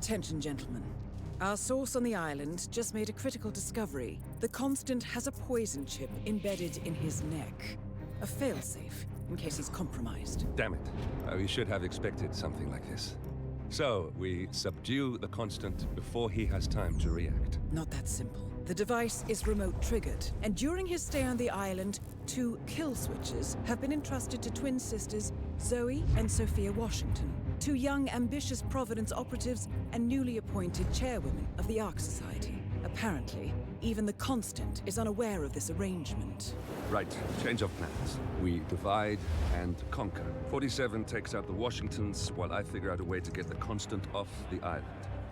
Attention, gentlemen. Our source on the island just made a critical discovery. The Constant has a poison chip embedded in his neck. A failsafe, in case he's compromised. Damn it. We should have expected something like this. So, we subdue the Constant before he has time to react. Not that simple. The device is remote triggered, and during his stay on the island, 2 kill switches have been entrusted to twin sisters Zoe and Sophia Washington, 2 young, ambitious Providence operatives and newly appointed chairwomen of the Ark Society. Apparently, even the Constant is unaware of this arrangement. Right, change of plans. We divide and conquer. 47 takes out the Washingtons, while I figure out a way to get the Constant off the island.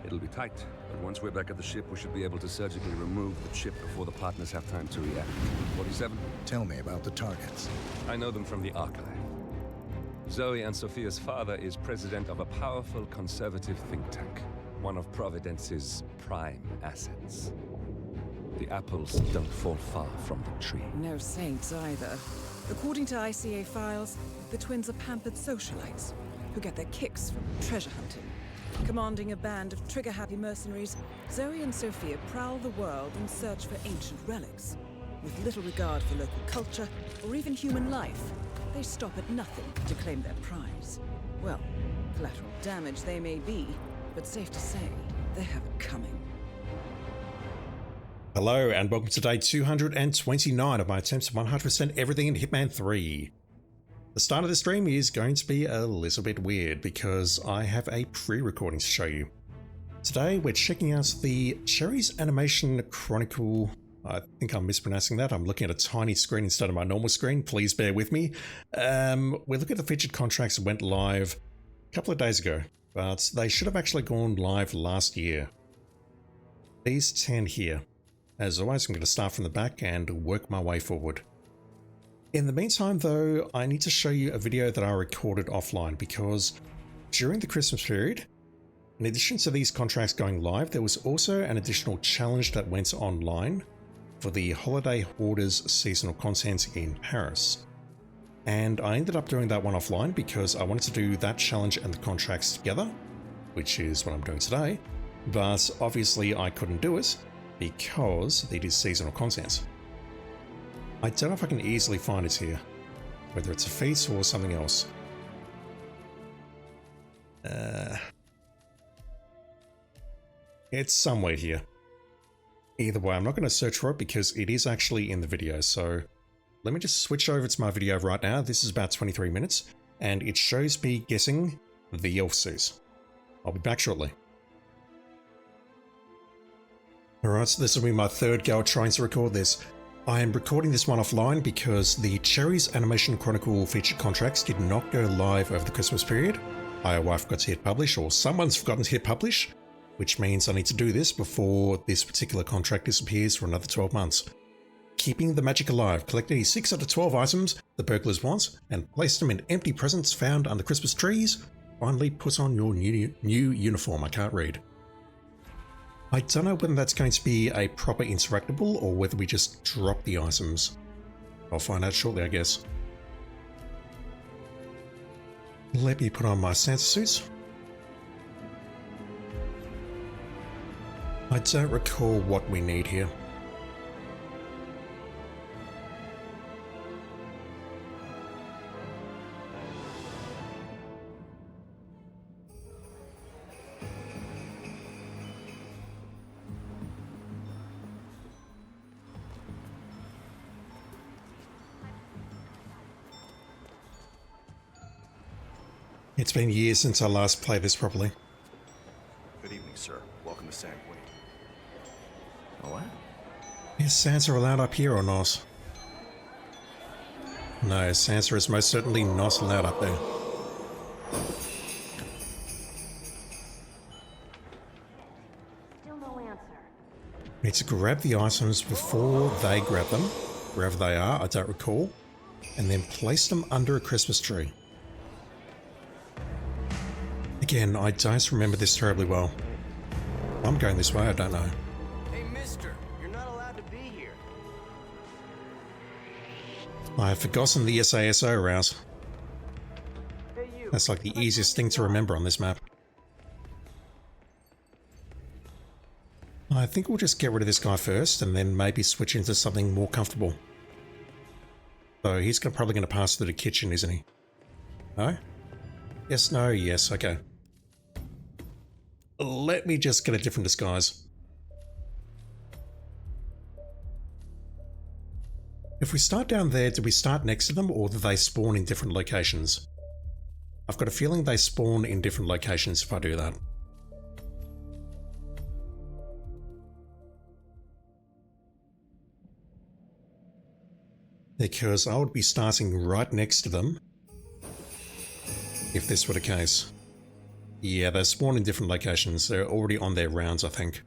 It'll be tight, but once we're back at the ship, we should be able to surgically remove the chip before the partners have time to react. 47? Tell me about the targets. I know them from the archive. Zoe and Sophia's father is president of a powerful conservative think tank, one of Providence's prime assets. The apples don't fall far from the tree. No saints either. According to ICA files, the twins are pampered socialites who get their kicks from treasure hunting. Commanding a band of trigger-happy mercenaries, Zoe and Sophia prowl the world in search for ancient relics. With little regard for local culture or even human life, they stop at nothing to claim their prize. Well, collateral damage they may be, but safe to say, they have it coming. Hello and welcome to day 229 of my attempts at 100% everything in Hitman 3. The start of the stream is going to be a little bit weird because I have a pre-recording to show you. Today we're checking out the Cherry's Animation Chronicle. I think I'm mispronouncing that. I'm looking at a tiny screen instead of my normal screen. Please bear with me. We're looking at the featured contracts that went live a couple of days ago, but they should have actually gone live last year. These 10 here. As always, I'm going to start from the back and work my way forward. In the meantime though, I need to show you a video that I recorded offline because during the Christmas period, in addition to these contracts going live, there was also an additional challenge that went online for the Holiday Hoarders seasonal content in Paris. And I ended up doing that one offline because I wanted to do that challenge and the contracts together, which is what I'm doing today, but obviously I couldn't do it because it is seasonal content. I don't know if I can easily find it here, whether it's a feat or something else. It's somewhere here. Either way, I'm not going to search for it because it is actually in the video. So let me just switch over to my video right now. This is about 23 minutes and it shows me getting the elf suit. I'll be back shortly. Alright, so this will be my third go at trying to record this. I am recording this one offline because the Cherry's Animation Chronicle featured contracts did not go live over the Christmas period. I forgot to hit publish, or someone's forgotten to hit publish, which means I need to do this before this particular contract disappears for another 12 months. Keeping the magic alive, collect any 6 out of 12 items the burglars want and place them in empty presents found under Christmas trees. Finally put on your new uniform. I can't read. I don't know whether that's going to be a proper interactable or whether we just drop the items. I'll find out shortly, I guess. Let me put on my Santa suit. I don't recall what we need here. It's been years since I last played this properly. Good evening, sir. Welcome to Sandway. Oh, what? Is Santa allowed up here or not? No, Santa is most certainly not allowed up there. Still no answer. Need to grab the items before they grab them, wherever they are, I don't recall, and then place them under a Christmas tree. Again, I don't remember this terribly well. I'm going this way, I don't know. Hey, mister, you're not allowed to be here. I have forgotten the SASO route. Hey, you. That's like the easiest thing to remember on this map. think we'll just get rid of this guy first and then maybe switch into something more comfortable. So he's probably going to pass through the kitchen, isn't he? No? Yes, no, yes, okay. Let me just get a different disguise. If we start down there, do we start next to them or do they spawn in different locations? I've got a feeling they spawn in different locations if I do that. Because I would be starting right next to them if this were the case. Yeah, they spawn in different locations. They're already on their rounds, I think.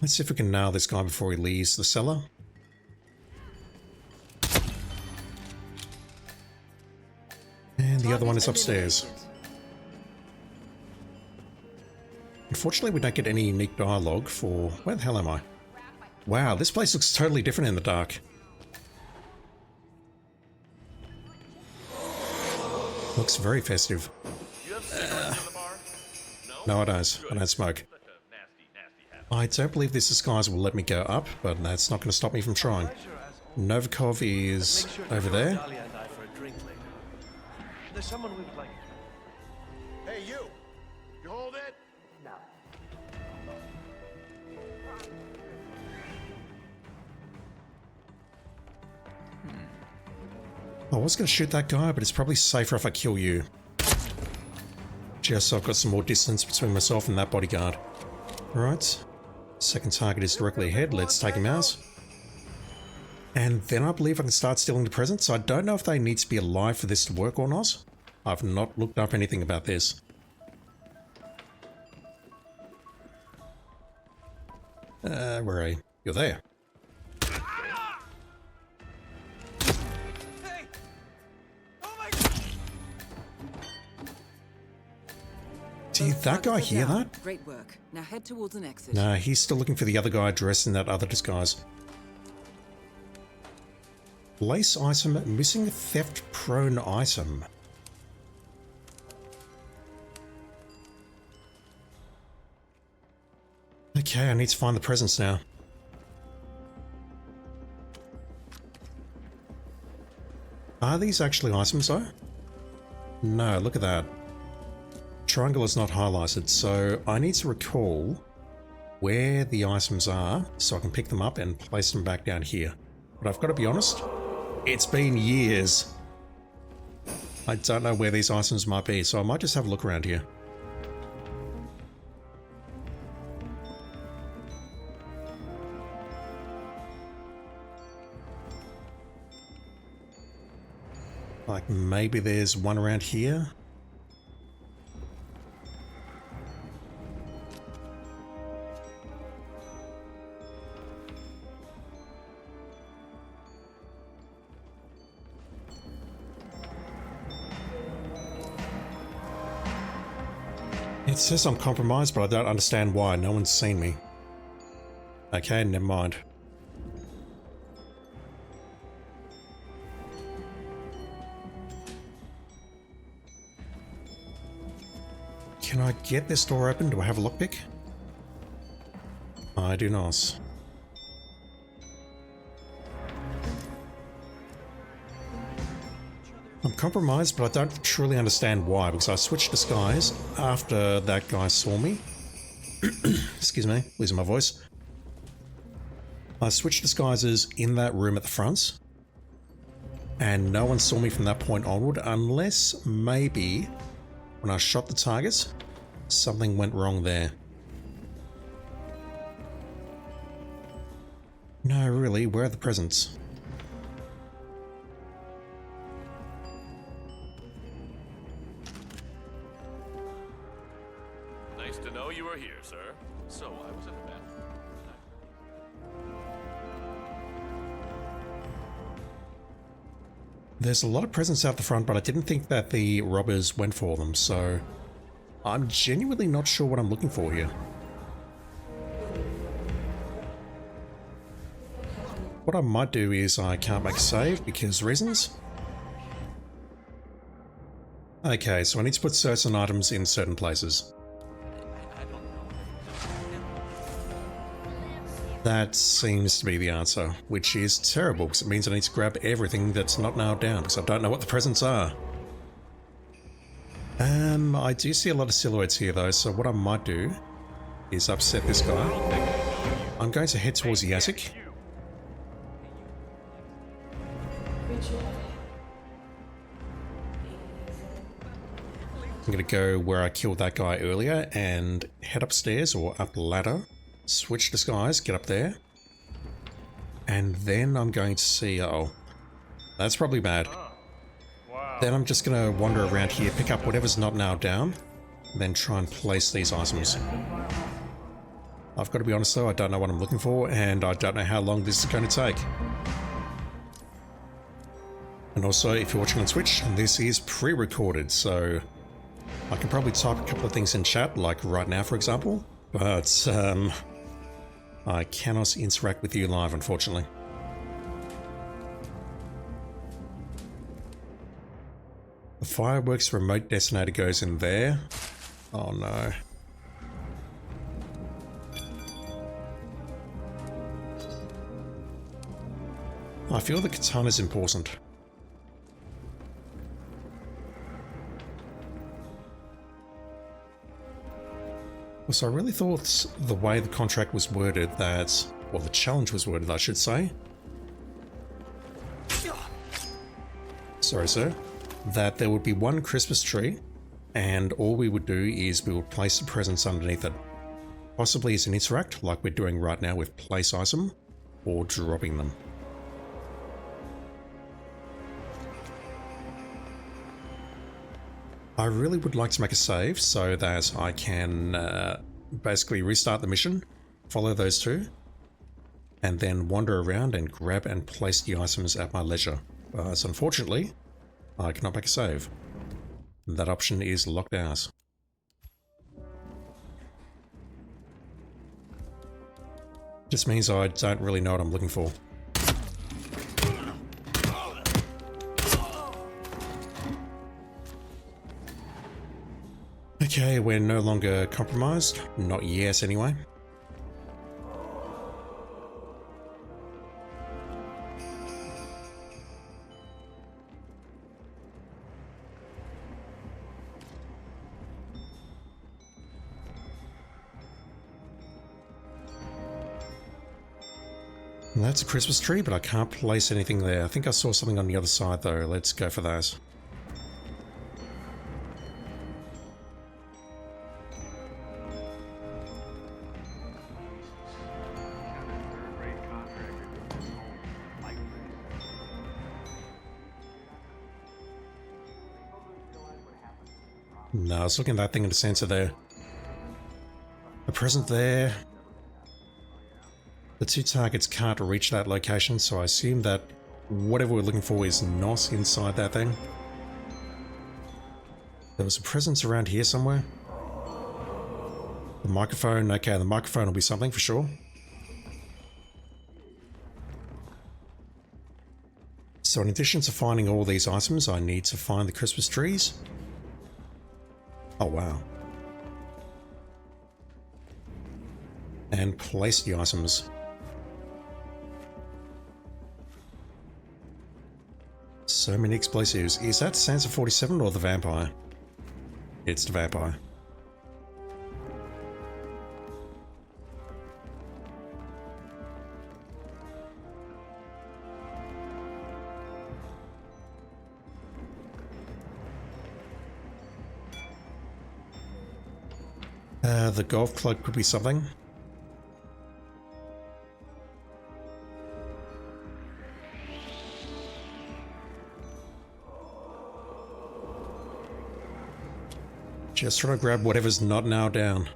Let's see if we can nail this guy before he leaves the cellar. And the other one is upstairs. Unfortunately, we don't get any unique dialogue for... Where the hell am I? Wow, this place looks totally different in the dark. Looks very festive. No, I don't. I don't smoke. I don't believe this disguise will let me go up, but that's not going to stop me from trying. Novikov is over there. There's someone we would like. Hey, you! You hold it? No. I was going to shoot that guy, but it's probably safer if I kill you. Just so I've got some more distance between myself and that bodyguard. Right. Second target is directly ahead. Let's take him out. And then I believe I can start stealing the presents. I don't know if they need to be alive for this to work or not. I've not looked up anything about this. Where are you? You're there. Did that guy hear that? Great work. Now head towards an exit. Nah, he's still looking for the other guy dressed in that other disguise. Lace item, missing theft prone item. Okay, I need to find the presents now. Are these actually items though? No, look at that. Triangle is not highlighted, so I need to recall where the items are so I can pick them up and place them back down here. But I've got to be honest, it's been years. I don't know where these items might be, so I might just have a look around here. Like maybe there's one around here. It says I'm compromised, but I don't understand why. No one's seen me. Okay, never mind. Can I get this door open? Do I have a lockpick? I do not. I'm compromised, but I don't truly understand why, because I switched disguise after that guy saw me. Excuse me, losing my voice. I switched disguises in that room at the front, and no one saw me from that point onward, unless maybe when I shot the target, something went wrong there. No, really, where are the presents? Nice to know you were here, sir. So I was in the bathroom. There's a lot of presents out the front, but I didn't think that the robbers went for them, so I'm genuinely not sure what I'm looking for here. What I might do is I can't make a save because reasons. Okay, so I need to put certain items in certain places. That seems to be the answer, which is terrible because it means I need to grab everything that's not nailed down because I don't know what the presents are. I do see a lot of silhouettes here though, so what I might do is upset this guy. I'm going to head towards the attic. I'm going to go where I killed that guy earlier and head upstairs or up the ladder, switch disguise, get up there, and then I'm going to see, oh, that's probably bad. Then I'm just going to wander around here, pick up whatever's not nailed down, then try and place these items. I've got to be honest though, I don't know what I'm looking for, and I don't know how long this is going to take. And also, if you're watching on Twitch, this is pre-recorded, so I can probably type a couple of things in chat, like right now for example, but I cannot interact with you live, unfortunately. The fireworks remote detonator goes in there. Oh no. I feel the katana's important. So I really thought the way the contract was worded that, well, the challenge was worded, I should say. Sorry, sir. That there would be one Christmas tree, and all we would do is we would place the presents underneath it. Possibly as an interact, like we're doing right now with place item, or dropping them. I really would like to make a save so that I can basically restart the mission, follow those two, and then wander around and grab and place the items at my leisure. So unfortunately, I cannot make a save. That option is locked out. Just means I don't really know what I'm looking for. Okay, we're no longer compromised. Not yet, anyway. And that's a Christmas tree, but I can't place anything there. I think I saw something on the other side, though. Let's go for that. No, I was looking at that thing in the center there. A present there. The two targets can't reach that location, so I assume that whatever we're looking for is not inside that thing. There was a presence around here somewhere. The microphone, okay, the microphone will be something for sure. So in addition to finding all these items, I need to find the Christmas trees. Oh wow. And place the items. So many explosives. Is that Sansa 47 or the vampire? It's the vampire. The golf club could be something. Just trying to grab whatever's not now down.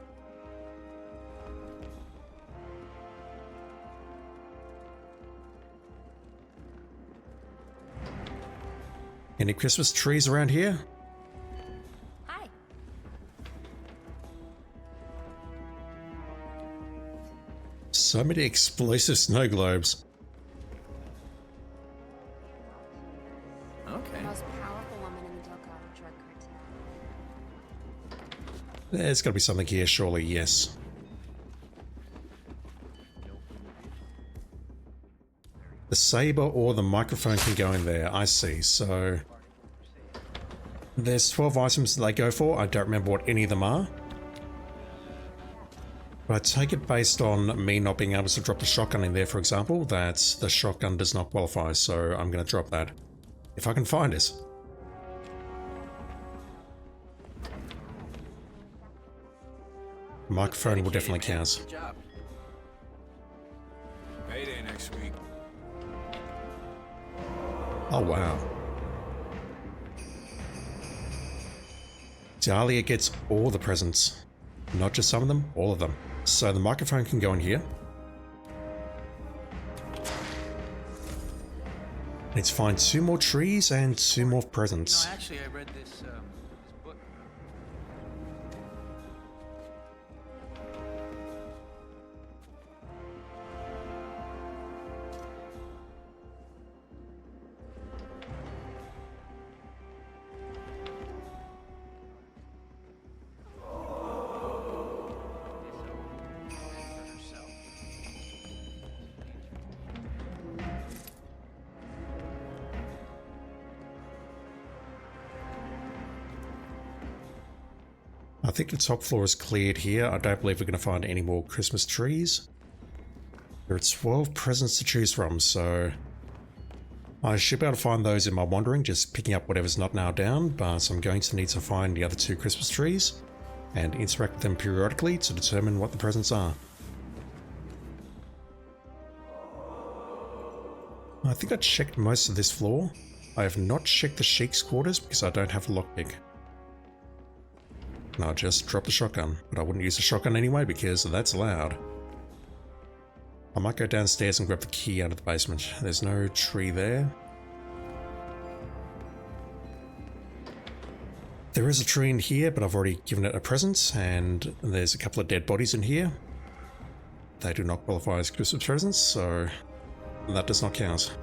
Any Christmas trees around here? Hi. So many explosive snow globes. The most powerful woman in the Delgado drug cartel. There's got to be something here, surely, yes. The saber or the microphone can go in there. I see. So there's 12 items that they go for. I don't remember what any of them are. But I take it based on me not being able to drop the shotgun in there, for example, that the shotgun does not qualify. So I'm going to drop that. If I can find it. Microphone will definitely count. Payday next week. Oh wow. Dahlia gets all the presents. Not just some of them, all of them. So the microphone can go in here. Let's find 2 more trees and 2 more presents. No, actually, I read this book. I think the top floor is cleared here. I don't believe we're going to find any more Christmas trees. There are 12 presents to choose from, so I should be able to find those in my wandering, just picking up whatever's not nailed down, but I'm going to need to find the other 2 Christmas trees and interact with them periodically to determine what the presents are. I think I checked most of this floor. I have not checked the Sheik's quarters because I don't have a lockpick. And I'll just drop the shotgun, but I wouldn't use the shotgun anyway because that's loud. I might go downstairs and grab the key out of the basement. There's no tree there. There is a tree in here, but I've already given it a present, and there's a couple of dead bodies in here. They do not qualify as Christmas presents, so that does not count.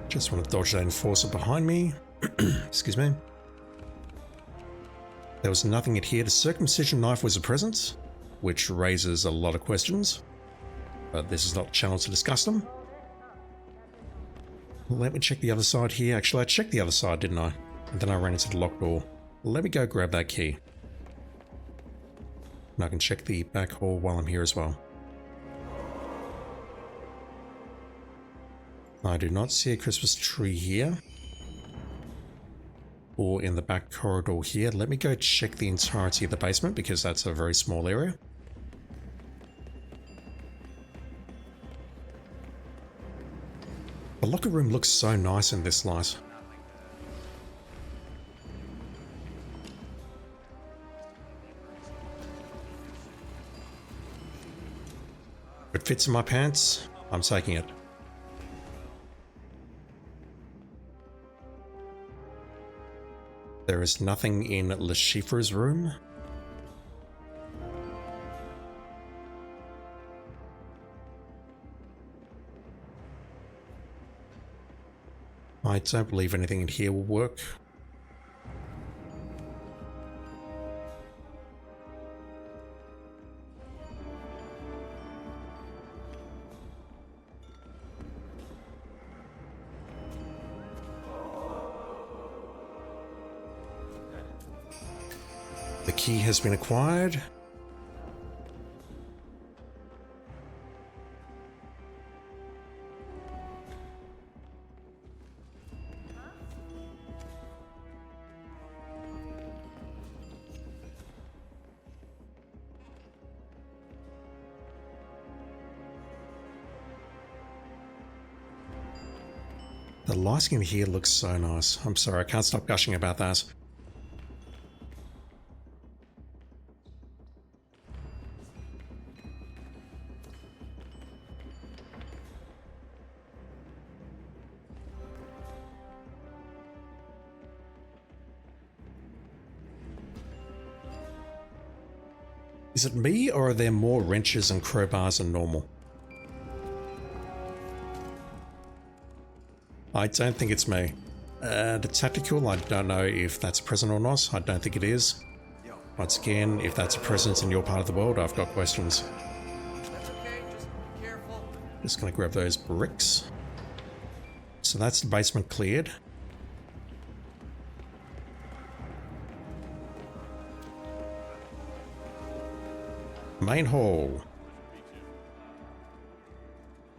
Just want to dodge that enforcer behind me. Excuse me. There was nothing in here. The circumcision knife was a present, which raises a lot of questions. But this is not a channel to discuss them. Let me check the other side here. Actually, I checked the other side, didn't I? And then I ran into the locked door. Let me go grab that key. And I can check the back hall while I'm here as well. I do not see a Christmas tree here. Or in the back corridor here. Let me go check the entirety of the basement because that's a very small area. The locker room looks so nice in this light. If it fits in my pants, I'm taking it. There is nothing in Le Chiffre's room. I don't believe anything in here will work. The key has been acquired. The lighting in here looks so nice. I'm sorry, I can't stop gushing about that. Is it me, or are there more wrenches and crowbars than normal? I don't think it's me. The tactical, I don't know if that's present or not. I don't think it is. Yo, Once again, if that's a presence in your part of the world, I've got questions. That's okay, just be careful. Just gonna grab those bricks. So that's the basement cleared. Main hall.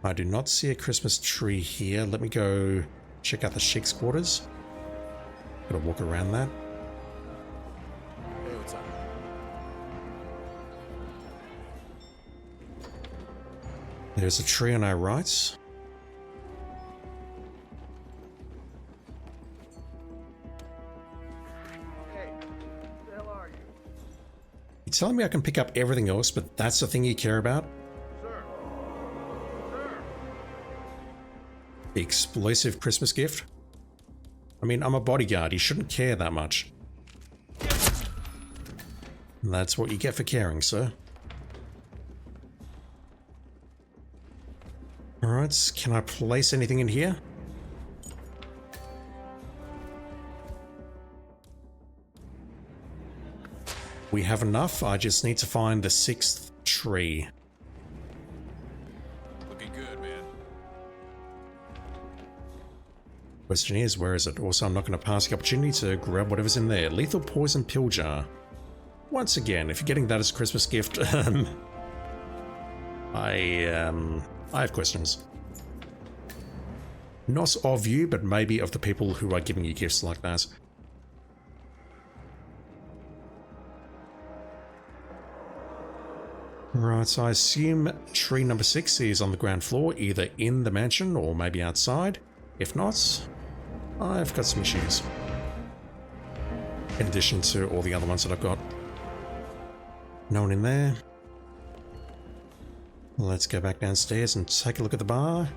I do not see a Christmas tree here. Let me go check out the Sheik's quarters. Gotta walk around that. Hey, what's up? There's a tree on our right. Hey, who the hell are you? You're telling me I can pick up everything else, but that's the thing you care about? Sir. Sir. The explosive Christmas gift? I mean, I'm a bodyguard. You shouldn't care that much. That's what you get for caring, sir. Alright, can I place anything in here? We have enough. I just need to find the 6th tree. Looking good, man. Question is, where is it? Also, I'm not going to pass the opportunity to grab whatever's in there. Lethal poison pill jar. Once again, if you're getting that as a Christmas gift, I have questions. Not of you, but maybe of the people who are giving you gifts like that. Right, so I assume tree number 6 is on the ground floor, either in the mansion or maybe outside. If not, I've got some issues. In addition to all the other ones that I've got. No one in there. Let's go back downstairs and take a look at the bar.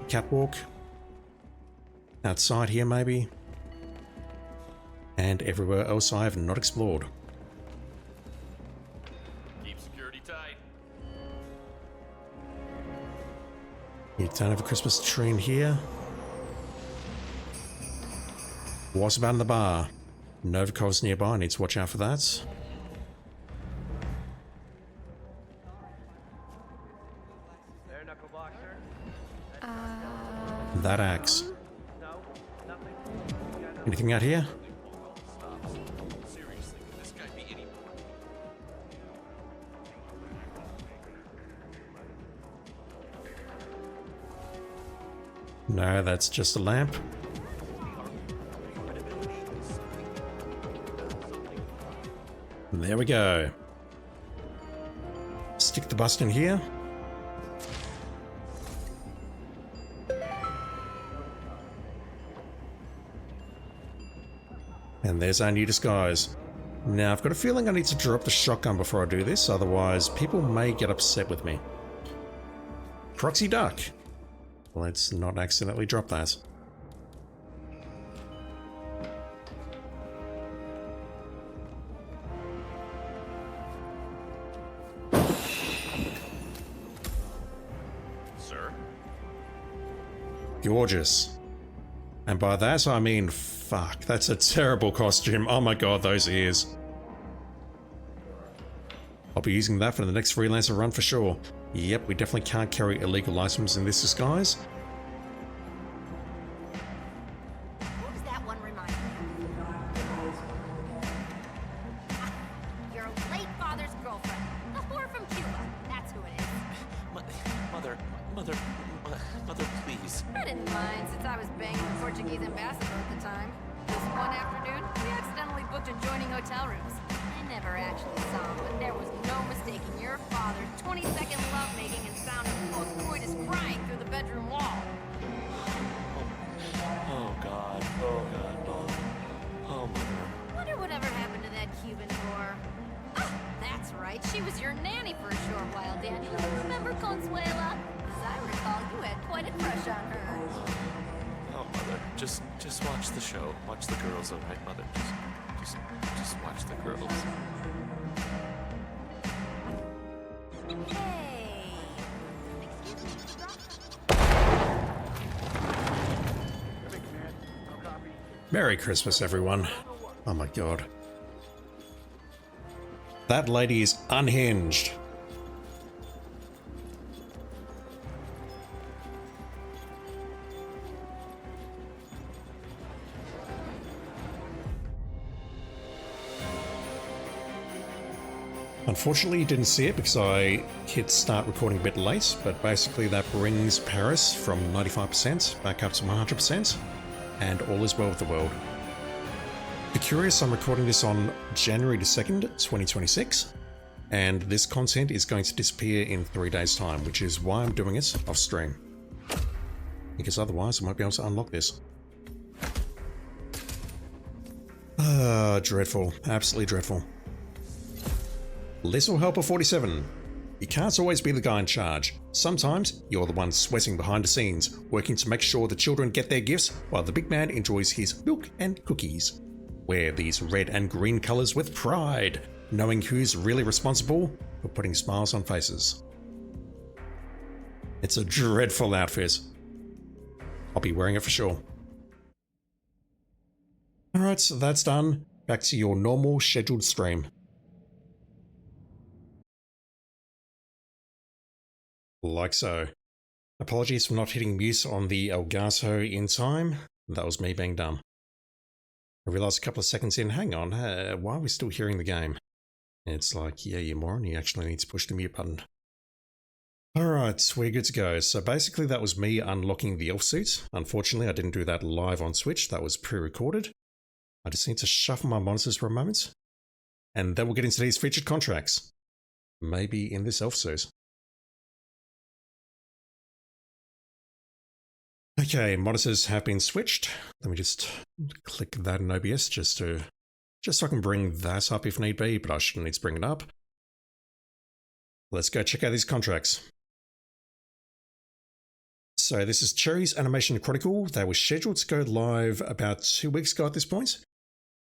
Catwalk. Outside here, maybe. And everywhere else I have not explored. Keep security tight. You don't have a Christmas tree in here. What's about in the bar? Novikov's nearby, I need to watch out for that. There, knuckle boxer. That axe. Anything out here? Seriously, could this guy be any more? No, that's just a lamp. There we go. Stick the bust in here. And there's our new disguise. Now, I've got a feeling I need to drop the shotgun before I do this, otherwise people may get upset with me. Proxy duck. Let's not accidentally drop that. Sir? Gorgeous. And by that I mean, fuck, that's a terrible costume. Oh my god, those ears. I'll be using that for the next freelancer run for sure. Yep, we definitely can't carry illegal items in this disguise. Who does that one remind you of? Your late father's girlfriend. The whore from Cuba. That's who it is. Mother, please. I didn't mind since I was banging the Portuguese ambassador at the time. This one afternoon, we accidentally booked adjoining hotel rooms. I never actually saw him, but there was no mistaking your father's 20-second lovemaking and sound of post-coitus crying through the bedroom wall. Oh God, Mom. Oh, Mother. Wonder whatever happened to that Cuban whore. Ah, that's right. She was your nanny for a short while, Daniel. Remember Consuela? As I recall, you had quite a crush on her. Oh, Mother. Just watch the show. Watch the girls, all right, Mother? Just watch the girls. Hey. Excuse me. Merry Christmas, everyone. Oh my god. That lady is unhinged. Unfortunately, you didn't see it because I hit start recording a bit late, but basically that brings Paris from 95% back up to 100%, and all is well with the world. If you're curious, I'm recording this on January the 2nd, 2026, and this content is going to disappear in 3 days' time, which is why I'm doing it off stream. Because otherwise I might be able to unlock this. Dreadful. Absolutely dreadful. Little Helper 47. You can't always be the guy in charge. Sometimes you're the one sweating behind the scenes, working to make sure the children get their gifts while the big man enjoys his milk and cookies. Wear these red and green colours with pride, knowing who's really responsible for putting smiles on faces. It's a dreadful outfit. I'll be wearing it for sure. Alright, so that's done. Back to your normal scheduled stream. Like so. Apologies for not hitting mute on the Elgato in time. That was me being dumb. I realised a couple of seconds in, hang on, why are we still hearing the game? It's like, yeah, you moron, you actually need to push the mute button. Alright, we're good to go. So basically that was me unlocking the elf suit. Unfortunately, I didn't do that live on Switch, that was pre-recorded. I just need to shuffle my monitors for a moment. And then we'll get into these featured contracts. Maybe in this elf suit. Okay, monitors have been switched. Let me just click that in OBS just so I can bring that up if need be, but I shouldn't need to bring it up. Let's go check out these contracts. So this is Cherry's Animation Chronicle. They were scheduled to go live about 2 weeks ago at this point,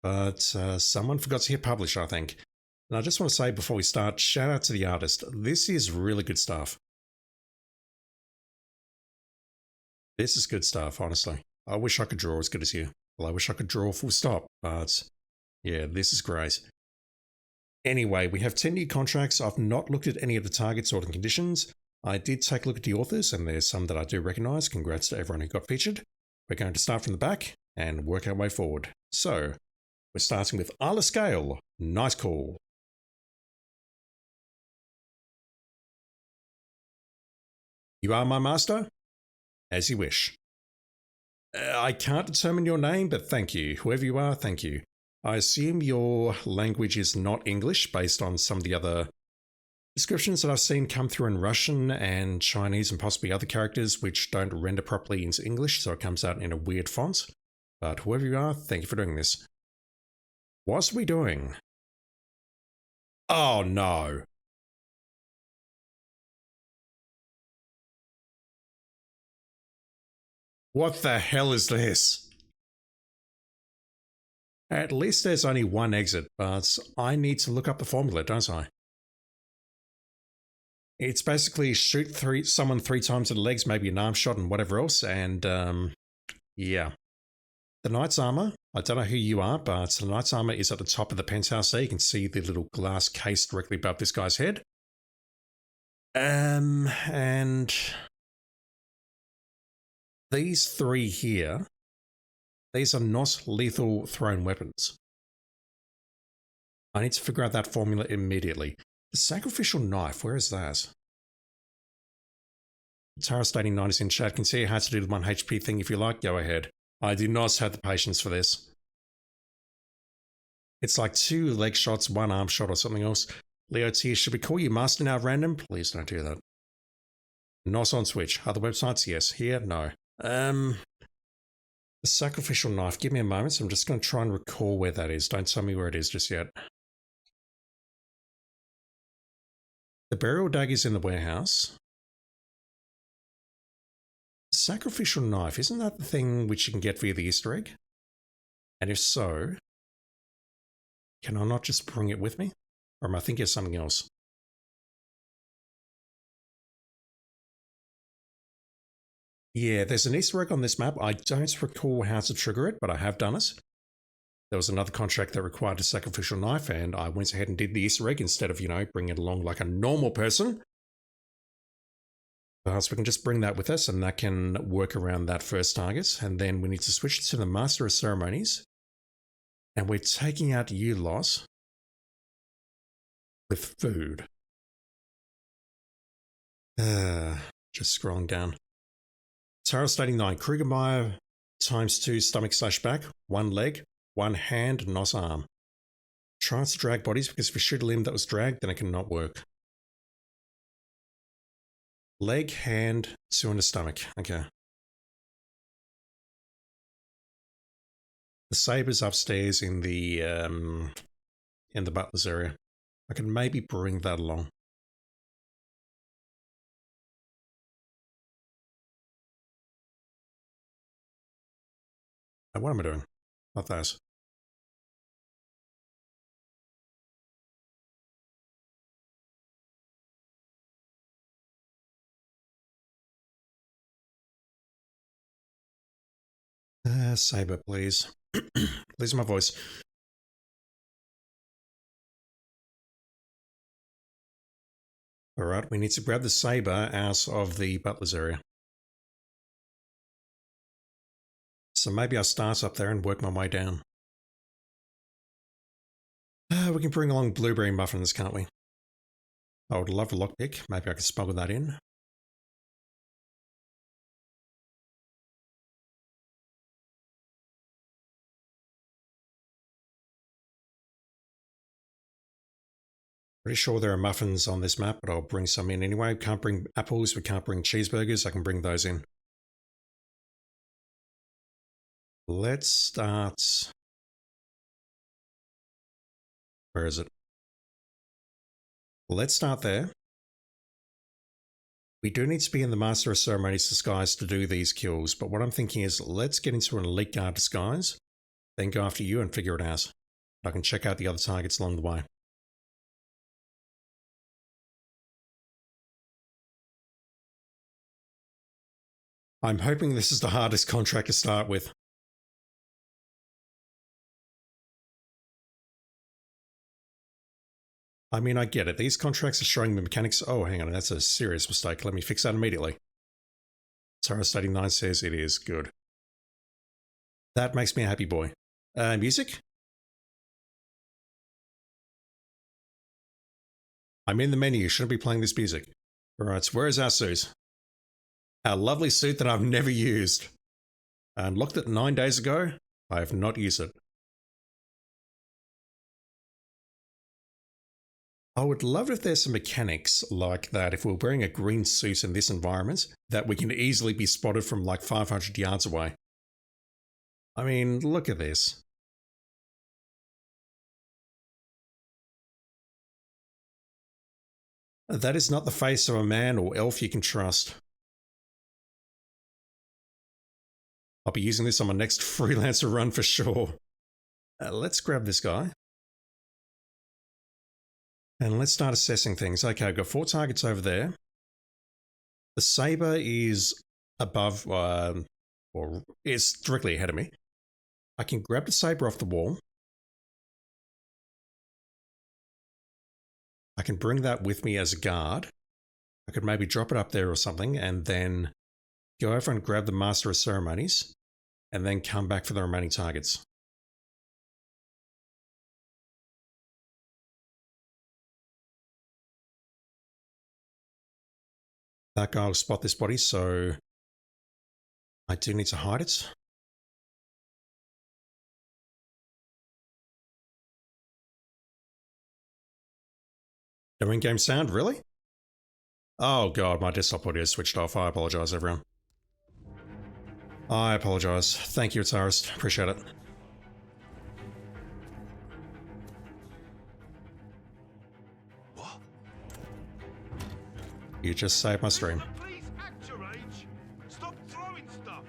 but someone forgot to hit publish, I think. And I just want to say before we start, shout out to the artist. This is really good stuff. This is good stuff, honestly. I wish I could draw as good as you. Well, I wish I could draw full stop, but yeah, this is great. Anyway, we have 10 new contracts. I've not looked at any of the targets or the conditions. I did take a look at the authors, and there's some that I do recognise. Congrats to everyone who got featured. We're going to start from the back and work our way forward. So, we're starting with Sgail, Nightcall. You are my master? As you wish. I can't determine your name, but thank you. Whoever you are, thank you. I assume your language is not English based on some of the other descriptions that I've seen come through in Russian and Chinese and possibly other characters which don't render properly into English, so it comes out in a weird font. But whoever you are, thank you for doing this. What are we doing? Oh no. What the hell is this? At least there's only one exit, but I need to look up the formula, don't I? It's basically shoot someone 3 times in the legs, maybe an arm shot and whatever else, and yeah. The knight's armor, I don't know who you are, but the knight's armor is at the top of the penthouse there. You can see the little glass case directly above this guy's head. And these 3 here, these are not lethal thrown weapons. I need to figure out that formula immediately. The sacrificial knife, where is that? Tara stating 90s in chat, can see how to do the 1 HP thing if you like, go ahead. I do not have the patience for this. It's like 2 leg shots, 1 arm shot or something else. Leo T, should we call you Master now random? Please don't do that. Not on Switch. Other websites? Yes. Here? No. The sacrificial knife, give me a moment, so I'm just going to try and recall where that is. Don't tell me where it is just yet. The burial dagger's in the warehouse. Sacrificial knife, isn't that the thing which you can get via the Easter egg? And if so, can I not just bring it with me? Or am I thinking of something else? Yeah, there's an Easter egg on this map. I don't recall how to trigger it, but I have done it. there was another contract that required a sacrificial knife, and I went ahead and did the Easter egg instead of, you know, bringing it along like a normal person. So we can just bring that with us, and that can work around that first target. And then we need to switch to the Master of Ceremonies. And we're taking out you lot with food. Just scrolling down. Tarot stating 9. Kriegermeyer ×2 stomach/back, 1 leg, 1 hand, not arm. Tries to drag bodies because if you shoot a limb that was dragged, then it cannot work. Leg, hand, 2 in the stomach. Okay. The saber's upstairs in the butler's area. I can maybe bring that along. What am I doing? Not that. Saber, please. Please, my voice. Alright, we need to grab the saber out of the butler's area. So maybe I'll start up there and work my way down. We can bring along blueberry muffins, can't we? I would love a lockpick. Maybe I can smuggle that in. Pretty sure there are muffins on this map, but I'll bring some in anyway. Can't bring apples, we can't bring cheeseburgers. I can bring those in. Let's start. Where is it? Let's start there. We do need to be in the Master of Ceremonies disguise to do these kills, but what I'm thinking is let's get into an Elite Guard disguise, then go after you and figure it out. I can check out the other targets along the way. I'm hoping this is the hardest contract to start with. I mean, I get it. These contracts are showing the mechanics. Oh, hang on. That's a serious mistake. Let me fix that immediately. Tarot Stating 9 says it is good. That makes me a happy boy. Music? I'm in the menu. You shouldn't be playing this music. Alright, so where is our suit? Our lovely suit that I've never used. I unlocked it 9 days ago. I have not used it. I would love if there's some mechanics like that if we're wearing a green suit in this environment that we can easily be spotted from like 500 yards away. I mean, look at this. That is not the face of a man or elf you can trust. I'll be using this on my next freelancer run for sure. Let's grab this guy. And let's start assessing things. Okay, I've got 4 targets over there. The saber is above, or is directly ahead of me. I can grab the saber off the wall. I can bring that with me as a guard. I could maybe drop it up there or something and then go over and grab the Master of Ceremonies and then come back for the remaining targets. That guy will spot this body, so I do need to hide it. No in-game sound, really? Oh god, my desktop audio switched off. I apologize, everyone. I apologize. Thank you, Atarist. Appreciate it. What? You just saved my stream. Please act your age. Stop throwing stuff.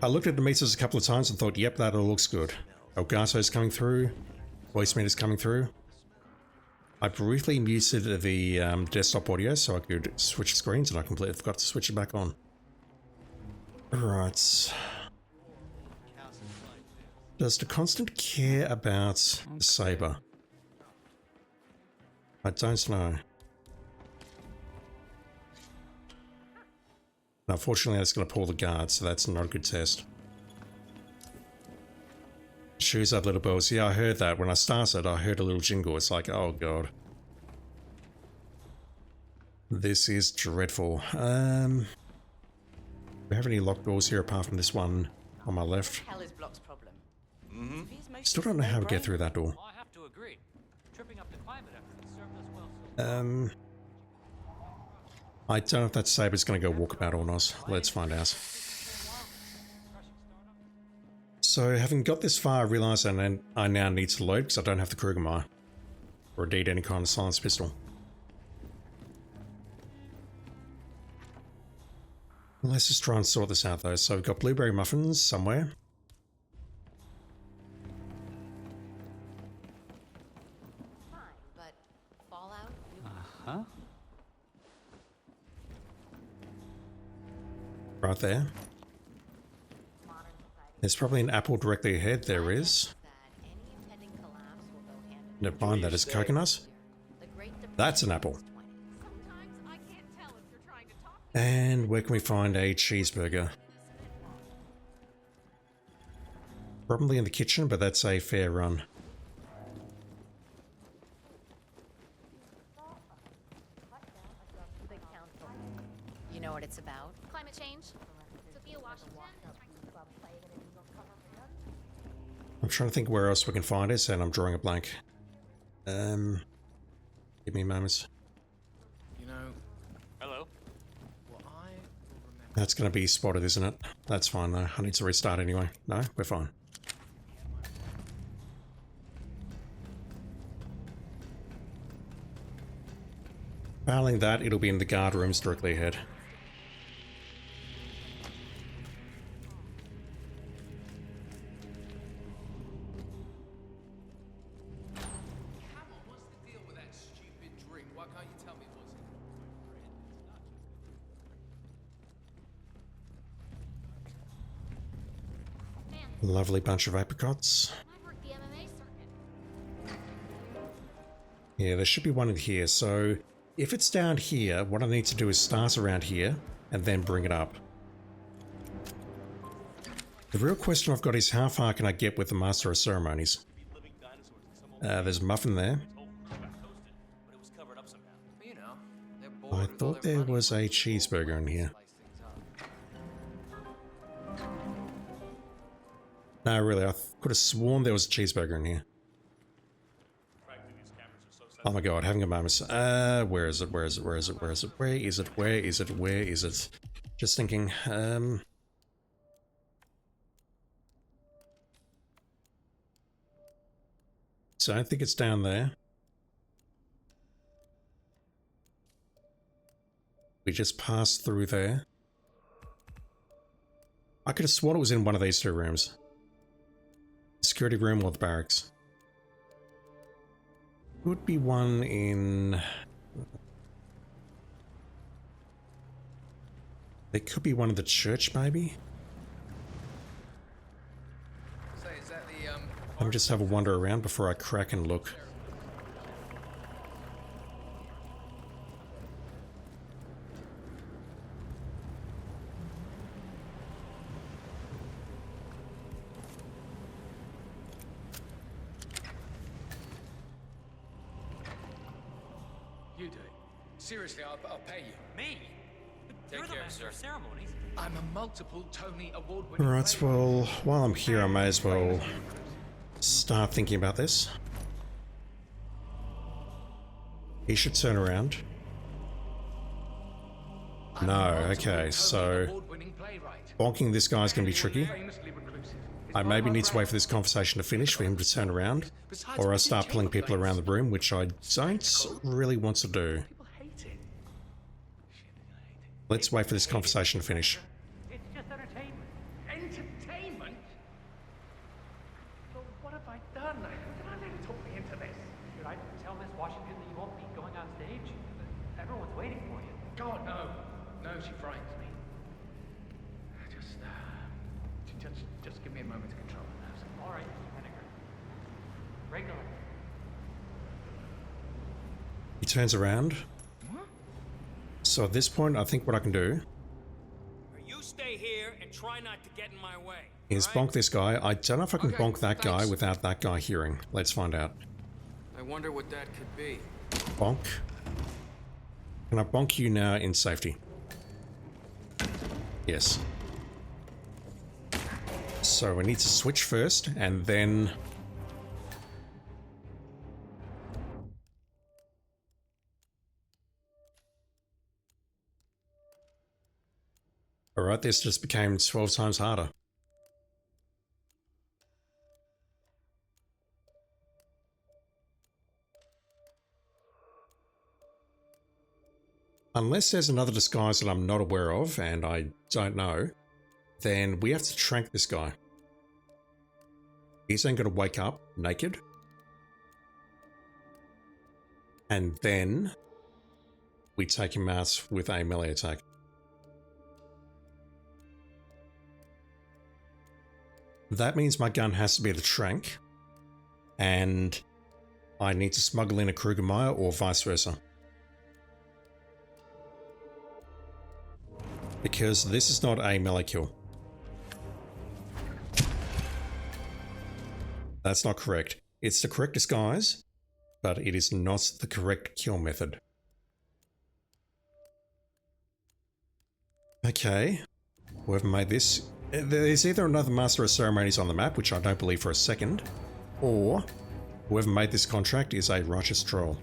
I looked at the meters a couple of times and thought, yep, that all looks good. Elgato's coming through. Voice meter's coming through. I briefly muted the desktop audio so I could switch screens, and I completely forgot to switch it back on. Right. Does the Constant care about the saber? I don't know. Unfortunately, that's going to pull the guard, so that's not a good test. Shoes up, little bells. Yeah, I heard that. When I started, I heard a little jingle. It's like, oh god. This is dreadful. Do we have any locked doors here apart from this one on my left? Hell is Block's problem. Still don't know how to get through that door. I have to agree. Tripping up the climate effort served us well so I don't know if that saber's going to go walkabout or not. Let's find out. So, having got this far, I realise I now need to load because I don't have the Krugermeyer. Or indeed any kind of silence pistol. Let's just try and sort this out though. So we've got blueberry muffins somewhere. Fine, but Fallout? Uh-huh. Right there. There's probably an apple directly ahead. There is. Never mind, that is coconut. That's an apple. And where can we find a cheeseburger? Probably in the kitchen, but that's a fair run. You know what it's about? Climate change. Sophia Washington. I'm trying to think where else we can find it, and I'm drawing a blank. Give me a moment. You know, Hello? what I will remember. That's going to be spotted, isn't it? That's fine though. I need to restart anyway. No, we're fine. Failing that, it'll be in the guard rooms directly ahead. Come on, what's the deal with that stupid drink? Why can't you tell me what's in it? Lovely bunch of apricots. I work the MMA circuit. Yeah, there should be one in here. So if it's down here, what I need to do is start around here and then bring it up. The real question I've got is how far can I get with the Master of Ceremonies? There's a muffin there. You know, they're I bored with all thought their there money. was a cheeseburger in here. Slice things up. No, really, I could have sworn there was a cheeseburger in here. Oh my god, having a moment. Where is it? Where is it? Where is it? Where is it? Where is it? Where is it? Where is it? Just thinking, so I don't think it's down there. We just passed through there. I could have sworn it was in one of these two rooms. The security room or the barracks. Could be one in... There could be one in the church, maybe? Say, is that the, Let me just have a wander around before I crack and look. You do it. Seriously, I'll pay you. Me? Take You're the care, master sir. of ceremonies. I'm a multiple Tony award-winning Alright, playwright. well, while I'm here, I may as well start thinking about this. He should turn around. I'm No, a multiple okay, Tony so award-winning playwright. bonking this guy's going to be tricky. Famously reclusive. It's I part maybe of my need to wait brand. for this conversation to finish for him to turn around, Besides, or I we start did pulling chamber people around the plays. room, which I don't really want to do. People hate it. Shit, they're gonna hate it. Let's wait for this conversation to finish. It's just entertainment. Entertainment? Well, what have I done? How did I let you talk me into this? Should I tell Miss Washington that you won't be going on stage? Everyone's waiting for you. God, no. No, she frightens me. Just give me a moment to control my nerves. All right, Mr. Henniger. Regular. He turns around. So at this point, I think what I can do You stay here and try not to get in my way. is all right? bonk this guy. I don't know if I can Okay, bonk that guy thanks. without that guy hearing. Let's find out. I wonder what that could be. Bonk. Can I bonk you now in safety? Yes. So we need to switch first, and then... Alright, this just became 12 times harder. Unless there's another disguise that I'm not aware of, and I don't know, then we have to trank this guy. He's then going to wake up naked. And then we take him out with a melee attack. That means my gun has to be the trank, and I need to smuggle in a Krugermeyer or vice versa. Because this is not a melee kill. That's not correct. It's the correct disguise, but it is not the correct kill method. Okay, whoever made this... There's either another Master of Ceremonies on the map, which I don't believe for a second, or whoever made this contract is a righteous troll.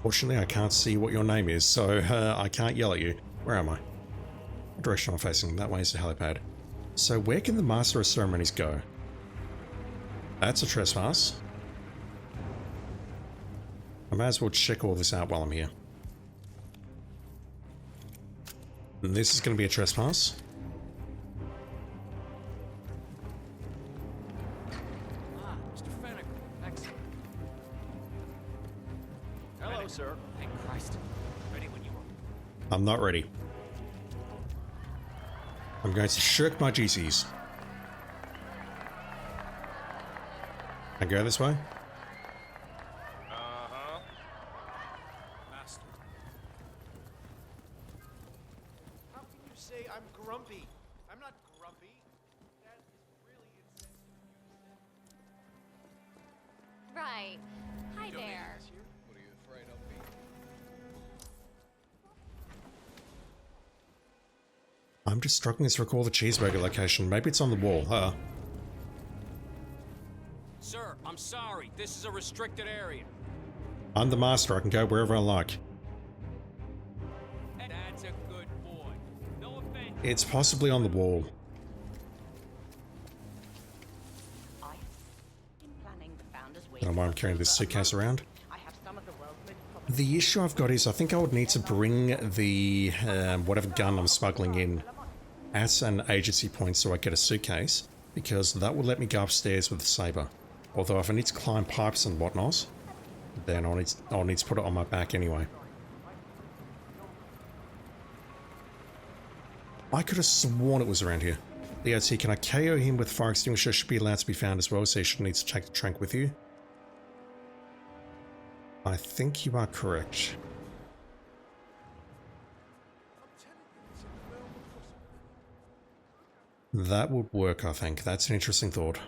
Fortunately, I can't see what your name is, so I can't yell at you. Where am I? What direction am I facing? That way is the helipad. So where can the Master of Ceremonies go? That's a trespass. I may as well check all this out while I'm here. And this is going to be a trespass. Ah, Mr. Fennick. Excellent. Hello, sir. Thank Christ. Ready when you are. I'm not ready. I'm going to shirk my duties. Can I go this way? Uh-huh. Master. How can you say I'm grumpy? I'm not grumpy. That is really insensitive. Right. Hi there. What are you afraid of me? I'm just struggling to recall the cheeseburger location. Maybe it's on the wall. Sir, I'm sorry. This is a restricted area. I'm the master. I can go wherever I like. That's a good boy. No offense. It's possibly on the wall. I've been planning the Founders Week. I don't know why I'm carrying this suitcase around. I have some of the world's most popular... The issue I've got is I think I would need to bring the whatever gun I'm smuggling in at an agency point so I get a suitcase, because that will let me go upstairs with the saber. Although if I need to climb pipes and whatnot, then I'll need to put it on my back anyway. I could have sworn it was around here. The OT, can I KO him with fire extinguisher? Should be allowed to be found as well, so you should need to take the trank with you. I think you are correct. That would work, I think. That's an interesting thought.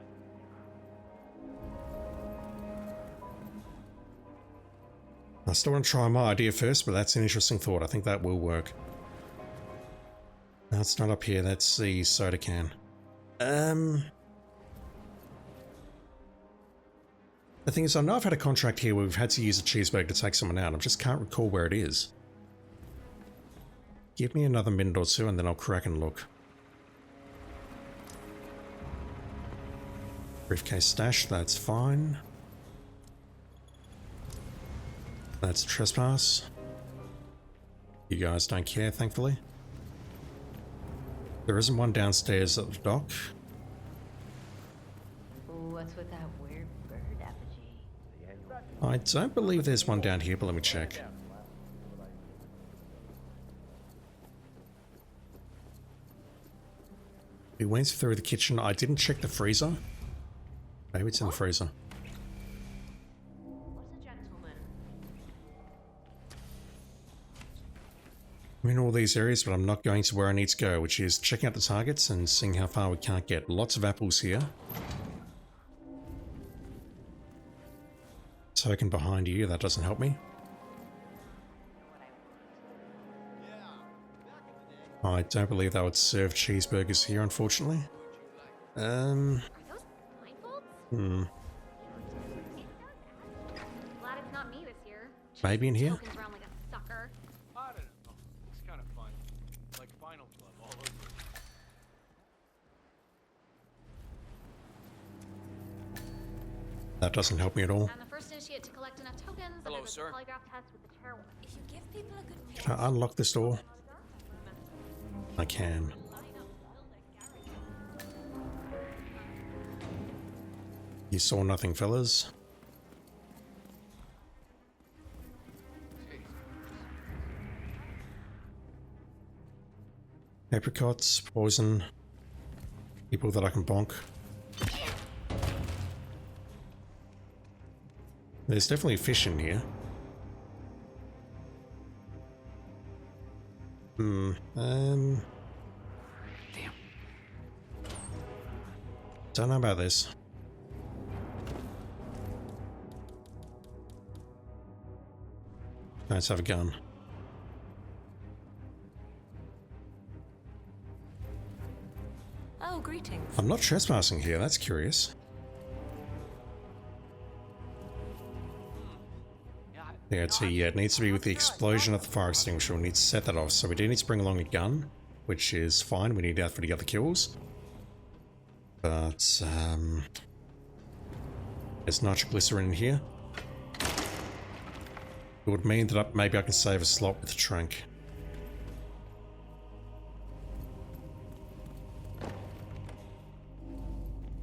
I still want to try my idea first, but that's an interesting thought. I think that will work. No, it's not up here. That's the soda can. The thing is, I know I've had a contract here where we've had to use a cheeseburger to take someone out. I just can't recall where it is. Give me another minute or two and then I'll crack and look. Briefcase stash, that's fine. That's trespass. You guys don't care, thankfully. There isn't one downstairs at the dock. What's with that weird bird effigy? I don't believe there's one down here, but let me check. We went through the kitchen. I didn't check the freezer. Maybe it's in the freezer. I'm in all these areas, but I'm not going to where I need to go, which is checking out the targets and seeing how far we can't get. Lots of apples here. Token behind you, that doesn't help me. I don't believe they would serve cheeseburgers here, unfortunately. Glad it's not me this year. Maybe in here? Tokens around like a sucker. I don't know. It's kind of fun. Like Final Club all over again. That doesn't help me at all. I'm the first initiate to collect enough tokens. Hello, and sir. Polygraph test with the chair. If you give people a good Can I unlock this door? I can. You saw nothing, fellas. Apricots, poison, people that I can bonk. There's definitely fish in here. Damn. Don't know about this. Let's have a gun. Oh, greetings. I'm not trespassing here, that's curious. Yeah, so yeah, it needs to be with the explosion of the fire extinguisher. We need to set that off. So we do need to bring along a gun, which is fine. We need that for the other kills. But, there's nitroglycerin in here. It would mean that maybe I can save a slot with the trunk.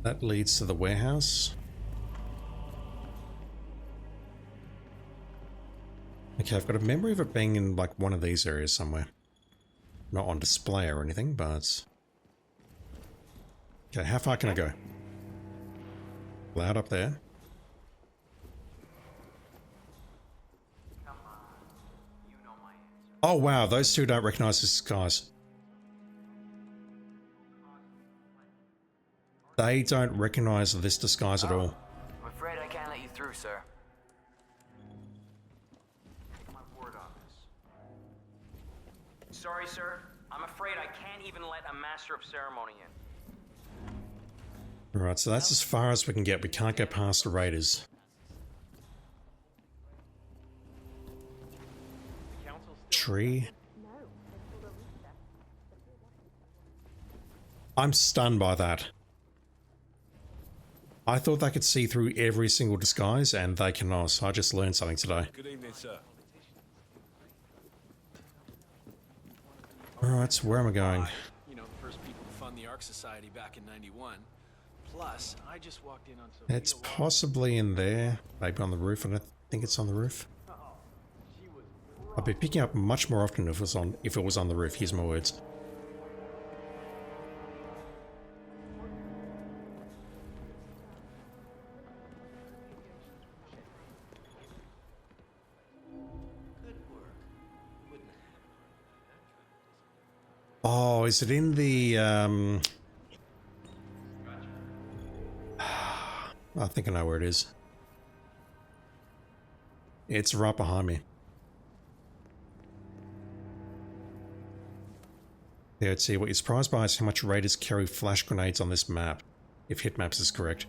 That leads to the warehouse. Okay, I've got a memory of it being in like one of these areas somewhere. Not on display or anything, but... Okay, how far can I go? Loud up there. Oh wow, those two don't recognize this disguise. They don't recognize this disguise at all. I'm afraid I can't let you through, sir. Take my word on this. Sorry, sir. I'm afraid I can't even let a master of ceremony in. Alright, so that's as far as we can get. We can't go past the raiders. Tree. I'm stunned by that. I thought they could see through every single disguise, and they cannot. So I just learned something today. Good evening, sir. Alright, so where am I going? You know, the first people to fund the Ark Society back in '91. Plus, I just walked in on some. It's possibly in there. Maybe on the roof. I don't think it's on the roof. I'd be picking up much more often if it was on the roof. Here's my words. Oh, is it in the I think I know where it is. It's right behind me. Yeah, let's see. What you're surprised by is how much raiders carry flash grenades on this map, if hitmaps is correct.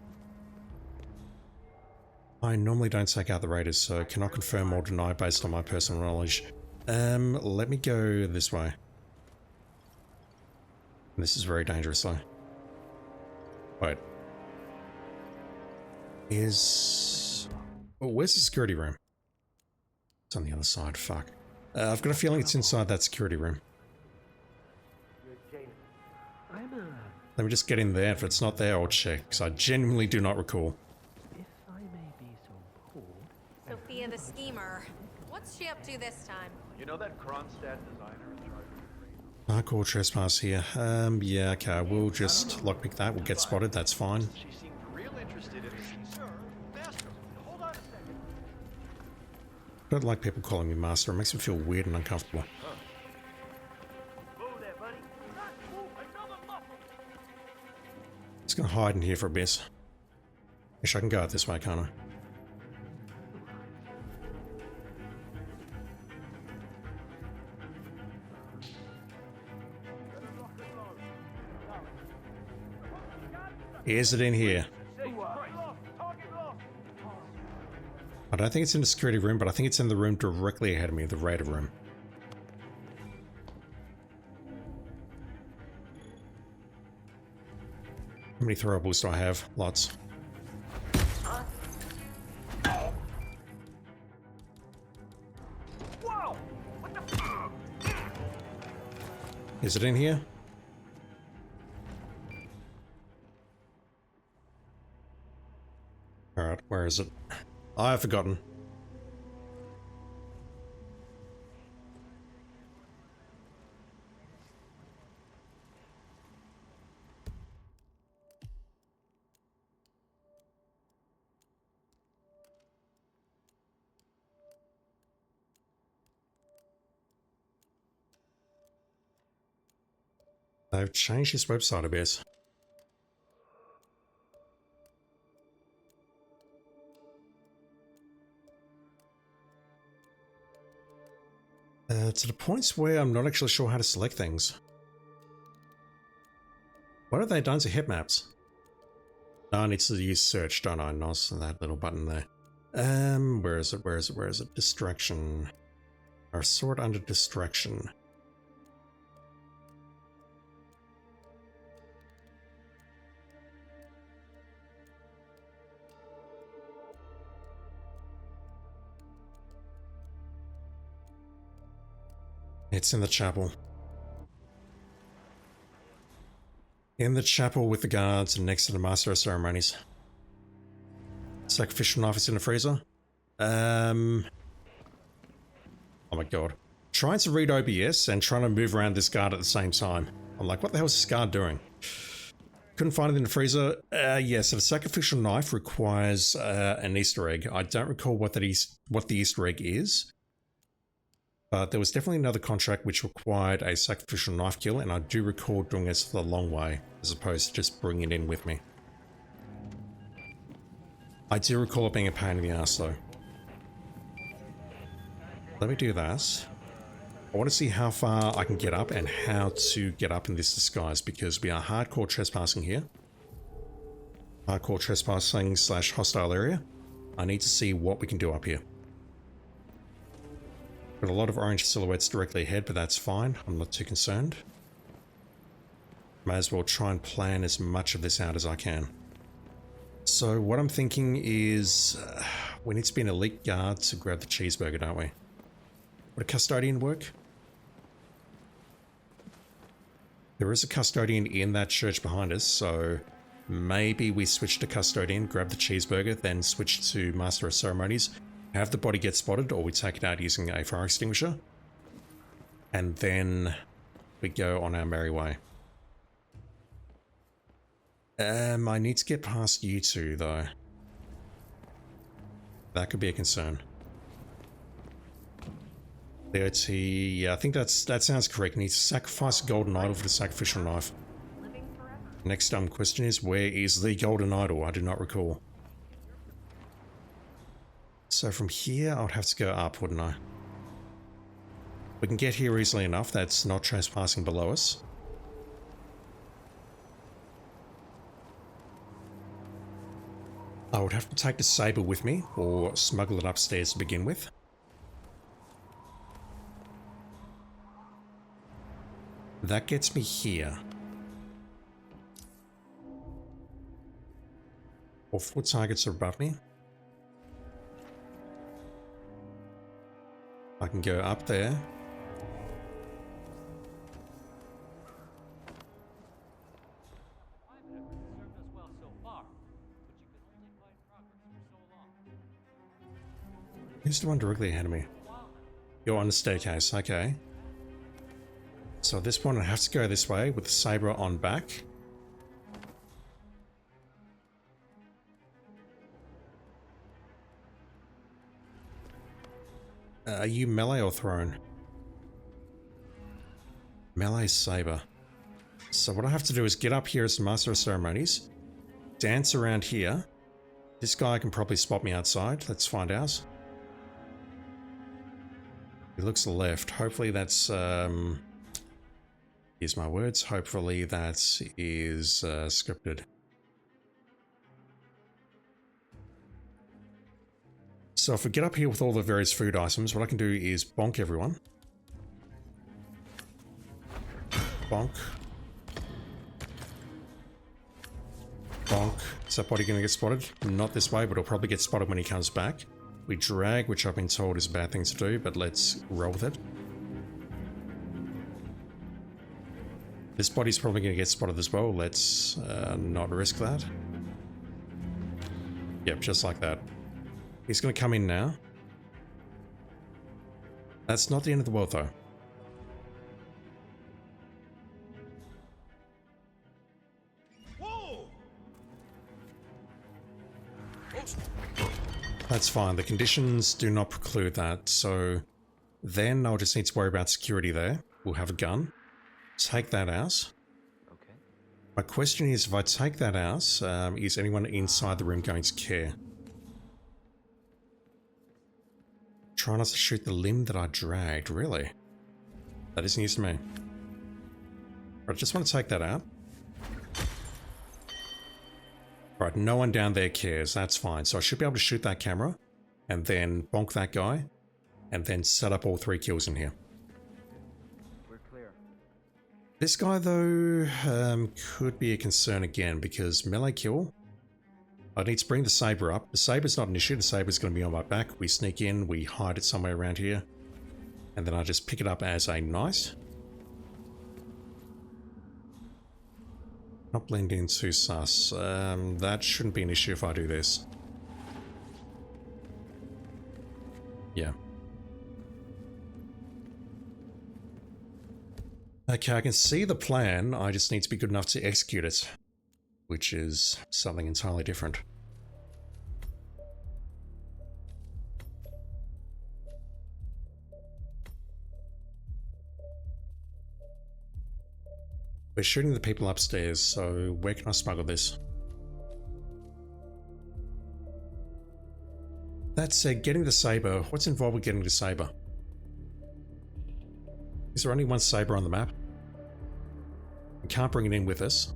I normally don't take out the raiders, so cannot confirm or deny based on my personal knowledge. Let me go this way. This is very dangerous though. Wait. Oh, where's the security room? It's on the other side, fuck. I've got a feeling it's inside that security room. Let me just get in there. If it's not there, I'll check, because I genuinely do not recall. Sophia the schemer. What's she up to this time? You know that Kronstadt designer in charge of Hardcore trespass here. Yeah, okay, we'll just lockpick that. We'll get spotted, that's fine. She seemed real interested in the sir. Master, hold on a second. I don't like people calling me master. It makes me feel weird and uncomfortable. Whoa there, buddy. Another muffle. Just gonna hide in here for a bit. Wish I can go out this way, can't I? Is it in here? I don't think it's in the security room, but I think it's in the room directly ahead of me, the raider room. How many throwables do I have? Lots. Whoa! What the? Is it in here? Alright, where is it? I've forgotten. They've changed this website a bit. To the points where I'm not actually sure how to select things. What have they done to hit maps? No, I need to use search, don't I? Not that little button there. Where is it? Where is it? Where is it? Distraction. Or sort under distraction. It's in the chapel. In the chapel with the guards and next to the master of ceremonies. Sacrificial knife is in the freezer. Oh my god. Trying to read OBS and trying to move around this guard at the same time. I'm like, what the hell is this guard doing? Couldn't find it in the freezer. Yeah, so the sacrificial knife requires an Easter egg. I don't recall what the Easter egg is. But there was definitely another contract which required a sacrificial knife kill, and I do recall doing it the long way, as opposed to just bringing it in with me. I do recall it being a pain in the ass though. Let me do that. I want to see how far I can get up and how to get up in this disguise, because we are hardcore trespassing here. Hardcore trespassing / hostile area. I need to see what we can do up here. Got a lot of orange silhouettes directly ahead, but that's fine. I'm not too concerned. May as well try and plan as much of this out as I can. So what I'm thinking is we need to be an elite guard to grab the cheeseburger, don't we? Would a custodian work? There is a custodian in that church behind us, so maybe we switch to custodian, grab the cheeseburger, then switch to master of ceremonies. Have the body get spotted, or we take it out using a fire extinguisher. And then we go on our merry way. I need to get past you two, though. That could be a concern. DOT, yeah, I think that sounds correct. Need to sacrifice a golden idol for the sacrificial knife. Next question is, where is the golden idol? I do not recall. So from here, I would have to go up, wouldn't I? We can get here easily enough. That's not trespassing below us. I would have to take the saber with me, or smuggle it upstairs to begin with. That gets me here. All 4 targets are above me. I can go up there. Who's the one directly ahead of me? You're on the staircase, okay. So at this point I have to go this way with the saber on back. Are you melee or thrown? Melee saber. So what I have to do is get up here as Master of Ceremonies, dance around here. This guy can probably spot me outside. Let's find out. He looks left. Hopefully that's, here's my words. Hopefully that is scripted. So if we get up here with all the various food items, what I can do is bonk everyone. Bonk. Bonk. Is that body going to get spotted? Not this way, but it'll probably get spotted when he comes back. We drag, which I've been told is a bad thing to do, but let's roll with it. This body's probably going to get spotted as well. Let's not risk that. Yep, just like that. He's going to come in now. That's not the end of the world, though. That's fine. The conditions do not preclude that. So then I'll just need to worry about security there. We'll have a gun. Take that out. Okay. My question is, if I take that out, is anyone inside the room going to care? Try not to shoot the limb that I dragged, really? That is news to me. But I just want to take that out. Right, no one down there cares, that's fine. So I should be able to shoot that camera, and then bonk that guy, and then set up all 3 kills in here. We're clear. This guy, though, could be a concern again, because melee kill, I need to bring the saber up. The saber's not an issue, the saber's going to be on my back. We sneak in, we hide it somewhere around here, and then I just pick it up as a knight. Not blend in too sus. That shouldn't be an issue if I do this. Yeah. Okay, I can see the plan. I just need to be good enough to execute it, which is something entirely different. We're shooting the people upstairs, so where can I smuggle this? That said, getting the saber, what's involved with getting the saber? Is there only one saber on the map? We can't bring it in with us.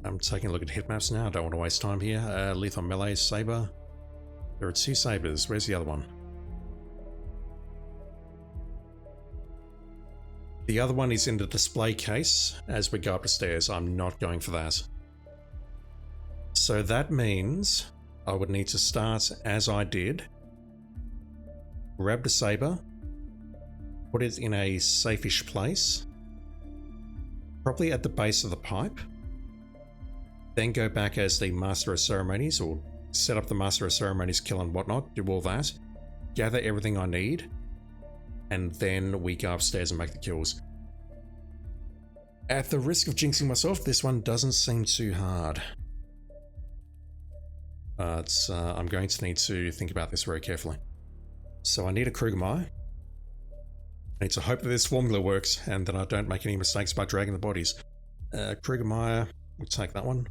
I'm taking a look at hit maps now, I don't want to waste time here. Lethal melee, saber. There are 2 sabers, where's the other one? The other one is in the display case as we go up the stairs. I'm not going for that. So that means I would need to start as I did. Grab the saber. Put it in a safe-ish place. Probably at the base of the pipe. Then go back as the Master of Ceremonies, or set up the Master of Ceremonies kill and whatnot. Do all that. Gather everything I need. And then we go upstairs and make the kills. At the risk of jinxing myself, this one doesn't seem too hard. But I'm going to need to think about this very carefully. So I need a Krugermeyer. I need to hope that this formula works and that I don't make any mistakes by dragging the bodies. Krugermeyer, we'll take that one.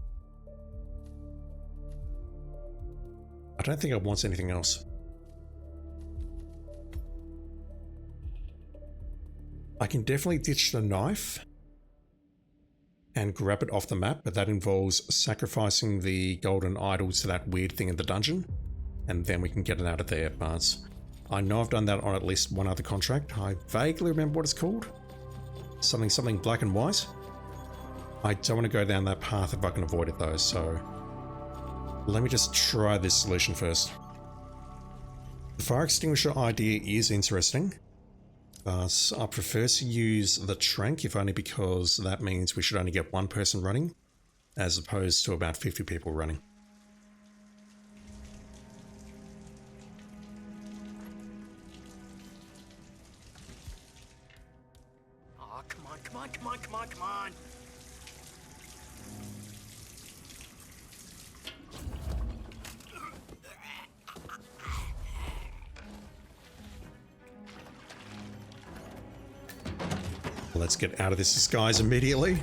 I don't think I want anything else. I can definitely ditch the knife and grab it off the map, but that involves sacrificing the golden idol to that weird thing in the dungeon, and then we can get it out of there. But I know I've done that on at least one other contract. I vaguely remember what it's called. Something black and white. I don't want to go down that path if I can avoid it though, so let me just try this solution first. The fire extinguisher idea is interesting. But I prefer to use the trank, if only because that means we should only get 1 person running, as opposed to about 50 people running. Come on, come on, come on, come on. Let's get out of this disguise immediately.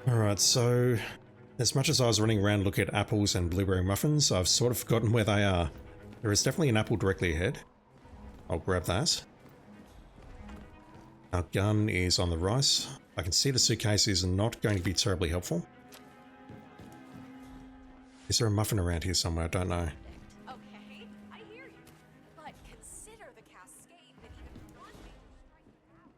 Alright, so as much as I was running around looking at apples and blueberry muffins, I've sort of forgotten where they are. There is definitely an apple directly ahead. I'll grab that. Our gun is on the right. I can see the suitcase is not going to be terribly helpful. Is there a muffin around here somewhere? I don't know. Okay, I hear you. But consider the cascade that even one may strike out.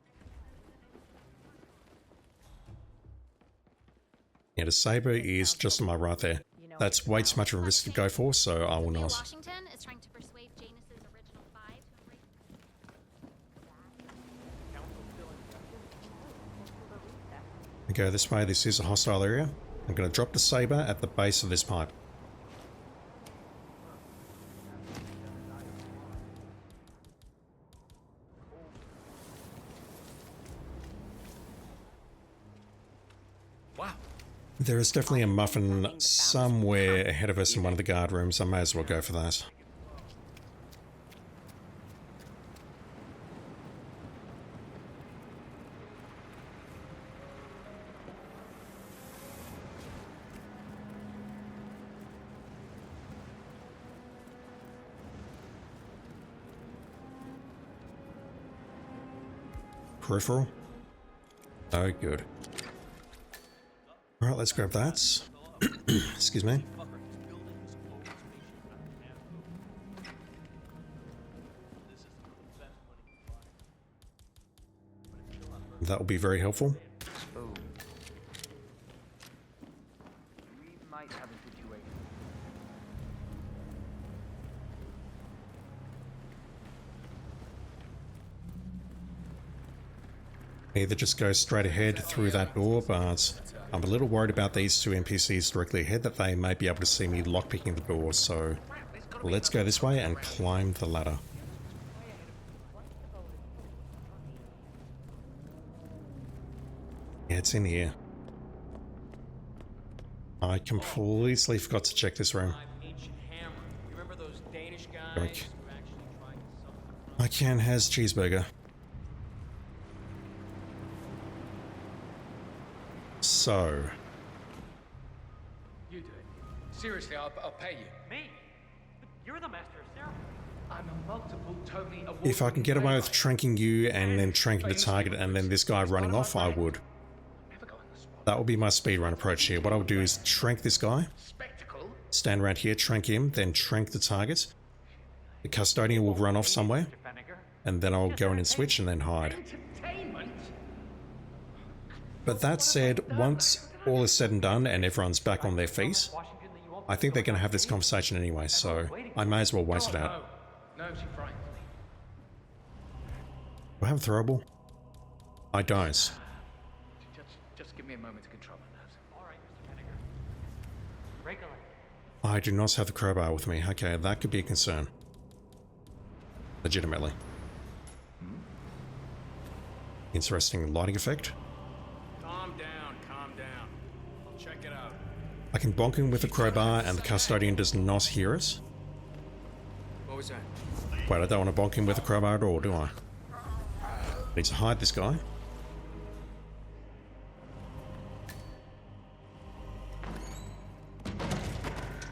Yeah, the saber is just on my right there. That's way too much of a risk to go for, so I will not. Washington is trying to persuade Janus's original five to embrace. We go this way. This is a hostile area. I'm going to drop the saber at the base of this pipe. Wow. There is definitely a muffin somewhere ahead of us in one of the guard rooms. I may as well go for that. Peripheral? Oh, good. Alright, let's grab that. Excuse me. That will be very helpful. We might have a situation. Either just go straight ahead through that door, but I'm a little worried about these two NPCs directly ahead that they may be able to see me lockpicking the door, so let's go this way and climb the ladder. Yeah, it's in here. I completely forgot to check this room. I can has cheeseburger. So. You do it. Seriously, I'll pay you. Me? But you're the master of ceremony. I'm a multiple Tony award. If I can get away with tranking you and then tranking the target and then this guy running off, I would. That would be my speedrun approach here. What I would do is trank this guy, stand around here, trank him, then trank the target. The custodian will run off somewhere, and then I'll go in and switch and then hide. But that said, once all is said and done and everyone's back on their feet, I think they're going to have this conversation anyway, so I may as well wait it out. No, she frightens me. Do I have a throwable? I don't. Just give me a moment to control my nerves. All right, Mr. Henniger. Break a leg. I do not have the crowbar with me. Okay, that could be a concern. Legitimately. Interesting lighting effect. Calm down, calm down. I'll check it out. I can bonk him with a crowbar and the custodian does not hear us. What was that? Wait, I don't want to bonk him with a crowbar at all, do I? Need to hide this guy.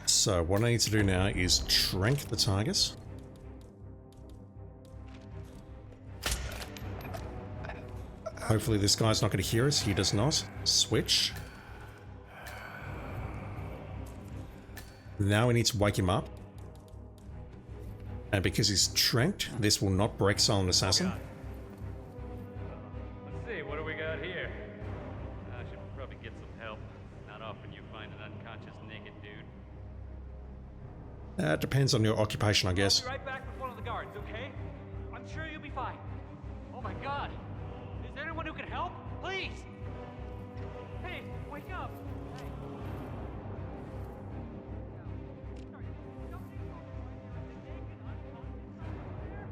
So what I need to do now is trank the target. Hopefully this guy's not going to hear us. He does not. Switch. Now we need to wake him up. And because he's tranked, this will not break Silent Assassin. Let's see, what do we got here? I should probably get some help. Not often you find an unconscious naked dude. That depends on your occupation, I guess. I'll be right back with one of the guards, okay? I'm sure you'll be fine. Oh my god. Is there anyone who can help? Please! Hey, wake up! Hey. Sorry, don't think about it right here. The naked, unconscious someone there?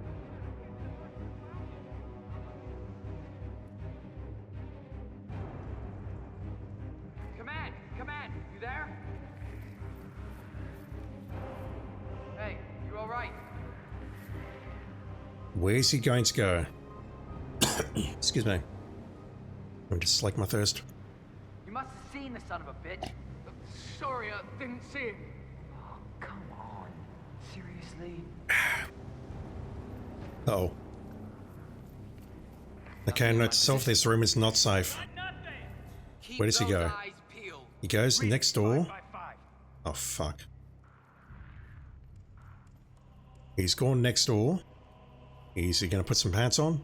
Command! Command! You there? Hey, you alright? Where's he going to go? Excuse me. I'm just like my thirst. You must have seen the son of a bitch. Sorry, I didn't see him. Oh, come on. Seriously? Uh-oh. Okay, note to self, this room is not safe. Where does he go? He goes next door. Oh, fuck. He's gone next door. Is he going to put some pants on?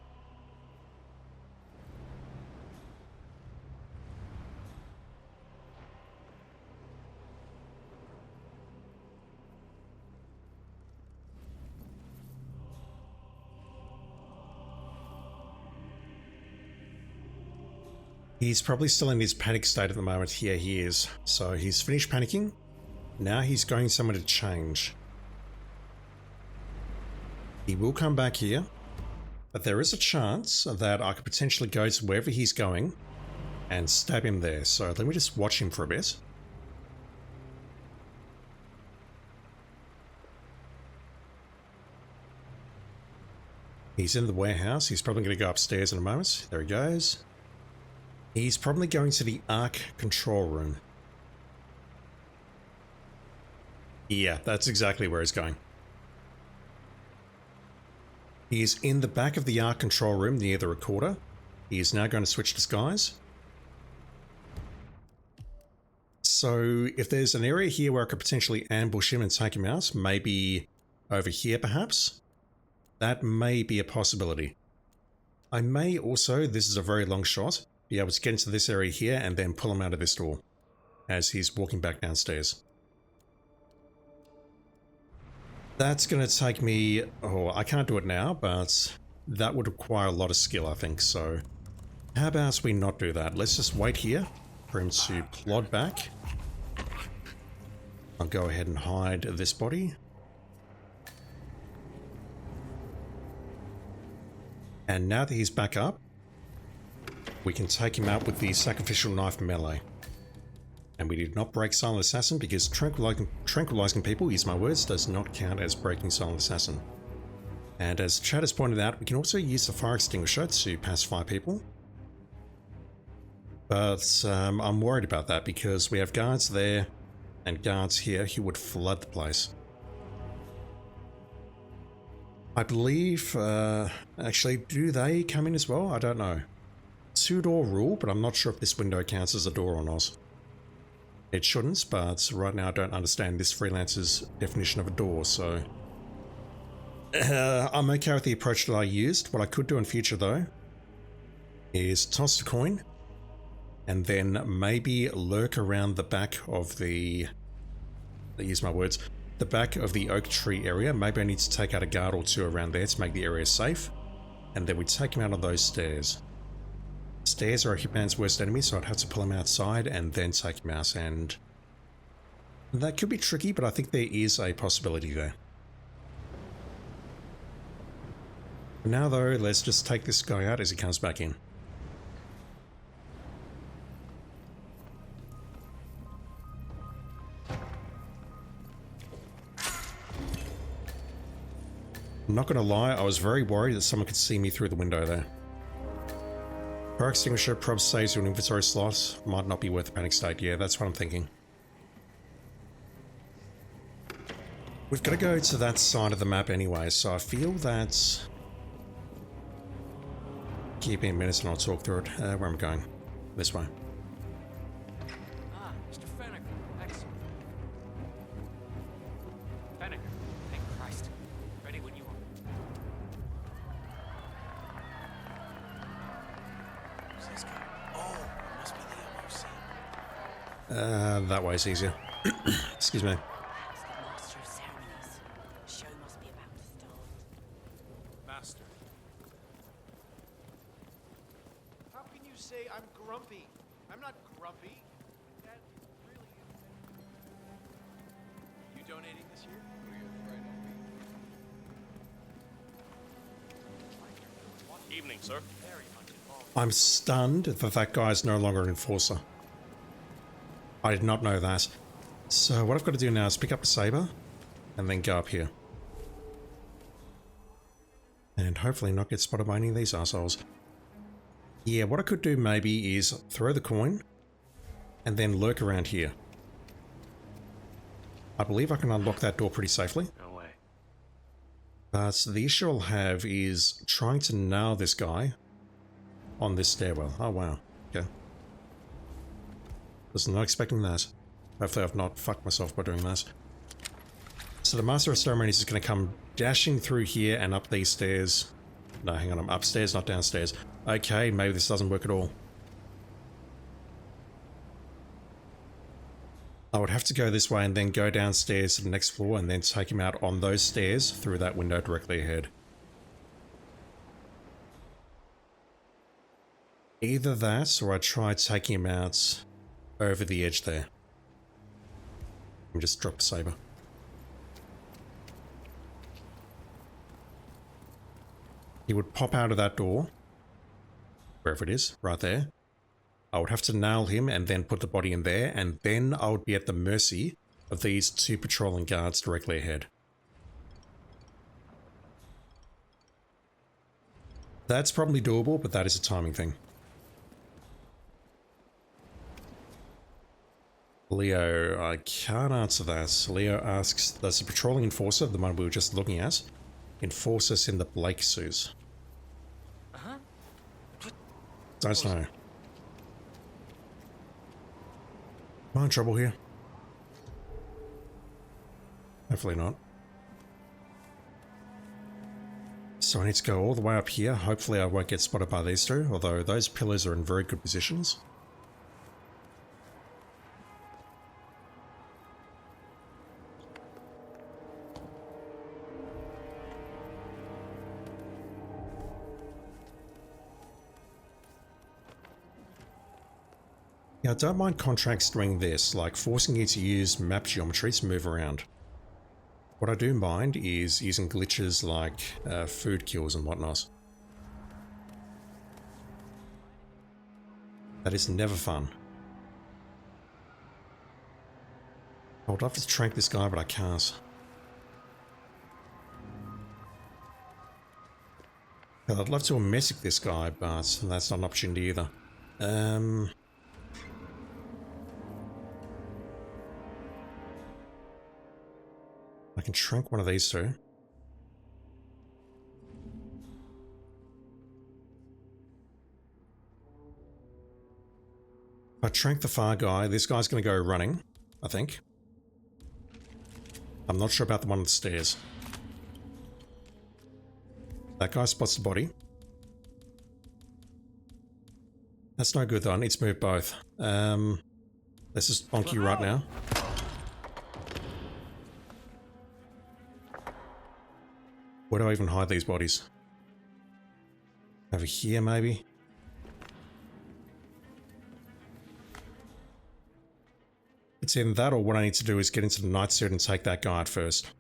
He's probably still in his panic state at the moment. Yeah, he is. So he's finished panicking. Now he's going somewhere to change. He will come back here, but there is a chance that I could potentially go to wherever he's going and stab him there. So let me just watch him for a bit. He's in the warehouse. He's probably going to go upstairs in a moment. There he goes. He's probably going to the Arc control room. Yeah, that's exactly where he's going. He is in the back of the Arc control room near the recorder. He is now going to switch disguise. So if there's an area here where I could potentially ambush him and take him out, maybe over here perhaps, that may be a possibility. I may also, this is a very long shot, be able to get into this area here and then pull him out of this door as he's walking back downstairs. That's going to take me, oh, I can't do it now, but that would require a lot of skill, I think, so how about we not do that? Let's just wait here for him to plod back. I'll go ahead and hide this body. And now that he's back up, we can take him out with the sacrificial knife melee. And we did not break Silent Assassin because tranquilizing people, use my words, does not count as breaking Silent Assassin. And as Chad has pointed out, we can also use the fire extinguisher to pacify people. But I'm worried about that because we have guards there and guards here who would flood the place. I believe, actually, do they come in as well? I don't know. Two-door rule, but I'm not sure if this window counts as a door or not. It shouldn't, but right now I don't understand this freelancer's definition of a door, so... I'm okay with the approach that I used. What I could do in future, though, is toss a coin, and then maybe lurk around the back of the... use my words. The back of the oak tree area. Maybe I need to take out a guard or two around there to make the area safe, and then we take him out on those stairs. Stairs are a Hitman's worst enemy, so I'd have to pull him outside and then take him out, and that could be tricky, but I think there is a possibility there. Now though, let's just take this guy out as he comes back in. I'm not gonna lie, I was very worried that someone could see me through the window there. Fire extinguisher probs saves you an inventory slot. Might not be worth a panic state. Yeah, that's what I'm thinking. We've got to go to that side of the map anyway, so I feel that... Keep me a minute and I'll talk through it. Where am I going? This way. Ah, Mr. Fennick. Excellent. Fennick. Thank Christ. Ready when you are. Where's this guy? Oh, must be the MOC. That way's easier. Excuse me. Master of ceremonies. Show must be about to start. Master. How can you say I'm grumpy? I'm not grumpy. That is really insensitive. You donating this year? Or are you afraid I'll be? Evening, sir. I'm stunned that that guy's no longer an enforcer. I did not know that. So what I've got to do now is pick up the saber and then go up here. And hopefully not get spotted by any of these assholes. Yeah, what I could do maybe is throw the coin and then lurk around here. I believe I can unlock that door pretty safely. No way. But the issue I'll have is trying to nail this guy on this stairwell. Oh wow, okay. Was not expecting that. Hopefully I've not fucked myself by doing that. So the Master of Ceremonies is going to come dashing through here and up these stairs. No, hang on, I'm upstairs, not downstairs. Okay, maybe this doesn't work at all. I would have to go this way and then go downstairs to the next floor and then take him out on those stairs through that window directly ahead. Either that, or I try taking him out over the edge there. And just drop the saber. He would pop out of that door, wherever it is, right there. I would have to nail him and then put the body in there, and then I would be at the mercy of these two patrolling guards directly ahead. That's probably doable, but that is a timing thing. Leo, I can't answer that. Leo asks, does the patrolling enforcer, the one we were just looking at, enforce us in the Blake suits? Don't know. Am I in trouble here? Hopefully not. So I need to go all the way up here. Hopefully I won't get spotted by these two, although those pillars are in very good positions. Yeah, I don't mind contracts doing this, like forcing you to use map geometry to move around. What I do mind is using glitches like food kills and whatnot. That is never fun. I would love to trank this guy, but I can't. I'd love to emetic this guy, but that's not an opportunity either. I can shrink one of these two. If I trank the far guy, this guy's going to go running, I think. I'm not sure about the one on the stairs. That guy spots the body. That's no good though, I need to move both. Let's just bonk you right now. Where do I even hide these bodies? Over here, maybe? It's either that or what I need to do is get into the night suit and take that guy out first.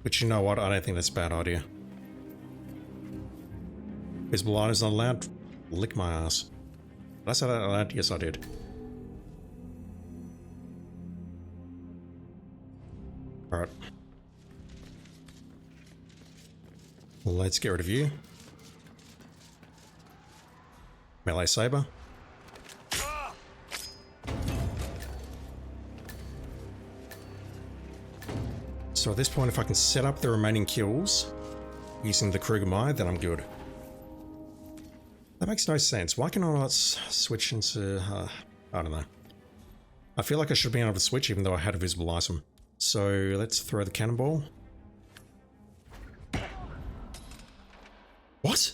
But you know what? I don't think that's a bad idea. Visible items not allowed? Lick my ass. Did I say that allowed? Yes, I did. Alright. Let's get rid of you. Melee saber. So at this point, if I can set up the remaining kills using the Kruger Mine, then I'm good. That makes no sense. Why can I not switch into... I don't know. I feel like I should be able to switch even though I had a visible item. So let's throw the cannonball. What?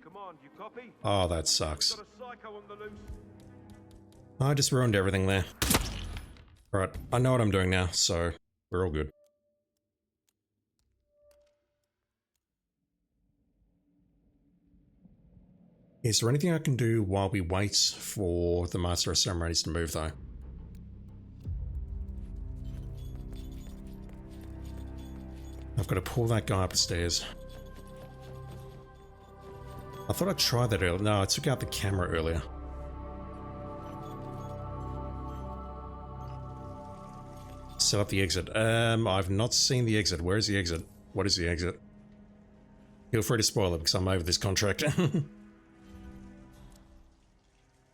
Come on, you copy? Oh, that sucks. Got a psycho on the loose. I just ruined everything there. Alright, I know what I'm doing now, so we're all good. Is there anything I can do while we wait for the Master of Ceremonies to move, though? I've got to pull that guy up the stairs. I thought I'd try that earlier. No, I took out the camera earlier. Set up the exit. I've not seen the exit. Where is the exit? What is the exit? Feel free to spoil it because I'm over this contract.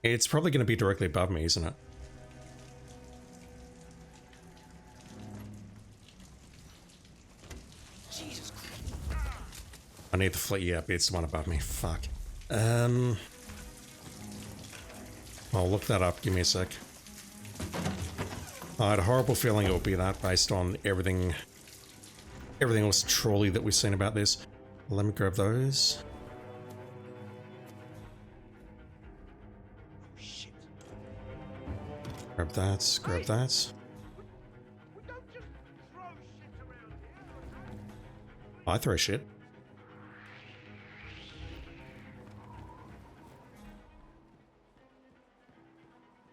It's probably going to be directly above me, isn't it? Jesus. I need the fleet. Yeah, it's the one above me. Fuck. I'll look that up. Give me a sec. I had a horrible feeling it would be that based on everything else truly that we've seen about this. Let me grab those. Grab that, grab that. I throw shit.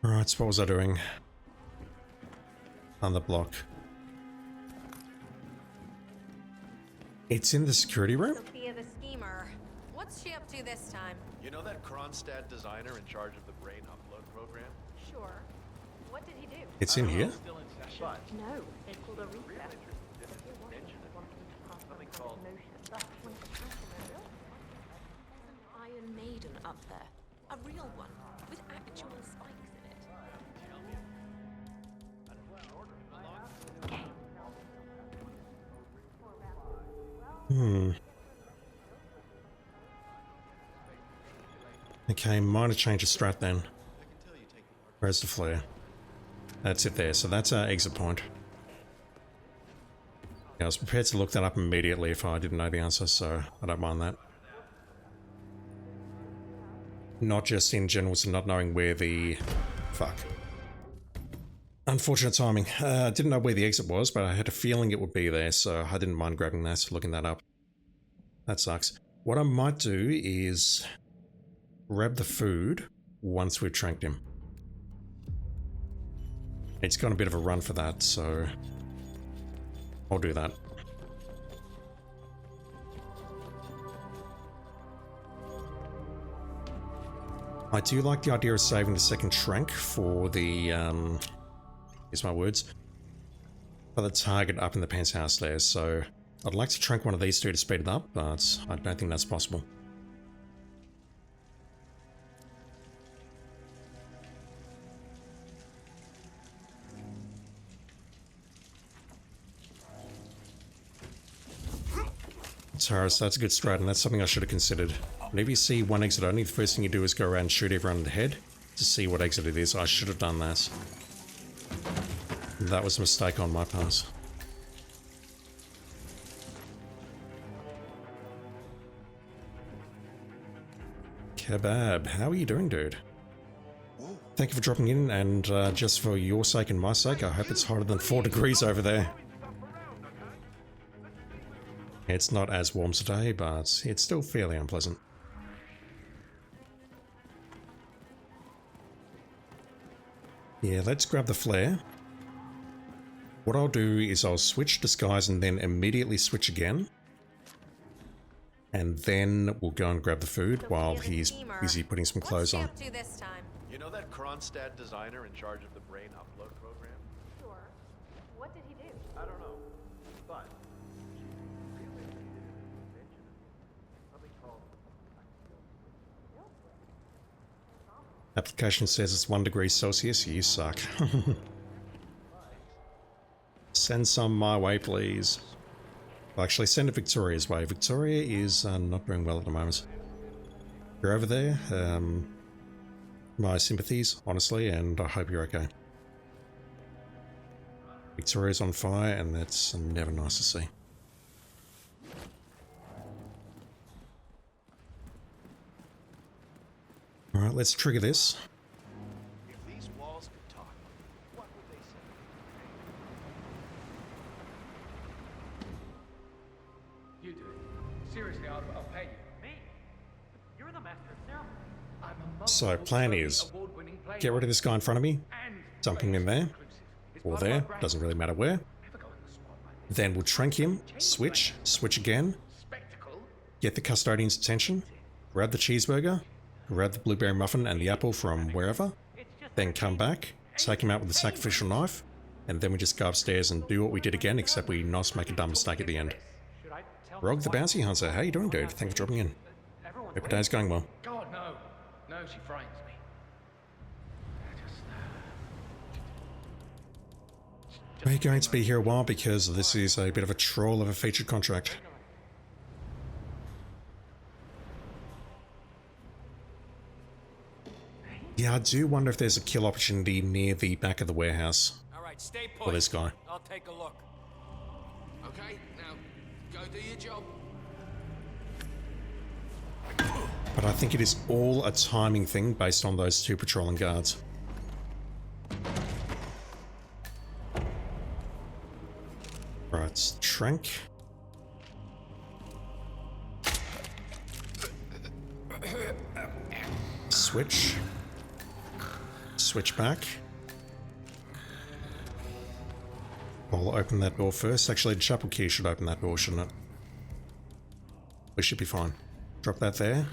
Alright, so what was I doing? On the block. It's in the security room? Sophia the schemer. What's she up to this time? You know that Kronstadt designer in charge of the brain upload program? Sure. What did he do? It's in here? Still in session. But No, it's called a really refresh. interested in engine. Something called Iron Maiden up there. A real one, with actual spikes in it. Okay, minor change of strat then. Where's the flare? That's it there, so that's our exit point. Yeah, I was prepared to look that up immediately if I didn't know the answer, so I don't mind that. Not just in general to not knowing where the... Fuck. Unfortunate timing. I didn't know where the exit was, but I had a feeling it would be there, so I didn't mind grabbing that, looking that up. That sucks. What I might do is grab the food once we've tranked him. It's got a bit of a run for that, so I'll do that. I do like the idea of saving the second trank for the, here's my words, for the target up in the penthouse there, so I'd like to trank one of these two to speed it up, but I don't think that's possible. Taurus, that's a good strat, and that's something I should have considered. Whenever you see one exit only, the first thing you do is go around and shoot everyone in the head to see what exit it is. I should have done that. That was a mistake on my part. Kebab, how are you doing, dude? Thank you for dropping in, and just for your sake and my sake, I hope it's hotter than 4 degrees over there. It's not as warm today, but it's still fairly unpleasant. Yeah, let's grab the flare. What I'll do is I'll switch disguise and then immediately switch again. And then we'll go and grab the food while he's busy putting some clothes on. You know that Kronstadt designer in charge of the brain upload program? Sure. What did he do? I don't know, but Application says it's 1 degree Celsius. You suck. Send some my way, please. Well, actually, send it Victoria's way. Victoria is not doing well at the moment. You're over there. My sympathies, honestly, and I hope you're okay. Victoria's on fire, and that's never nice to see. Alright, let's trigger this. if these walls could talk, what would they say? You do it. Seriously, I'll pay you. Me? You're the master of ceremonies. So, plan is, get rid of this guy in front of me, dump him in there, or there, doesn't really matter where. Then we'll trank him, switch again, get the custodian's attention, grab the cheeseburger, grab the blueberry muffin and the apple from wherever, then come back, take him out with the sacrificial knife, and then we just go upstairs and do what we did again, except we not make a dumb mistake at the end. Rogue the Bouncy Hunter, how you doing, dude? Thanks for dropping in. Hope your day's going well. God, no. No, she frightens me. We're going to be here a while because this is a bit of a troll of a featured contract. Yeah, I do wonder if there's a kill opportunity near the back of the warehouse. Alright, stay put. For this guy. I'll take a look. Okay, now go do your job. But I think it is all a timing thing based on those two patrolling guards. Right, Trank. Switch. Switch back. I'll open that door first. Actually, the chapel key should open that door, shouldn't it? We should be fine. Drop that there.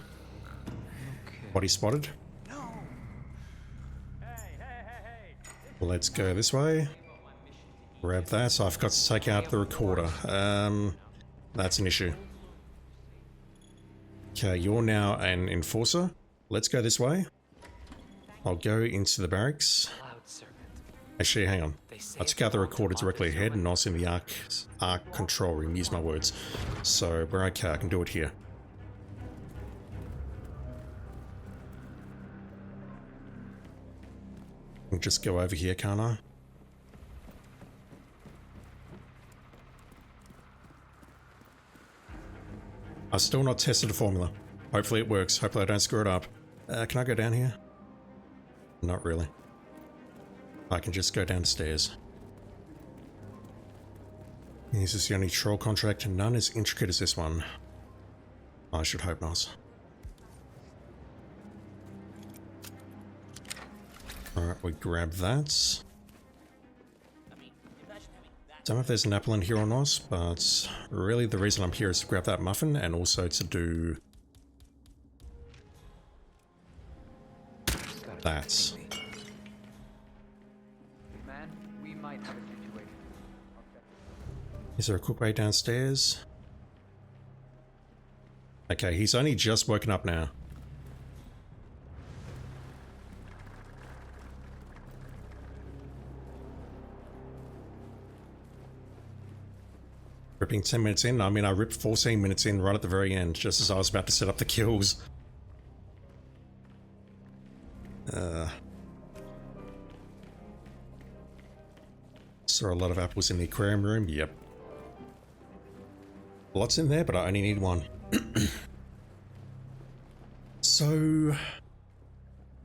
Body spotted. Let's go this way. Grab that. So I've got to take out the recorder. That's an issue. Okay, you're now an enforcer. Let's go this way. I'll go into the barracks. Actually, hang on. I took out the recorder directly ahead and not in the Arc control room. Use my words. So we're okay. I can do it here. I can just go over here, can't I? I've still not tested the formula. Hopefully it works. Hopefully I don't screw it up. Can I go down here? Not really. I can just go downstairs. Is this the only troll contract? None as intricate as this one. I should hope not. Alright, we grab that. Don't know if there's an apple in here or not, but really the reason I'm here is to grab that muffin and also to do that. Man, we might have a situation. Is there a cook bay downstairs? Okay, he's only just woken up now. Ripping 10 minutes in? I mean, I ripped 14 minutes in right at the very end, just as I was about to set up the kills. Saw a lot of apples in the aquarium room. Yep. Lots in there, but I only need one. So,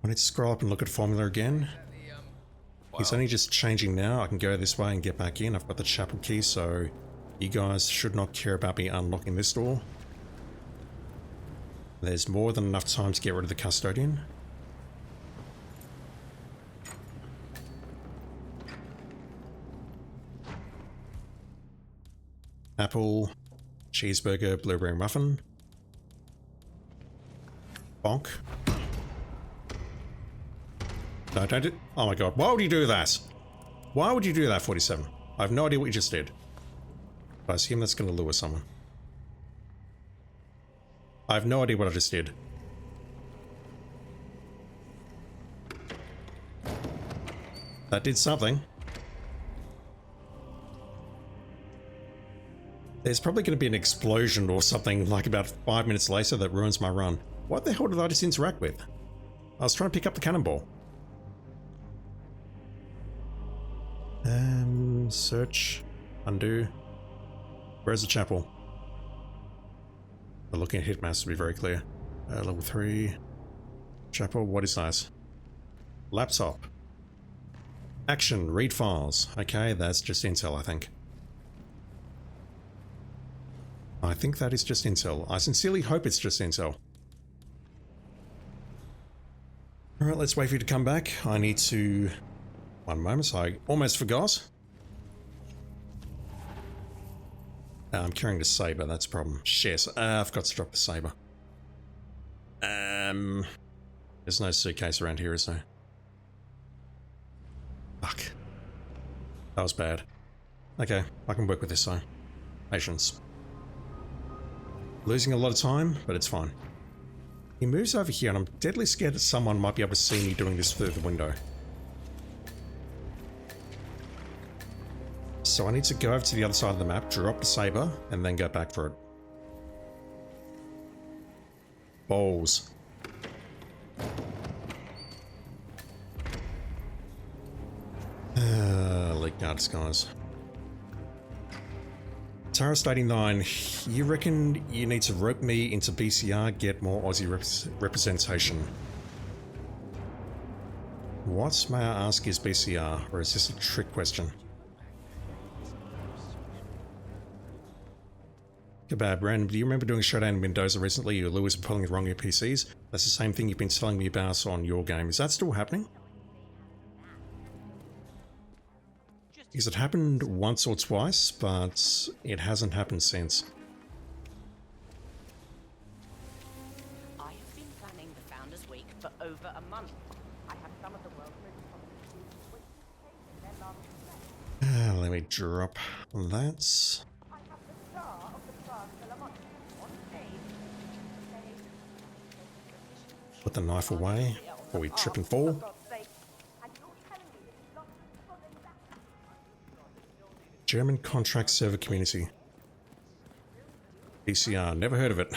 I need to scroll up and look at formula again. He's only just changing now. I can go this way and get back in. I've got the chapel key, so you guys should not care about me unlocking this door. There's more than enough time to get rid of the custodian. Apple, cheeseburger, blueberry muffin. Bonk. No, don't do— oh my god, why would you do that? Why would you do that, 47? I have no idea what you just did. But I assume that's going to lure someone. I have no idea what I just did. That did something. There's probably going to be an explosion or something like about 5 minutes later that ruins my run. What the hell did I just interact with? I was trying to pick up the cannonball. Search. Undo. Where's the chapel? We're looking at Hitman to be very clear. Level 3. Chapel, what is nice? Laptop. Action, read files. Okay, that's just intel, I think. I think that is just intel. I sincerely hope it's just intel. Alright, let's wait for you to come back. I need to... One moment, I almost forgot. I'm carrying the saber, that's a problem. Shit, I forgot to drop the saber. There's no suitcase around here, is there? Fuck. That was bad. Okay, I can work with this though. Patience. Losing a lot of time, but it's fine. He moves over here and I'm deadly scared that someone might be able to see me doing this through the window. So I need to go over to the other side of the map, drop the saber, and then go back for it. Balls. Leak guard disguise. Taurus89, you reckon you need to rope me into BCR, get more Aussie representation? What, may I ask, is BCR, or is this a trick question? Kebab, random, do you remember doing a showdown in Mendoza recently? You Lewis were pulling it wrong in your PCs? That's the same thing you've been telling me about on your game. Is that still happening? Because it happened once or twice, but it hasn't happened since. I have been planning the Founders Week for over a month. I have some of the world's most Let me drop that. Put the knife away before we trip and fall. German contract server community. BCR, never heard of it.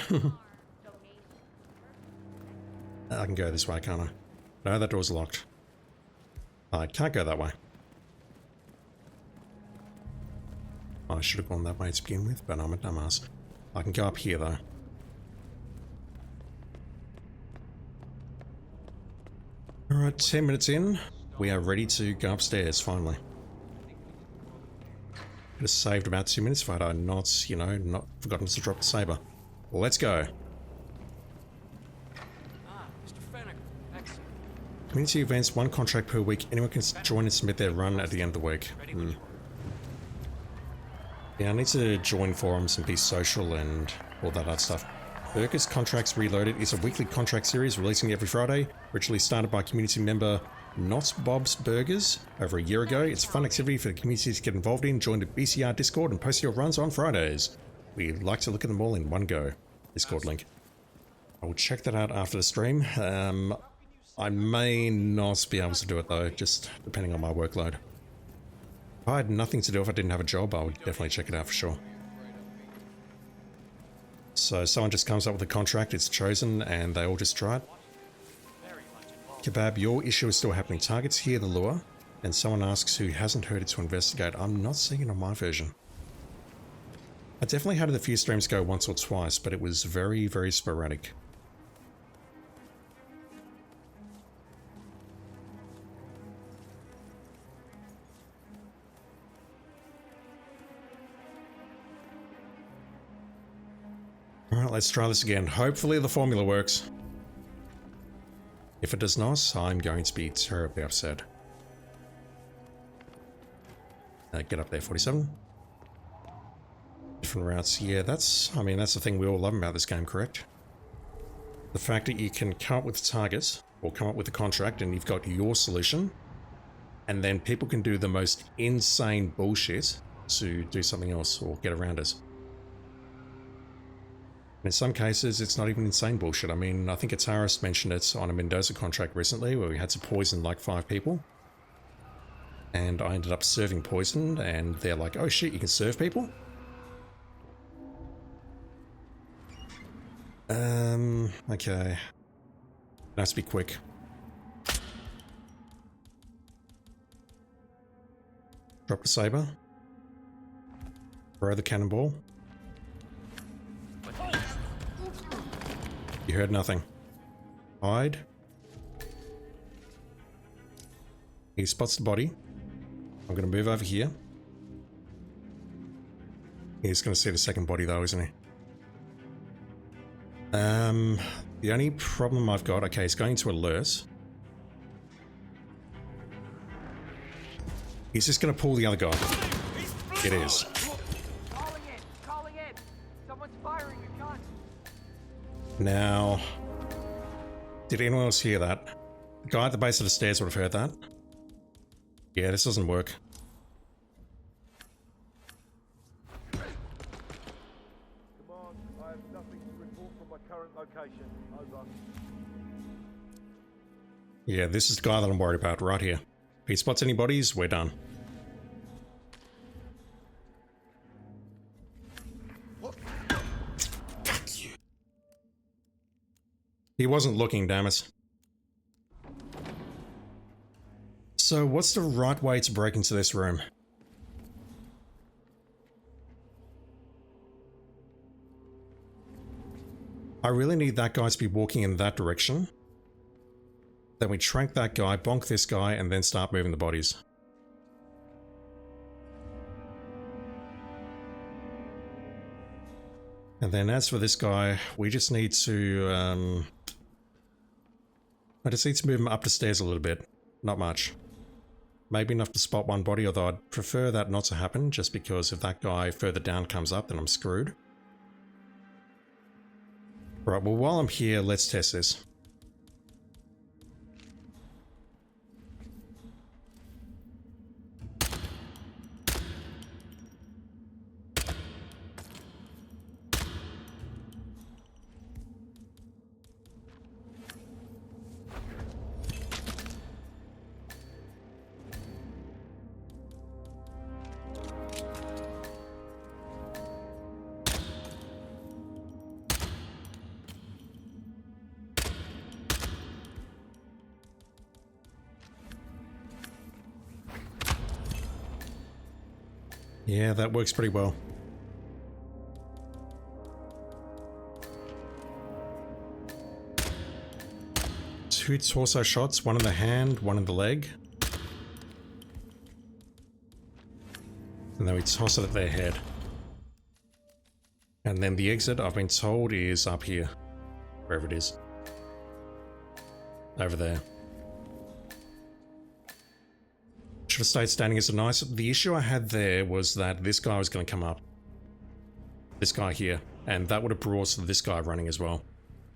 I can go this way, can't I? No, that door's locked. I can't go that way. I should have gone that way to begin with, but I'm a dumbass. I can go up here though. Alright, 10 minutes in. We are ready to go upstairs, finally. Could have saved about 2 minutes if I had not, you know, not forgotten to drop the saber. Well, let's go. Community events, 1 contract per week. Anyone can join and submit their run at the end of the week. Yeah, I need to join forums and be social and all that other stuff. Burgers Contracts Reloaded is a weekly contract series releasing every Friday, originally started by community member Not Bob's Burgers over a year ago. It's a fun activity for the community to get involved in. Join the BCR Discord and post your runs on Fridays. We like to look at them all in one go. Discord link. I will check that out after the stream. I may not be able to do it though, just depending on my workload. If I had nothing to do, if I didn't have a job, I would definitely check it out for sure. So someone just comes up with a contract, it's chosen, and they all just try it. Kebab, your issue is still happening. Targets hear the lure, and someone asks who hasn't heard it to investigate. I'm not seeing it on my version. I definitely had a few streams go once or twice, but it was very, very sporadic. Alright, let's try this again. Hopefully the formula works. If it does not, I'm going to be terribly upset. Get up there, 47. Different routes. Yeah, that's the thing we all love about this game, correct? The fact that you can come up with targets, or come up with a contract, and you've got your solution, and then people can do the most insane bullshit to do something else, or get around it. In some cases, it's not even insane bullshit. I mean, I think Ataris mentioned it on a Mendoza contract recently where we had to poison like 5 people. And I ended up serving poison, and they're like, oh shit, you can serve people? Okay. Has to be quick. Drop the saber. Throw the cannonball. You heard nothing. Hide. He spots the body. I'm going to move over here. He's going to see the second body though, isn't he? The only problem I've got... Okay, he's going to alert. He's just going to pull the other guy. It is. Calling in! Calling in! Someone's firing a gun! Now, did anyone else hear that? The guy at the base of the stairs would have heard that. Yeah, this doesn't work. Come on, I have nothing to report from my current location. Over. Yeah, this is the guy that I'm worried about right here. If he spots any bodies, we're done. He wasn't looking, damn it. So what's the right way to break into this room? I really need that guy to be walking in that direction. Then we trank that guy, bonk this guy, and then start moving the bodies. And then as for this guy, we just need to, I just need to move him up the stairs a little bit. Not much. Maybe enough to spot one body, although I'd prefer that not to happen, just because if that guy further down comes up, then I'm screwed. Right, well while I'm here, let's test this. Yeah, that works pretty well. Two torso shots, one in the hand, one in the leg. And then we toss it at their head. And then the exit, I've been told, is up here. Wherever it is. Over there. Should have stayed standing as a nice. The issue I had there was that this guy was going to come up. This guy here. And that would have brought this guy running as well.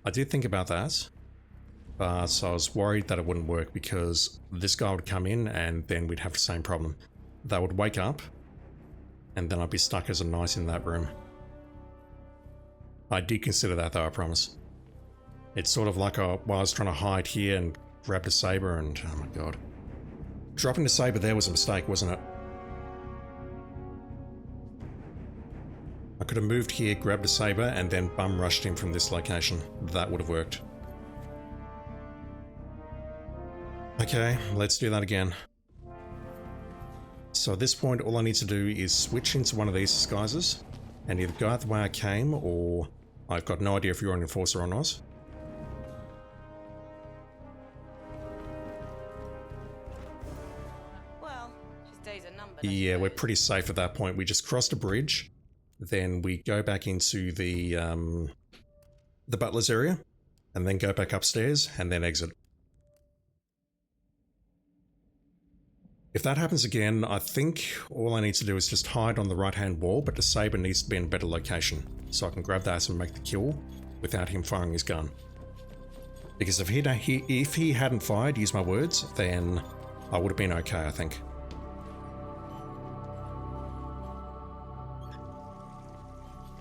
I did think about that. But I was worried that it wouldn't work because this guy would come in and then we'd have the same problem. They would wake up. And then I'd be stuck as a knight in that room. I did consider that though, I promise. It's sort of like while I was trying to hide here and grab the saber and... oh my god. Dropping the saber there was a mistake, wasn't it? I could have moved here, grabbed the saber, and then bum rushed him from this location. That would have worked. Okay, let's do that again. So at this point, all I need to do is switch into one of these disguises, and either go out the way I came, or I've got no idea if you're an enforcer or not. Yeah, we're pretty safe at that point. We just crossed a bridge, then we go back into the butler's area, and then go back upstairs, and then exit. If that happens again, I think all I need to do is just hide on the right-hand wall, but the saber needs to be in a better location, so I can grab that and make the kill without him firing his gun. Because if he hadn't fired, use my words, then I would have been okay, I think.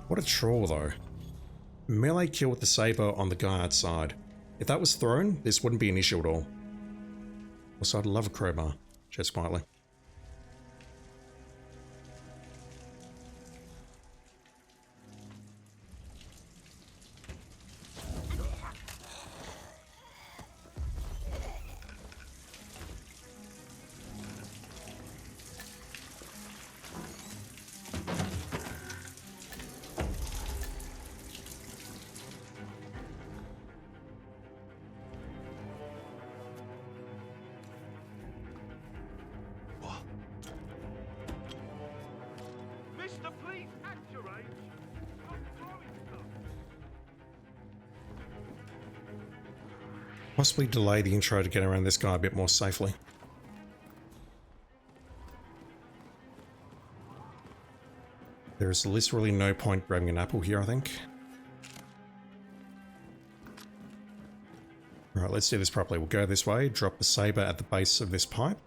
What a troll, though. Melee kill with the saber on the guy outside. If that was thrown, this wouldn't be an issue at all. Also, I'd love a crowbar. Just quietly. Possibly delay the intro to get around this guy a bit more safely. There's literally no point grabbing an apple here, I think. Alright, let's do this properly. We'll go this way, drop the saber at the base of this pipe.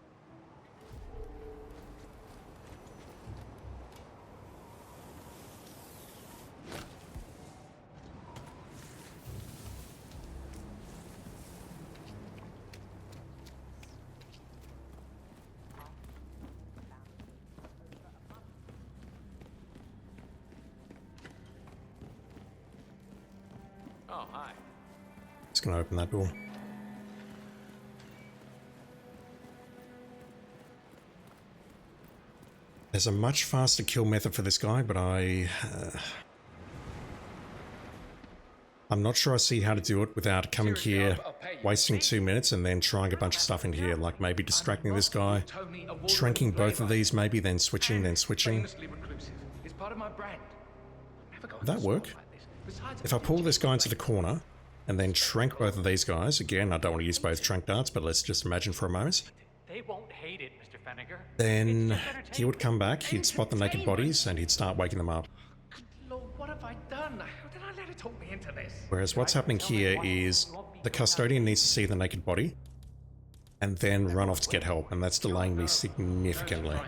Oh, hi. Just gonna open that door. There's a much faster kill method for this guy, but I'm not sure I see how to do it without coming here, wasting 2 minutes, and then trying a bunch of stuff in here, like maybe distracting this guy, shrinking both of these maybe, then switching, then switching. Would that work? If I pull this guy into the corner, and then shrank both of these guys, again, I don't want to use both trank darts, but let's just imagine for a moment. They won't hate it, Mr. Fenniger. Then he would come back, he'd spot the naked bodies, and he'd start waking them up. Lord, what have I done? How did I let it talk me into this? Whereas what's happening here is the custodian needs to see the naked body, and then run off to get help, and that's delaying me significantly.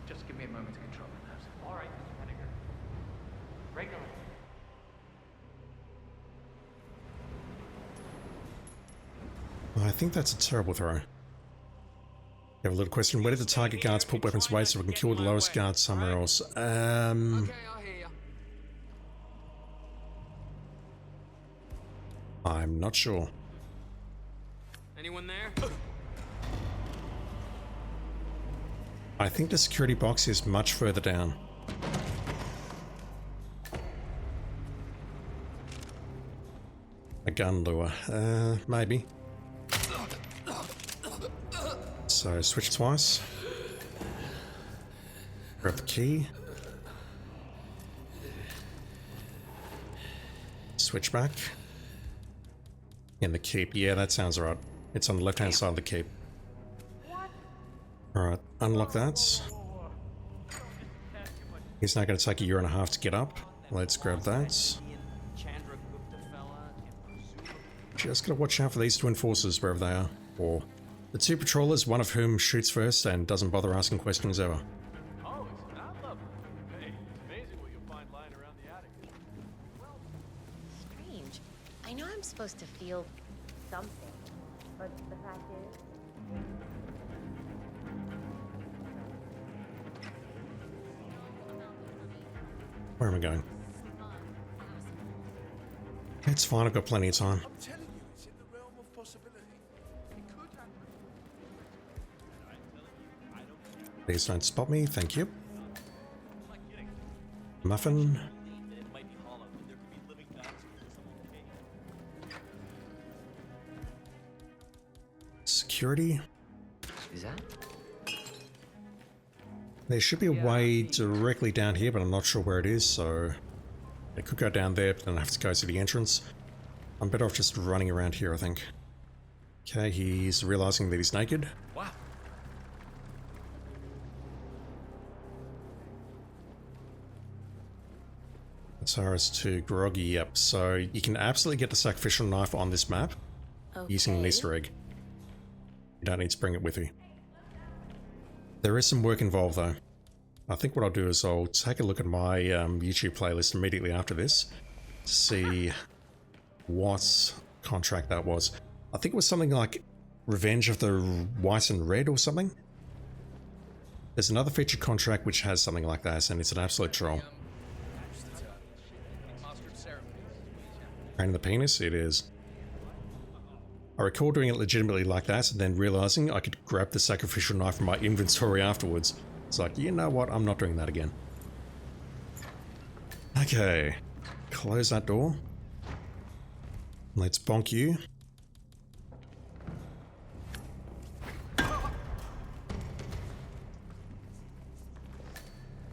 Just give me a moment to control my nerves. All right, Mr. Fenniger. Regular. I think that's a terrible throw. You have a little question. Where did the target guards put weapons away so we can kill the lowest guard somewhere else? I'm not sure. Anyone there? I think the security box is much further down. A gun lure. Maybe. So switch twice. Grab the key. Switch back. In the keep. Yeah, that sounds right. It's on the left-hand side of the keep. Alright, unlock that. It's now going to take a year and a half to get up. Let's grab that. Just gotta watch out for these two enforcers wherever they are. Or the two patrollers, one of whom shoots first and doesn't bother asking questions ever. Oh, it's that level. Hey, it's amazing what you'll find lying around the attic. Well, strange. I know I'm supposed to feel something, but the fact is... Where am I going? It's fine, I've got plenty of time. I'm telling you, it's in the realm of possibility. It could happen. Please don't spot me, thank you. Muffin. Security. Is that? There should be a way directly down here, but I'm not sure where it is, so... It could go down there, but then I have to go to the entrance. I'm better off just running around here, I think. Okay, he's realizing that he's naked. Wow. Sarah's too groggy, yep. So you can absolutely get the sacrificial knife on this map using an Easter egg. You don't need to bring it with you. There is some work involved though. I think what I'll do is I'll take a look at my YouTube playlist immediately after this to see what contract that was. I think it was something like Revenge of the White and Red or something. There's another featured contract which has something like that, and it's an absolute troll. And the penis? It is. I recall doing it legitimately like that, and then realizing I could grab the sacrificial knife from my inventory afterwards. It's like, you know what, I'm not doing that again. Okay, close that door. Let's bonk you.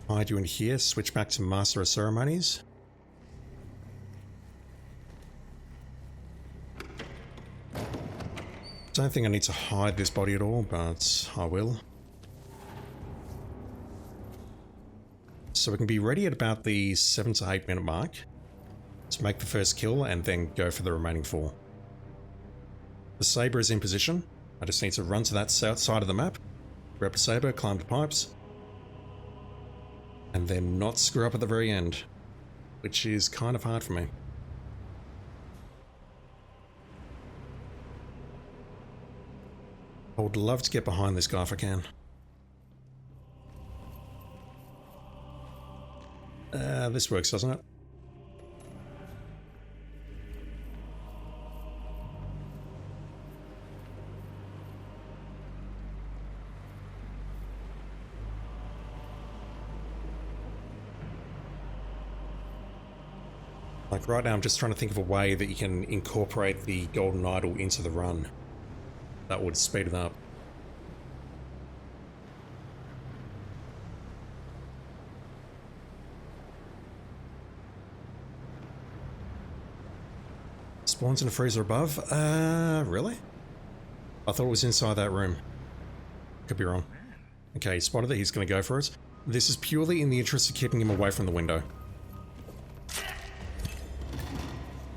Hide you in here, switch back to Master of Ceremonies. Don't think I need to hide this body at all, but I will. So we can be ready at about the 7 to 8 minute mark to make the first kill and then go for the remaining 4. The saber is in position. I just need to run to that south side of the map, grab the saber, climb the pipes, and then not screw up at the very end, which is kind of hard for me. I would love to get behind this guy if I can. This works, doesn't it? Like right now I'm just trying to think of a way that you can incorporate the golden idol into the run. That would speed it up. Spawns in a freezer above? Really? I thought it was inside that room. Could be wrong. Okay, he spotted it, he's going to go for it. This is purely in the interest of keeping him away from the window.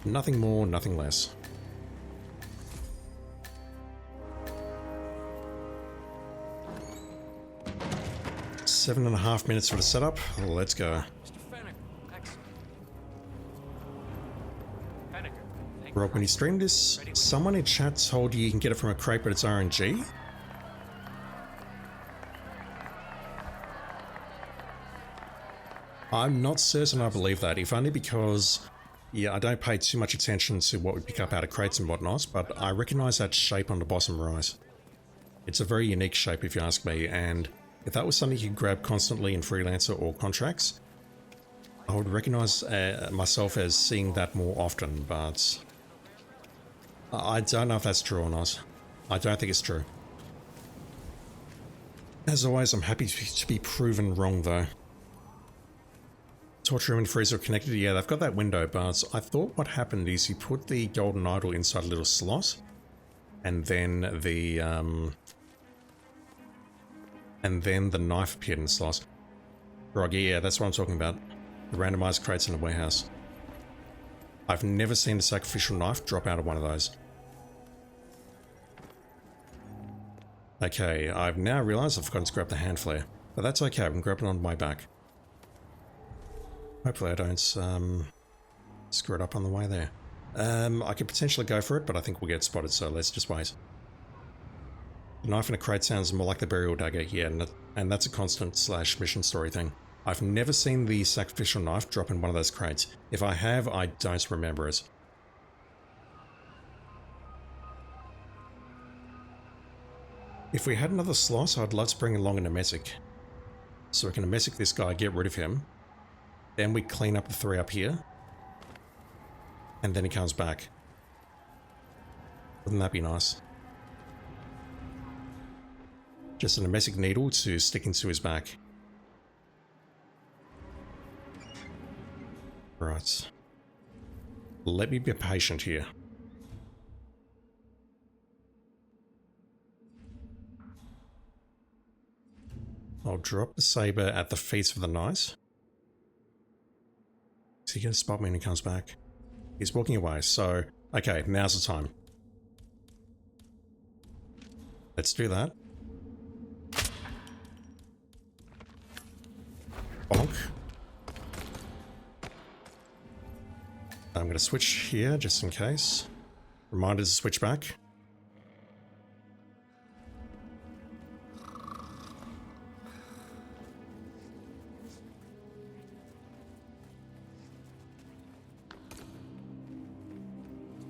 Nothing more, nothing less. Seven and a half minutes for the setup. Let's go. Rob, when you stream this, someone in chat told you can get it from a crate, but it's RNG? I'm not certain I believe that, if only because, yeah, I don't pay too much attention to what we pick up out of crates and whatnot, but I recognise that shape on the bottom right. It's a very unique shape if you ask me, and if that was something you could grab constantly in Freelancer or contracts, I would recognise myself as seeing that more often, but I don't know if that's true or not. I don't think it's true. As always, I'm happy to be proven wrong though. Torture room and freezer are connected. Yeah, they've got that window, but I thought what happened is you put the golden idol inside a little slot, and then the knife appeared in the slot. Right, yeah, that's what I'm talking about. The randomized crates in the warehouse. I've never seen the sacrificial knife drop out of one of those. Okay, I've now realised I've forgotten to grab the hand flare, but that's okay, I can grab it on my back. Hopefully I don't screw it up on the way there. I could potentially go for it, but I think we'll get spotted, so let's just wait. The knife in a crate sounds more like the burial dagger, yeah, and that's a constant / mission story thing. I've never seen the sacrificial knife drop in one of those crates. If I have, I don't remember it. If we had another slot, I'd love to bring along an emetic. So we can emetic this guy, get rid of him. Then we clean up the 3 up here. And then he comes back. Wouldn't that be nice? Just an emetic needle to stick into his back. Right. Let me be patient here. I'll drop the saber at the feet of the knight. Is he going to spot me when he comes back? He's walking away, so... Okay, now's the time. Let's do that. Bonk. I'm going to switch here, just in case. Reminder to switch back.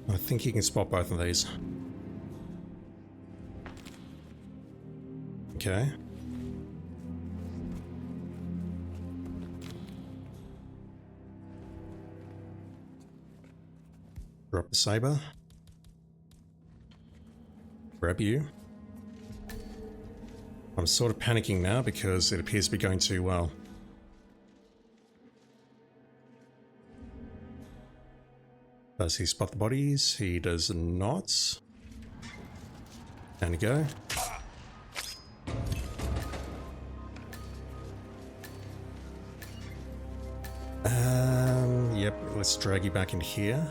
I think you can spot both of these. Okay. Drop the saber. Grab you. I'm sort of panicking now because it appears to be going too well. Does he spot the bodies? He does not. Down you go. let's drag you back in here.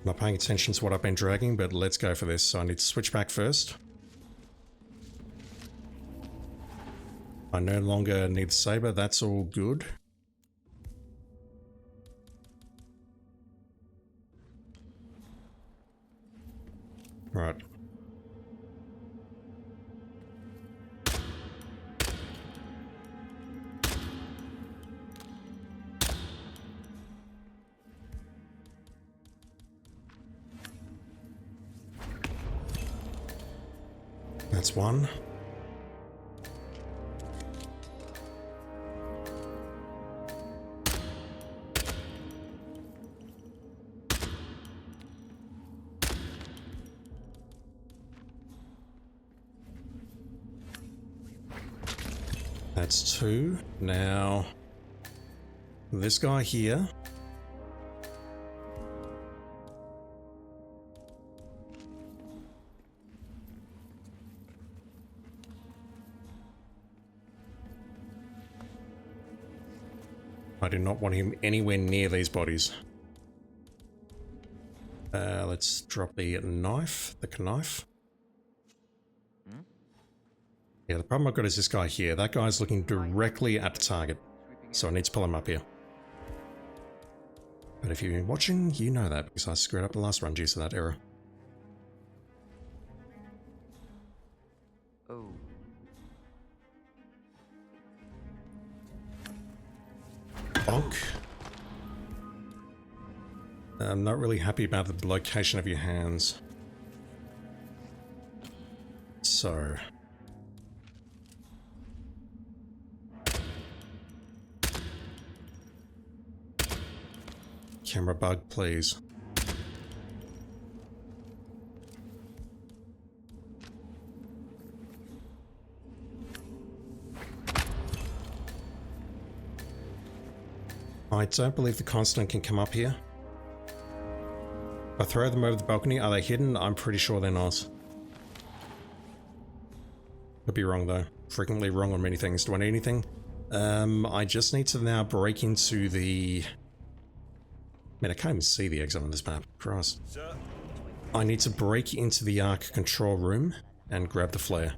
Not paying attention to what I've been dragging, but let's go for this. So I need to switch back first. I no longer need the saber, that's all good. Right. That's one. That's two. Now, this guy here. I do not want him anywhere near these bodies. Let's drop the knife, the knife. Yeah, the problem I've got is this guy here. That guy's looking directly at the target, so I need to pull him up here. But if you've been watching, you know that, because I screwed up the last run due to that error. Oh. Bonk. I'm not really happy about the location of your hands. So... camera bug, please. I don't believe the constant can come up here. If I throw them over the balcony, are they hidden? I'm pretty sure they're not. Could be wrong though. Frequently wrong on many things. Do I need anything? I just need to now break into the... Man, I can't even see the exit on this map. Christ. I need to break into the Ark control room and grab the flare.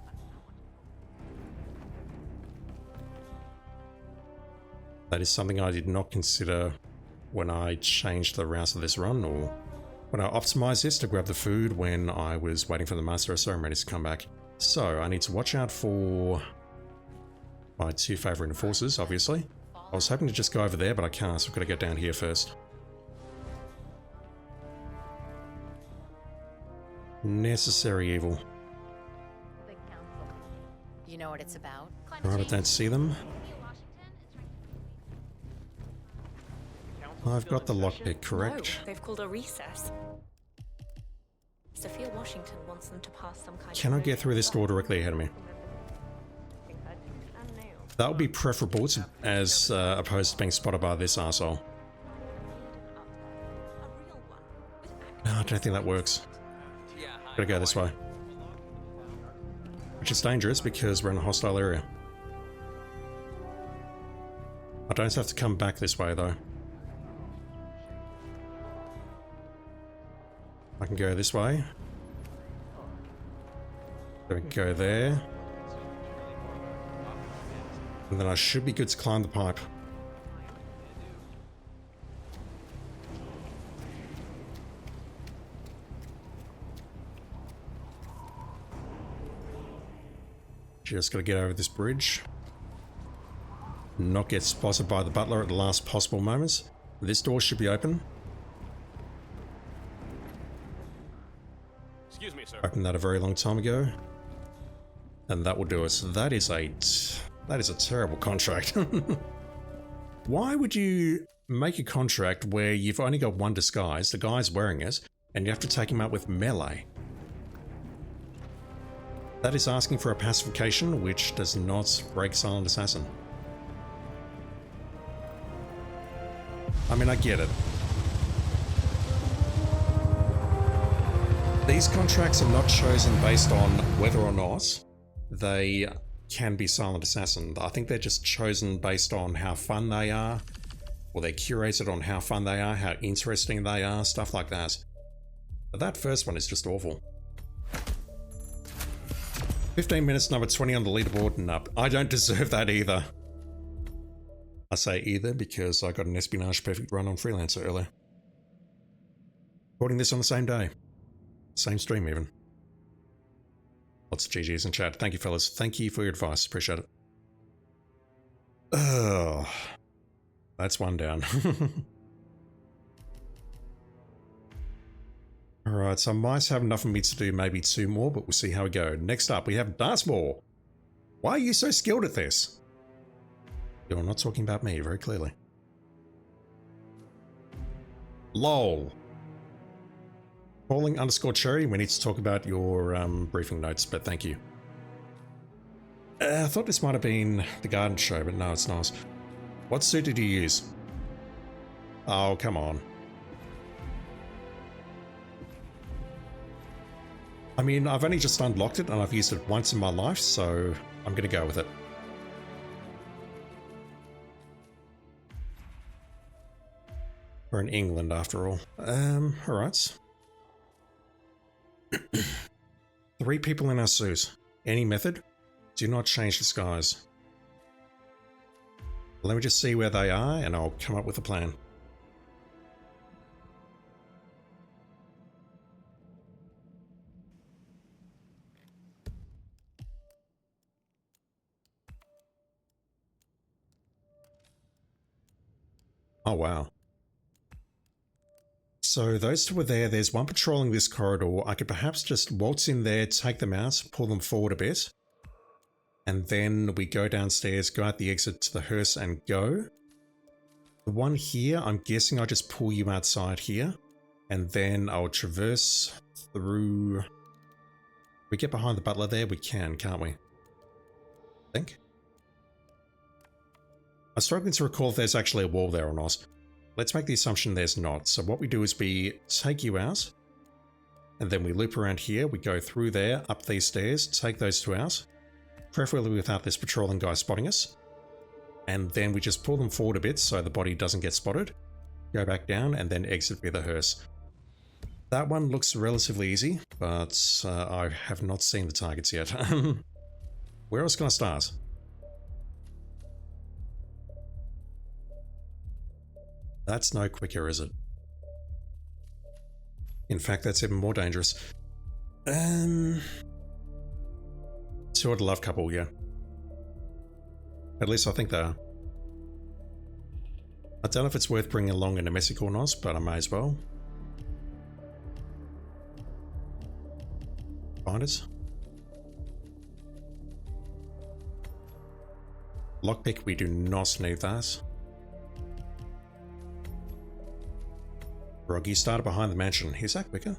That is something I did not consider when I changed the route of this run, or when I optimized this to grab the food when I was waiting for the Master of Ceremonies to come back. So, I need to watch out for my two favorite enforcers, obviously. I was hoping to just go over there, but I can't, so I've got to get down here first. Necessary evil. You know what it's about? Right, I don't see them. I've got the lockpick, correct? No, they've called a recess. Sophia Washington wants them to pass some kind Can I get through this door directly ahead of me? That would be preferable to, as opposed to being spotted by this arsehole. No, I don't think that works. Gotta go this way. Which is dangerous because we're in a hostile area. I don't have to come back this way though. I can go this way. There we go there. And then I should be good to climb the pipe. Just gotta get over this bridge. Not get spotted by the butler at the last possible moments. This door should be open. Excuse me, sir. Opened that a very long time ago. And that will do us. That is a terrible contract. Why would you make a contract where you've only got one disguise, the guy's wearing it, and you have to take him out with melee? That is asking for a pacification which does not break Silent Assassin. I mean, I get it. These contracts are not chosen based on whether or not they can be silent assassin. I think they're just chosen based on how fun they are, or they're curated on how fun they are, how interesting they are, stuff like that. But that first one is just awful. 15 minutes, number 20 on the leaderboard, and up. I don't deserve that either. I say either because I got an espionage perfect run on Freelancer earlier. Recording this on the same day. Same stream even. Lots of GGs in chat. Thank you, fellas. Thank you for your advice. Appreciate it. Oh, that's one down. Alright, so I might have enough for me to do maybe 2 more, but we'll see how we go. Next up, we have Dartmoor. Why are you so skilled at this? You're not talking about me, very clearly. LOL. Calling underscore cherry, we need to talk about your briefing notes, but thank you. I thought this might have been the garden show, but no, it's not. What suit did you use? Oh, come on. I mean, I've only just unlocked it and I've used it once in my life, so I'm gonna go with it. We're in England after all. Alright. 3 people in our suit. Any method? Do not change disguise. Let me just see where they are and I'll come up with a plan. Oh wow. So those 2 are there, there's one patrolling this corridor. I could perhaps just waltz in there, take them out, pull them forward a bit. And then we go downstairs, go out the exit to the hearse and go. The one here, I'm guessing I'll just pull you outside here. And then I'll traverse through... If we get behind the butler there, we can, can't we? I think. I'm struggling to recall if there's actually a wall there or not. Let's make the assumption there's not. So what we do is we take you out, and then we loop around here, we go through there, up these stairs, take those 2 out, preferably without this patrolling guy spotting us, and then we just pull them forward a bit so the body doesn't get spotted, go back down, and then exit via the hearse. That one looks relatively easy, but I have not seen the targets yet. Where else can I start? That's no quicker, is it? In fact, that's even more dangerous. 2 at a love couple, yeah. At least I think they are. I don't know if it's worth bringing along a domestic or not, but I may as well. Find it. Lockpick, we do not need that. Groggy started behind the mansion. Is that quicker?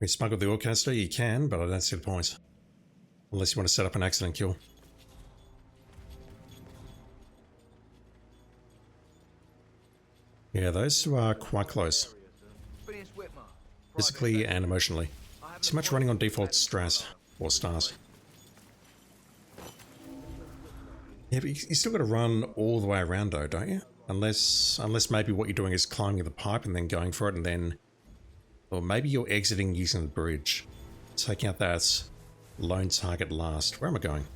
We smuggle the orchestra, you can, but I don't see the point. Unless you want to set up an accident kill. Yeah, those 2 are quite close. Physically and emotionally. Too much running on default stress or stars. Yeah, but you still got to run all the way around though, don't you? Unless maybe what you're doing is climbing the pipe and then going for it and then... Or maybe you're exiting using the bridge. Taking out that lone target last. Where am I going?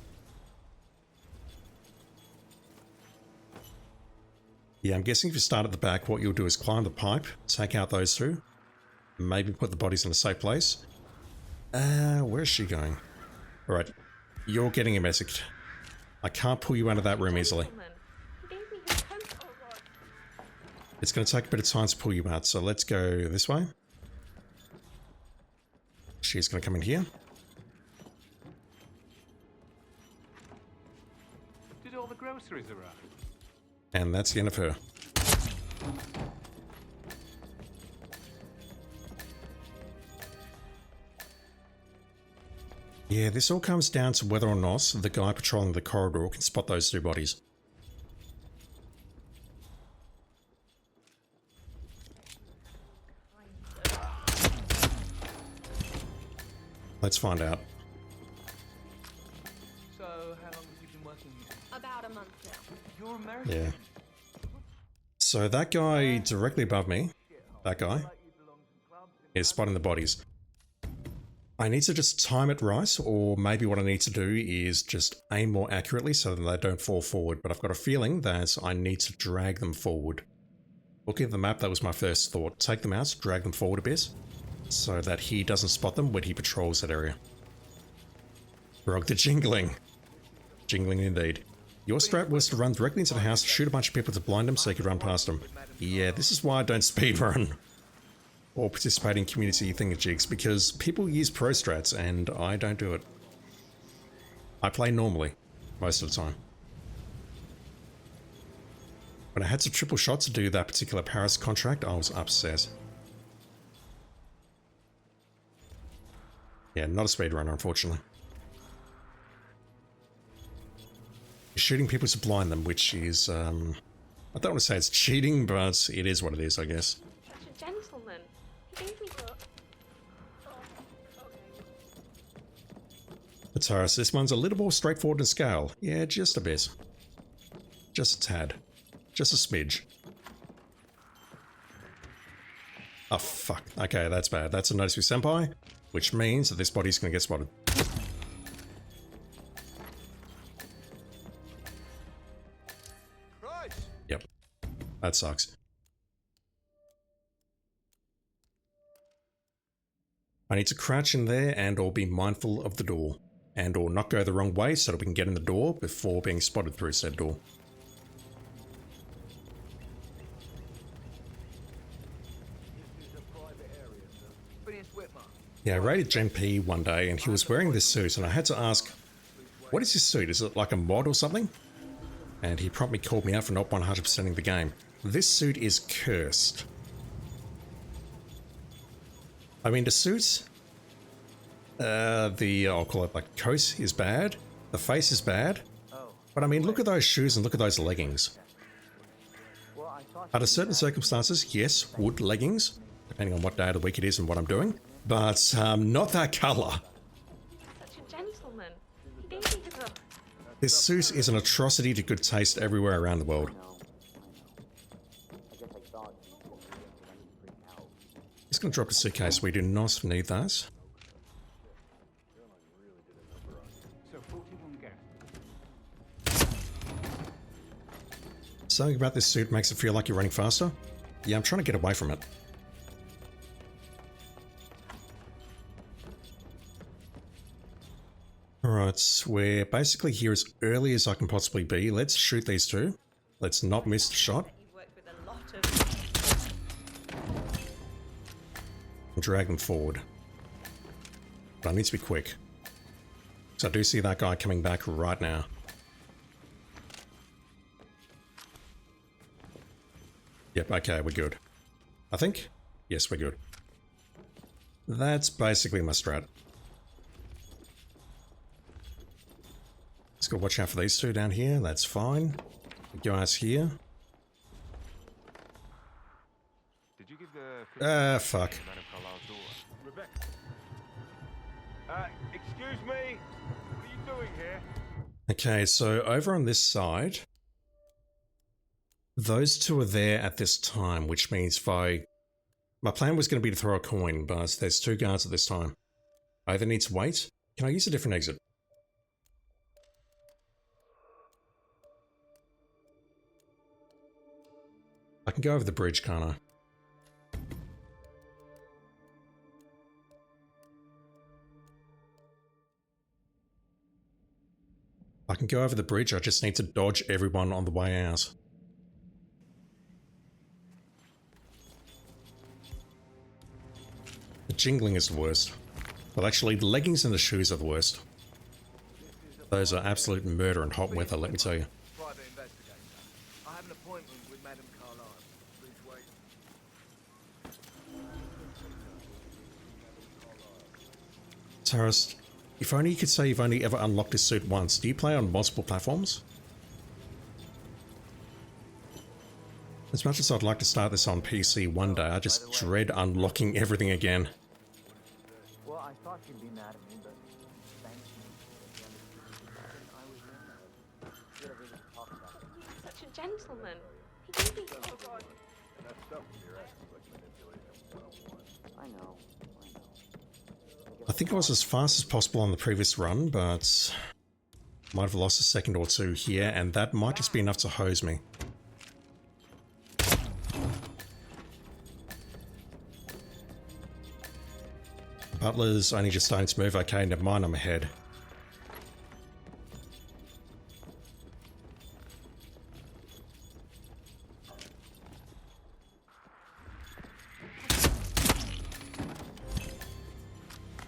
Yeah, I'm guessing if you start at the back, what you'll do is climb the pipe, take out those 2, maybe put the bodies in a safe place. Where's she going? Alright, you're getting a message. I can't pull you out of that room easily. It's going to take a bit of time to pull you out, so let's go this way. She's going to come in here. Did all the groceries arrive? And that's the end of her. Yeah, this all comes down to whether or not the guy patrolling the corridor can spot those 2 bodies. Let's find out. So, how long have you been working here? About a month now. You're American? Yeah. So that guy directly above me, that guy, is spotting the bodies. I need to just time it right, or maybe what I need to do is just aim more accurately so that they don't fall forward, but I've got a feeling that I need to drag them forward. Looking at the map, that was my first thought. Take them out, drag them forward a bit, so that he doesn't spot them when he patrols that area. Broke the jingling. Jingling indeed. Your strat was to run directly into the house, shoot a bunch of people to blind them so you could run past them. Yeah, this is why I don't speedrun. Or participate in community thingajigs, because people use pro strats and I don't do it. I play normally, most of the time. When I had to triple shot to do that particular Paris contract, I was upset. Yeah, not a speedrunner, unfortunately. Shooting people to blind them, which is, I don't want to say it's cheating, but it is what it is, I guess. Such a gentleman. He gave me the... The Taurus, this one's a little more straightforward than Sgail. Yeah, just a bit. Just a tad. Just a smidge. Oh, fuck. Okay, that's bad. That's a notice with Senpai, which means that this body's gonna get spotted. Yep. That sucks. I need to crouch in there and or be mindful of the door. And or not go the wrong way so that we can get in the door before being spotted through said door. Yeah, I raided Gen P one day and he was wearing this suit and I had to ask, what is this suit? Is it like a mod or something? And he promptly called me out for not 100%ing the game. This suit is cursed. I mean, the suit, I'll call it like coat is bad, the face is bad, but I mean, look at those shoes and look at those leggings. Under certain circumstances, yes, wood leggings, depending on what day of the week it is and what I'm doing, but not that colour. Such a gentleman. He gave me the... This suit is an atrocity to good taste everywhere around the world. He's going to drop a suitcase. We do not need that. Something about this suit makes it feel like you're running faster. Yeah, I'm trying to get away from it. Alright, we're basically here as early as I can possibly be. Let's shoot these two. Let's not miss the shot. And drag them forward. But I need to be quick. So I do see that guy coming back right now. Yep, okay, we're good. I think? Yes, we're good. That's basically my strat. Just gotta watch out for these two down here, that's fine. The guys here. Did you give the Fuck. Excuse me? What are you doing here? Okay, so over on this side, those two are there at this time, which means if my plan was going to be to throw a coin, but there's two guards at this time. I either need to wait. Can I use a different exit? I can go over the bridge, can't I? I can go over the bridge, I just need to dodge everyone on the way out. The jingling is the worst. Well, actually, the leggings and the shoes are the worst. Those are absolute murder and hot weather, let me tell you. Private investigator. I have an appointment with Madame Carlyle. Please wait. Taurus, if only you could say you've only ever unlocked this suit once. Do you play on multiple platforms? As much as I'd like to start this on PC one day, I just dread unlocking everything again. Well, I thought you'd be mad at me, gentleman. He gave me... I know. I think I was as fast as possible on the previous run, but might have lost a second or two here, and that might just be enough to hose me. Butler's only just starting to move. Okay, never mind, I'm ahead.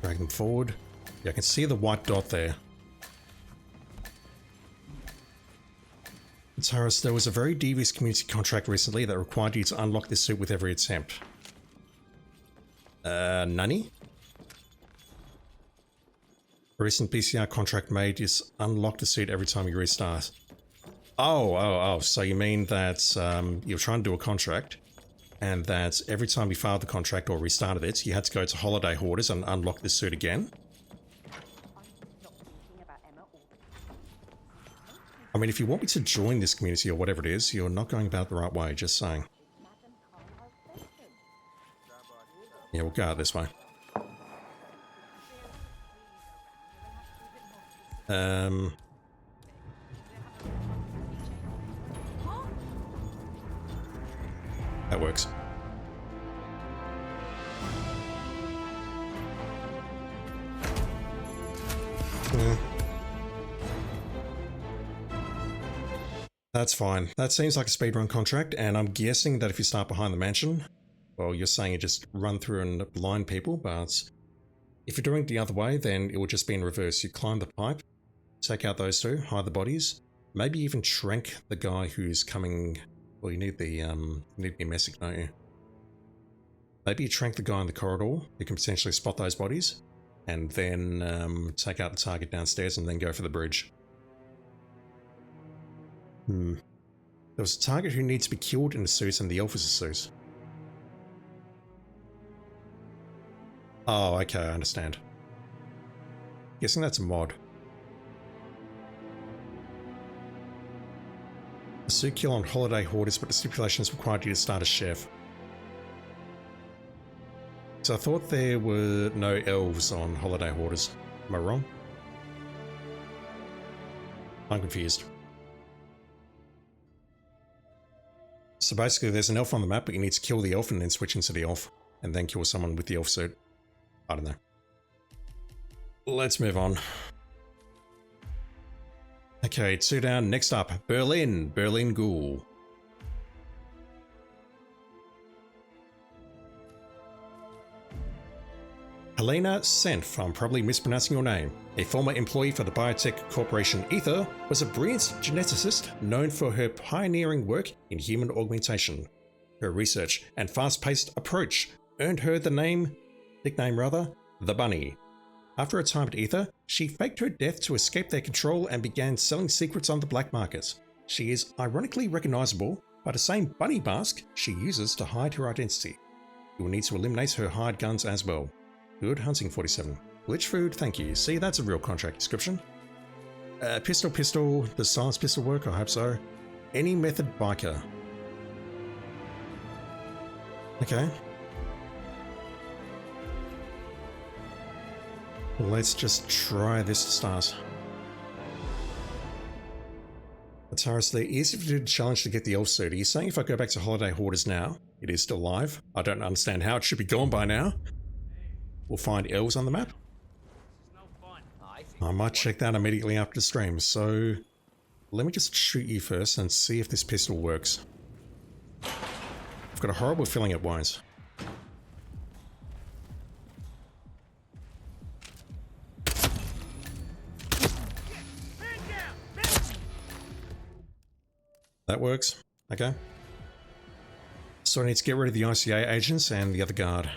Drag him forward. Yeah, I can see the white dot there. Taurus, there was a very devious community contract recently that required you to unlock this suit with every attempt. Nani? A recent BCR contract made is unlock the suit every time you restart. Oh, so you mean that you're trying to do a contract, and that every time you filed the contract or restarted it, you had to go to Holiday Hoarders and unlock the suit again? I mean, if you want me to join this community or whatever it is, you're not going about it the right way, just saying. Yeah, we'll go out this way. That works. That's fine. That seems like a speedrun contract, and I'm guessing that if you start behind the mansion, well, you're saying you just run through and blind people, but if you're doing it the other way, then it will just be in reverse. You climb the pipe, take out those two, hide the bodies, maybe even trank the guy who's coming. Well, you need the message, don't you? Maybe you trank the guy in the corridor. You can potentially spot those bodies, and then take out the target downstairs and then go for the bridge. There was a target who needs to be killed in a suit and the elf is a suit. Oh, okay, I understand. Guessing that's a mod. A suit kill on Holiday Hoarders, but the stipulations required you to start as chef. So I thought there were no elves on Holiday Hoarders. Am I wrong? I'm confused. So basically there's an elf on the map, but you need to kill the elf and then switch into the elf, and then kill someone with the elf suit. I don't know. Let's move on. Okay, 2 down. Next up, Berlin Ghoul. Helena Senf, I'm probably mispronouncing your name, a former employee for the biotech corporation Ether, was a brilliant geneticist known for her pioneering work in human augmentation. Her research and fast-paced approach earned her the nickname, the Bunny. After a time at Ether, she faked her death to escape their control and began selling secrets on the black market. She is ironically recognizable by the same bunny mask she uses to hide her identity. You will need to eliminate her hired guns as well. Good hunting, 47. Glitch food, thank you. See, that's a real contract description. Pistol. Does silence pistol work? I hope so. Any method biker. Okay. Let's just try this to start. Taurus, there is a challenge to get the elf suit. Are you saying if I go back to Holiday Hoarders now, it is still live? I don't understand how it should be gone by now. We'll find elves on the map. I might check that immediately after the stream, so let me just shoot you first and see if this pistol works. I've got a horrible feeling it won't. That works. Okay. So I need to get rid of the ICA agents and the other guard.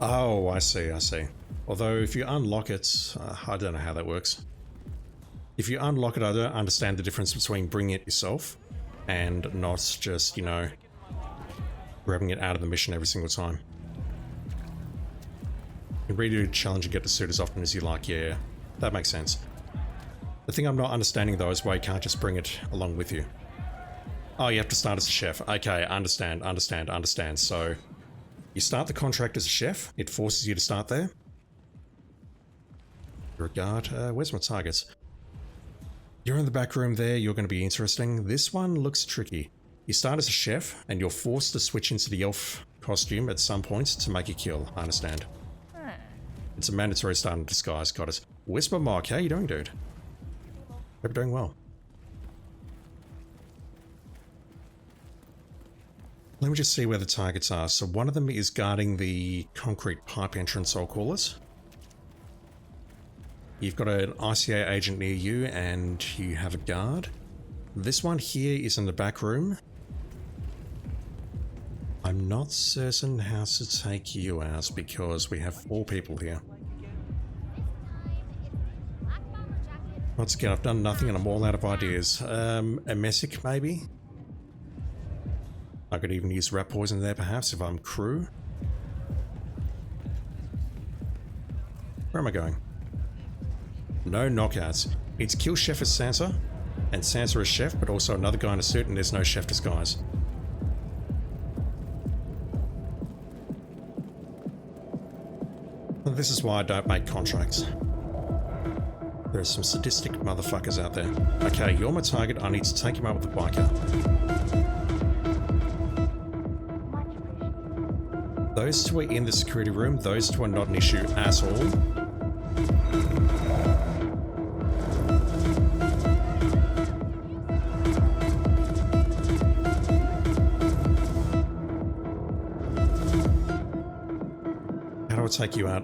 Oh, I see. Although if you unlock it, I don't know how that works. If you unlock it, I don't understand the difference between bringing it yourself and not just, you know, grabbing it out of the mission every single time. can redo the challenge and get the suit as often as you like. Yeah, that makes sense. The thing I'm not understanding though is why you can't just bring it along with you. Oh, you have to start as a chef. Okay, understand. So, you start the contract as a chef. It forces you to start there. You're a guard. Where's my targets? You're in the back room there. You're going to be interesting. This one looks tricky. You start as a chef, and you're forced to switch into the elf costume at some points to make a kill. I understand. It's a mandatory start in disguise. Got it. Whisper Mark, how you doing, dude? Hope you're doing well. Let me just see where the targets are. So one of them is guarding the concrete pipe entrance, I'll call it. You've got an ICA agent near you and you have a guard. This one here is in the back room. I'm not certain how to take you out because we have 4 people here. Once again, I've done nothing and I'm all out of ideas. A messic maybe? I could even use rat poison there perhaps if I'm crew. Where am I going? No knockouts. It's kill chef as Sansa, and Sansa as chef, but also another guy in a suit and there's no chef disguise. This is why I don't make contracts. There's some sadistic motherfuckers out there. Okay, you're my target. I need to take him out with the biker. Those 2 are in the security room. Those 2 are not an issue at all. How do I take you out?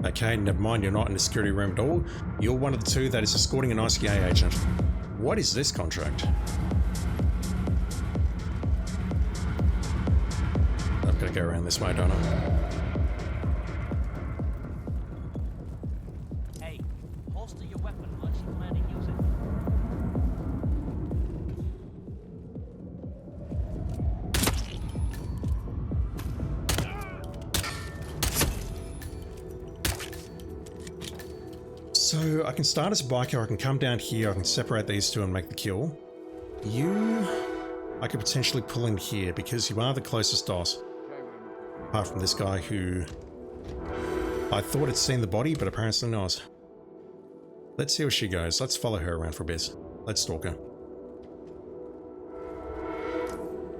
Okay, never mind, you're not in the security room at all. You're one of the 2 that is escorting an ICA agent. What is this contract? I've got to go around this way, don't I? Hey, holster your weapon unless you plan to use it. So I can start as a biker, I can come down here, I can separate these 2 and make the kill. You, I could potentially pull in here because you are the closest dot. Apart from this guy who I thought had seen the body, but apparently not. Let's see where she goes. Let's follow her around for a bit. Let's stalk her.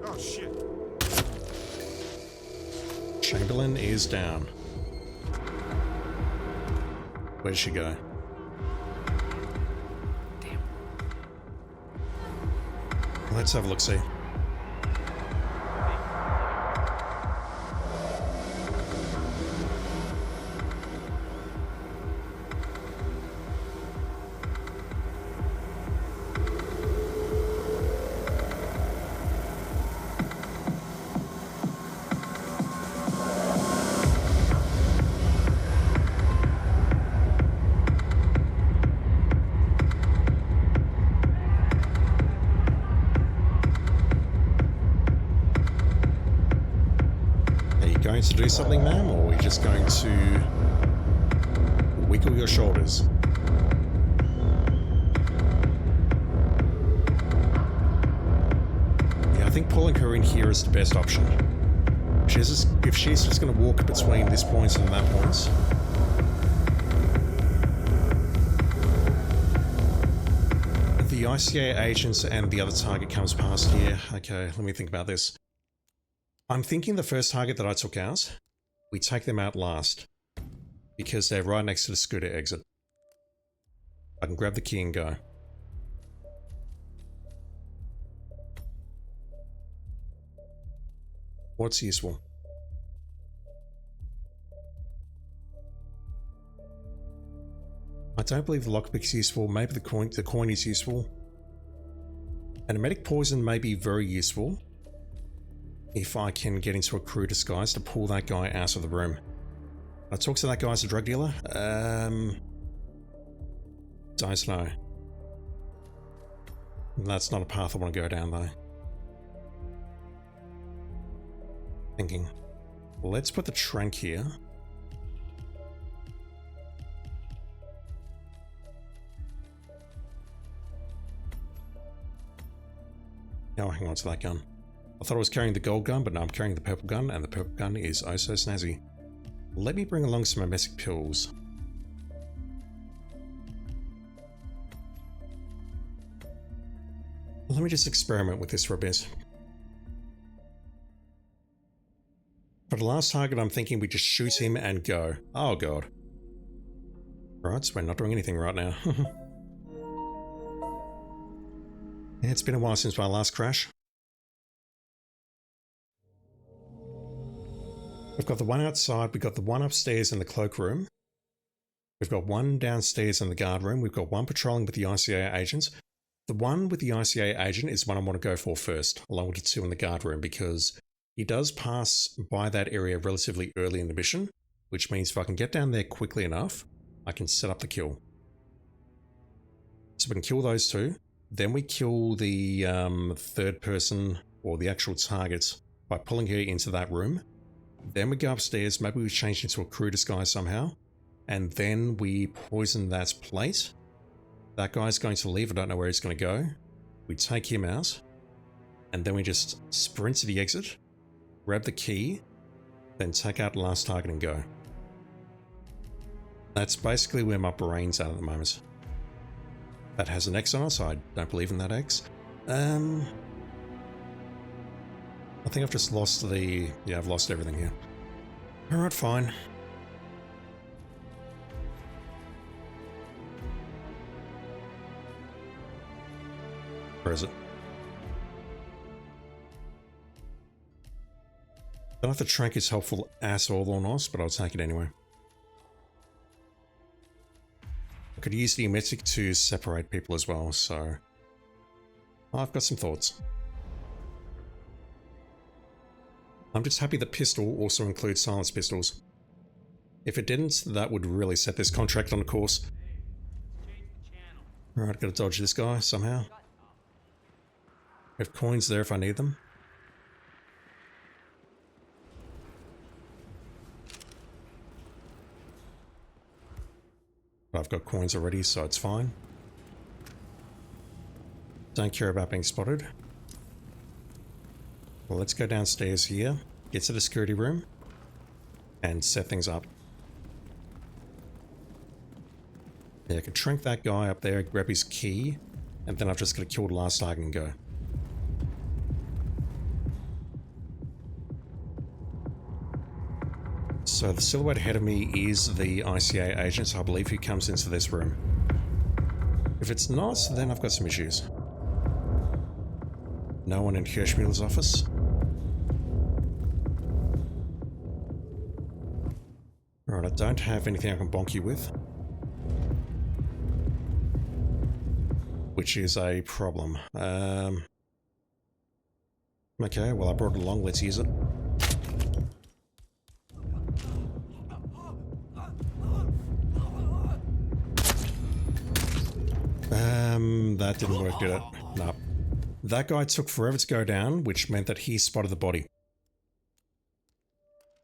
Oh shit. Chamberlain is down. Where did she go? Damn. Let's have a look-see. To do something, ma'am, or are you just going to wiggle your shoulders? Yeah, I think pulling her in here is the best option. If she's just going to walk between this point and that point. The ICA agents and the other target comes past here. Okay, let me think about this. I'm thinking the first target that I took out, we take them out last, because they're right next to the scooter exit. I can grab the key and go. What's useful? I don't believe the lockpick's useful, maybe the coin is useful. And a medic poison may be very useful. If I can get into a crew disguise to pull that guy out of the room. I talk to that guy as a drug dealer? Don't know. That's not a path I want to go down though. Thinking. Let's put the trunk here. Oh, hang on to that gun. I thought I was carrying the gold gun, but no, I'm carrying the purple gun, and the purple gun is oh so snazzy. Let me bring along some emetic pills. Let me just experiment with this for a bit. For the last target, I'm thinking we just shoot him and go. Oh god. Right, so we're not doing anything right now. Yeah, it's been a while since my last crash. We've got the one outside, we've got the one upstairs in the cloakroom. We've got one downstairs in the guard room, we've got one patrolling with the ICA agents. The one with the ICA agent is one I want to go for first, along with the two in the guard room, because he does pass by that area relatively early in the mission, which means if I can get down there quickly enough, I can set up the kill. So we can kill those two, then we kill the third person, or the actual target, by pulling her into that room. Then we go upstairs, maybe we change into a crew disguise somehow, and then we poison that plate. That guy's going to leave, I don't know where he's going to go. We take him out, and then we just sprint to the exit, grab the key, then take out the last target and go. That's basically where my brain's at the moment. That has an X on it, so I don't believe in that X. I think I've just lost the... yeah, I've lost everything here. Alright, fine. Where is it? Don't know if the trank is helpful at all or not, but I'll take it anyway. I could use the emetic to separate people as well, so... I've got some thoughts. I'm just happy the pistol also includes silenced pistols. If it didn't, that would really set this contract on a course. Alright, gotta dodge this guy somehow. I have coins there if I need them. But I've got coins already, so it's fine. Don't care about being spotted. Well, let's go downstairs here, get to the security room, and set things up. Yeah, I could shrink that guy up there, grab his key, and then I've just got to kill the last target and go. So the silhouette ahead of me is the ICA agent, so I believe he comes into this room. If it's not, then I've got some issues. No one in Hirschmiddel's office. Alright, I don't have anything I can bonk you with. Which is a problem. Okay, well I brought it along, let's use it. That didn't work, did it? No. That guy took forever to go down, which meant that he spotted the body.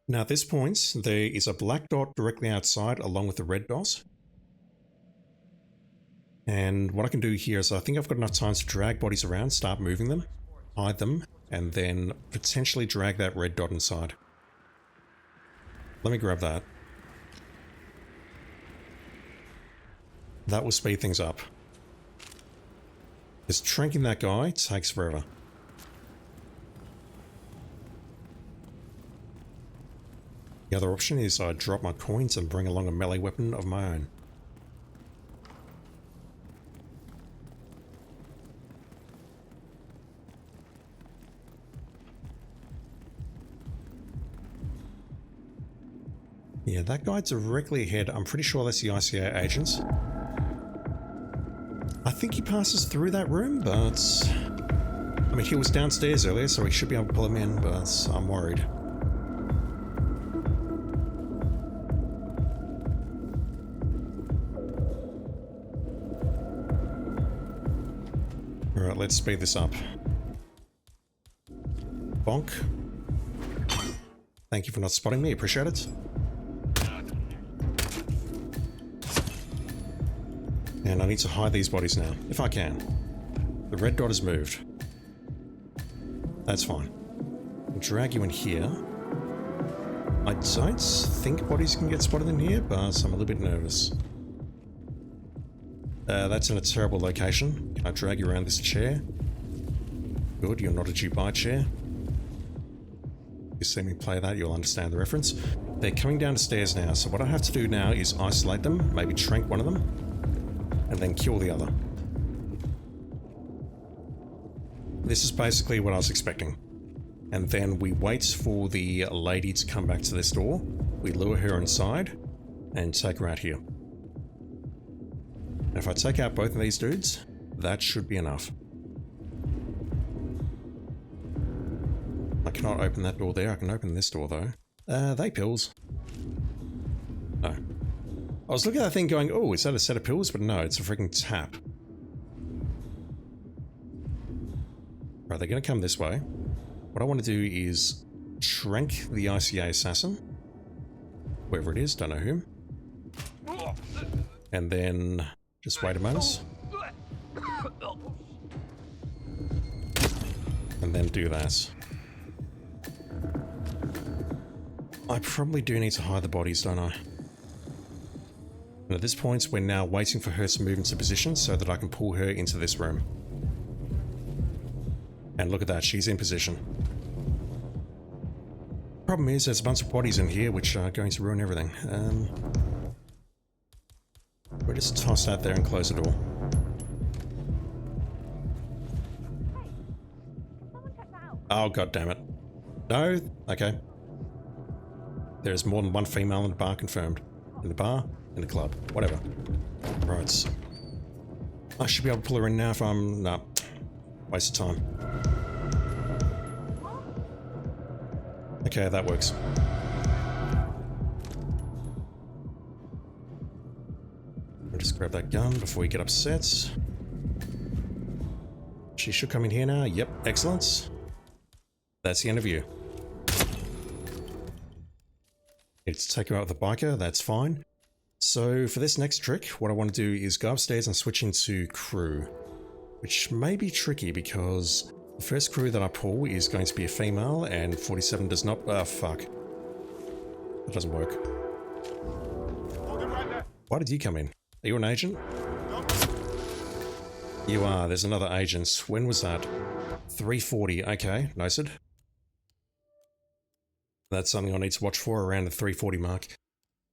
Now at this point, there is a black dot directly outside along with the red dot. And what I can do here is I think I've got enough time to drag bodies around, start moving them, hide them, and then potentially drag that red dot inside. Let me grab that. That will speed things up. Because tranking that guy takes forever. The other option is I drop my coins and bring along a melee weapon of my own. Yeah, that guy directly ahead, I'm pretty sure that's the ICA agents. I think he passes through that room, but... I mean, he was downstairs earlier, so we should be able to pull him in, but I'm worried. Alright, let's speed this up. Bonk. Thank you for not spotting me, appreciate it. And I need to hide these bodies now, if I can. The red dot has moved. That's fine. I'll drag you in here. I don't think bodies can get spotted in here, but I'm a little bit nervous. That's in a terrible location. Can I drag you around this chair? Good, you're not a Dubai chair. You see me play that, you'll understand the reference. They're coming down the stairs now, so what I have to do now is isolate them, maybe trank one of them, and then kill the other. This is basically what I was expecting. And then we wait for the lady to come back to this door, we lure her inside, and take her out here. And if I take out both of these dudes, that should be enough. I cannot open that door there, I can open this door though. They pills. No. I was looking at that thing going, oh, is that a set of pills? But no, it's a freaking tap. Right, they're going to come this way. What I want to do is trank the ICA assassin. Whoever it is, don't know whom. And then just wait a moment. And then do that. I probably do need to hide the bodies, don't I? And at this point, we're now waiting for her to move into position so that I can pull her into this room. And look at that, she's in position. Problem is, there's a bunch of bodies in here which are going to ruin everything. We'll just toss that there and close the door. Oh, god damn it. No? Okay. There's more than one female in the bar confirmed. In the bar, in the club, whatever. Right. I should be able to pull her in now if I'm... Nah. Waste of time. Okay, that works. I'll just grab that gun before you get upset. She should come in here now. Yep, excellent. That's the end of you. Need to take her out with the biker, that's fine. So for this next trick, what I want to do is go upstairs and switch into crew. Which may be tricky because the first crew that I pull is going to be a female and 47 does not... Ah, fuck. That doesn't work. Why did you come in? Are you an agent? You are. There's another agent. When was that? 340. Okay, noted. That's something I need to watch for around the 340 mark.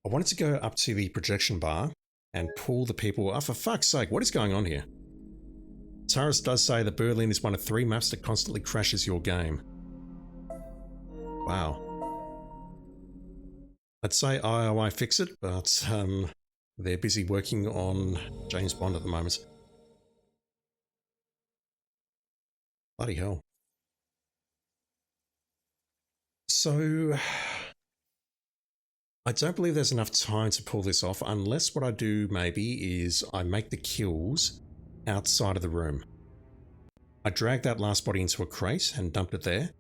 I wanted to go up to the projection bar and pull the people... Oh, for fuck's sake, what is going on here? Taris does say that Berlin is one of 3 maps that constantly crashes your game. Wow. I'd say IOI fix it, but they're busy working on James Bond at the moment. Bloody hell. So... I don't believe there's enough time to pull this off unless what I do maybe is I make the kills outside of the room. I drag that last body into a crate and dump it there.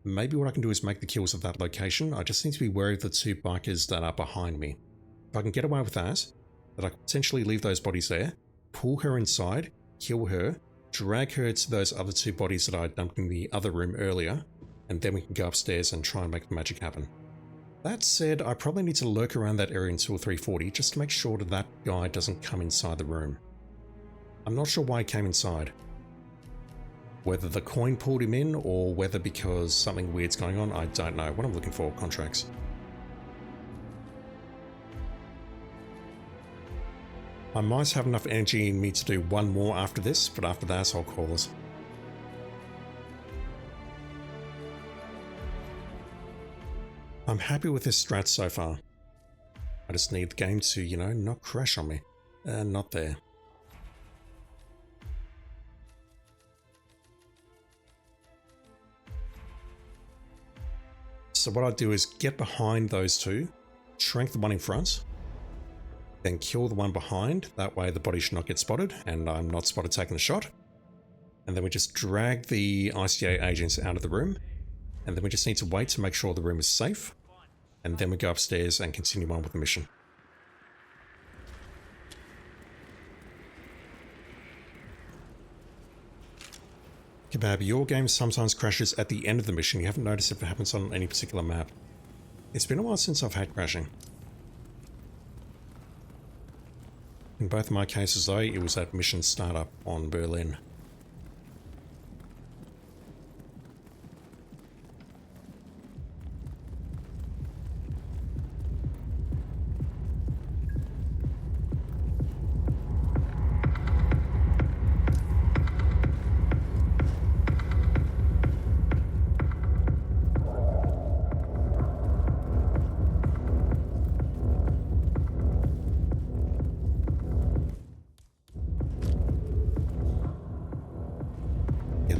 Maybe what I can do is make the kills at that location. I just need to be wary of the 2 bikers that are behind me. If I can get away with that, I can potentially leave those bodies there, pull her inside, kill her, drag her to those other 2 bodies that I dumped in the other room earlier, and then we can go upstairs and try and make the magic happen. That said, I probably need to lurk around that area until 340 just to make sure that that guy doesn't come inside the room. I'm not sure why he came inside. Whether the coin pulled him in or whether because something weird's going on, I don't know. What I'm looking for, contracts. I might have enough energy in me to do one more after this, but after that I'll call it. I'm happy with this strat so far. I just need the game to, you know, not crash on me. Not there. So what I do is get behind those 2, shrink the one in front, then kill the one behind. That way the body should not get spotted and I'm not spotted taking the shot. And then we just drag the ICA agents out of the room. And then we just need to wait to make sure the room is safe. and then we go upstairs and continue on with the mission. Kebab, your game sometimes crashes at the end of the mission. You haven't noticed if it happens on any particular map. It's been a while since I've had crashing. In both of my cases though, it was at mission startup on Berlin.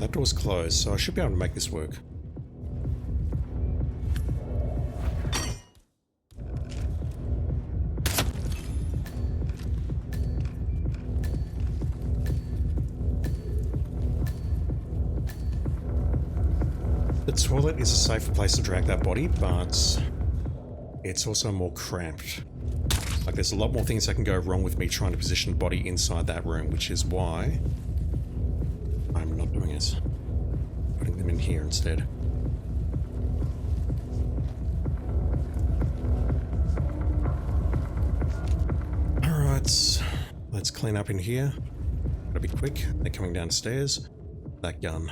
That door's closed, so I should be able to make this work. The toilet is a safer place to drag that body, but it's also more cramped. Like, there's a lot more things that can go wrong with me trying to position the body inside that room, which is why I'm not doing it. Putting them in here instead. Alright, let's clean up in here. Gotta be quick. They're coming downstairs. That gun.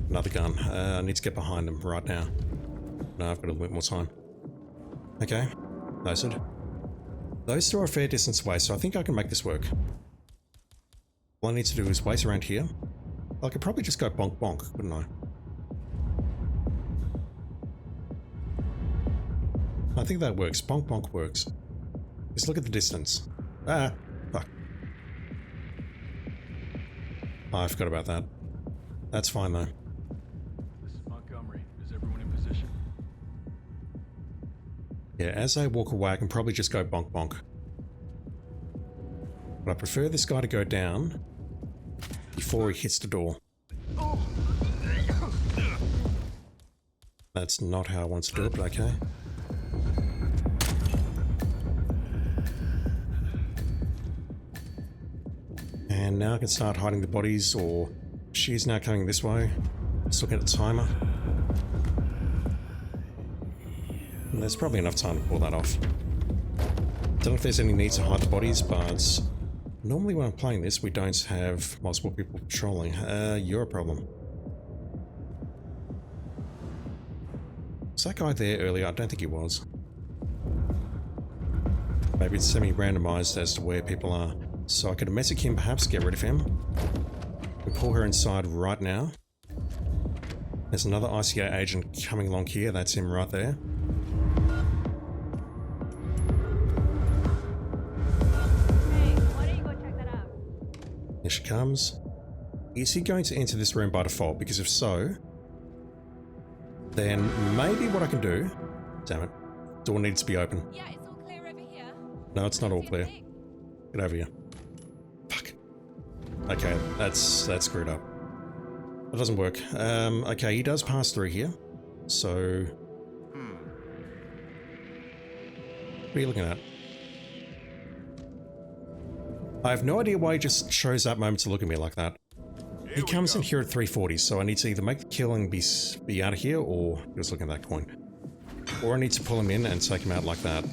Another gun. I need to get behind them right now. No, I've got a little bit more time. Okay, noted. Those two are a fair distance away, so I think I can make this work. All I need to do is wait around here. I could probably just go bonk bonk, couldn't I? I think that works. Bonk bonk works. Just look at the distance. Ah, fuck. Oh, I forgot about that. That's fine though. This is Montgomery. Is everyone in position? Yeah, as I walk away, I can probably just go bonk bonk. But I prefer this guy to go down before he hits the door. That's not how I want to do it, but okay. And now I can start hiding the bodies, or she's now coming this way. Just looking at the timer. And there's probably enough time to pull that off. Don't know if there's any need to hide the bodies, but normally when I'm playing this, we don't have multiple people patrolling. You're a problem. Was that guy there earlier? I don't think he was. Maybe it's semi-randomized as to where people are. So I could message him, perhaps get rid of him. We pull her inside right now. There's another ICA agent coming along here. That's him right there. Here she comes. Is he going to enter this room by default? Because if so, then maybe what I can do... Damn it. Door needs to be open. Yeah, it's all clear over here. No, it's not all clear. Get over here. Fuck. Okay, that's screwed up. That doesn't work. Okay, he does pass through here. So... What are you looking at? I have no idea why he just chose that moment to look at me like that. He comes in here at 3:40, so I need to either make the kill and be out of here, or he was looking at that coin. Or I need to pull him in and take him out like that.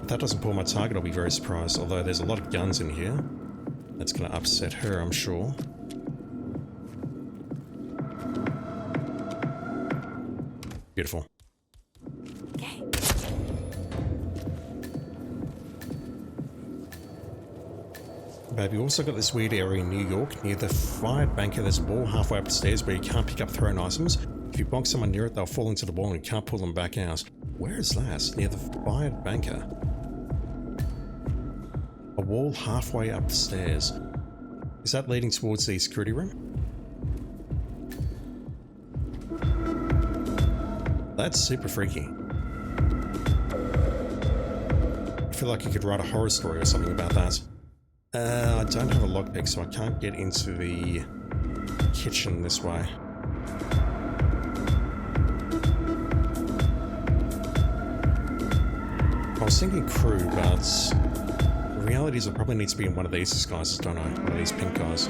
If that doesn't pull my target, I'll be very surprised, although there's a lot of guns in here. That's going to upset her, I'm sure. Beautiful. Babe, you also got this weird area in New York near the fired banker. There's a wall halfway up the stairs where you can't pick up thrown items. If you bonk someone near it, they'll fall into the wall and you can't pull them back out. Where is that? Near the fired banker. A wall halfway up the stairs. Is that leading towards the security room? That's super freaky. I feel like you could write a horror story or something about that. I don't have a lockpick, so I can't get into the kitchen this way. I was thinking crew, but the reality is I probably need to be in one of these disguises, don't I? One of these pink guys.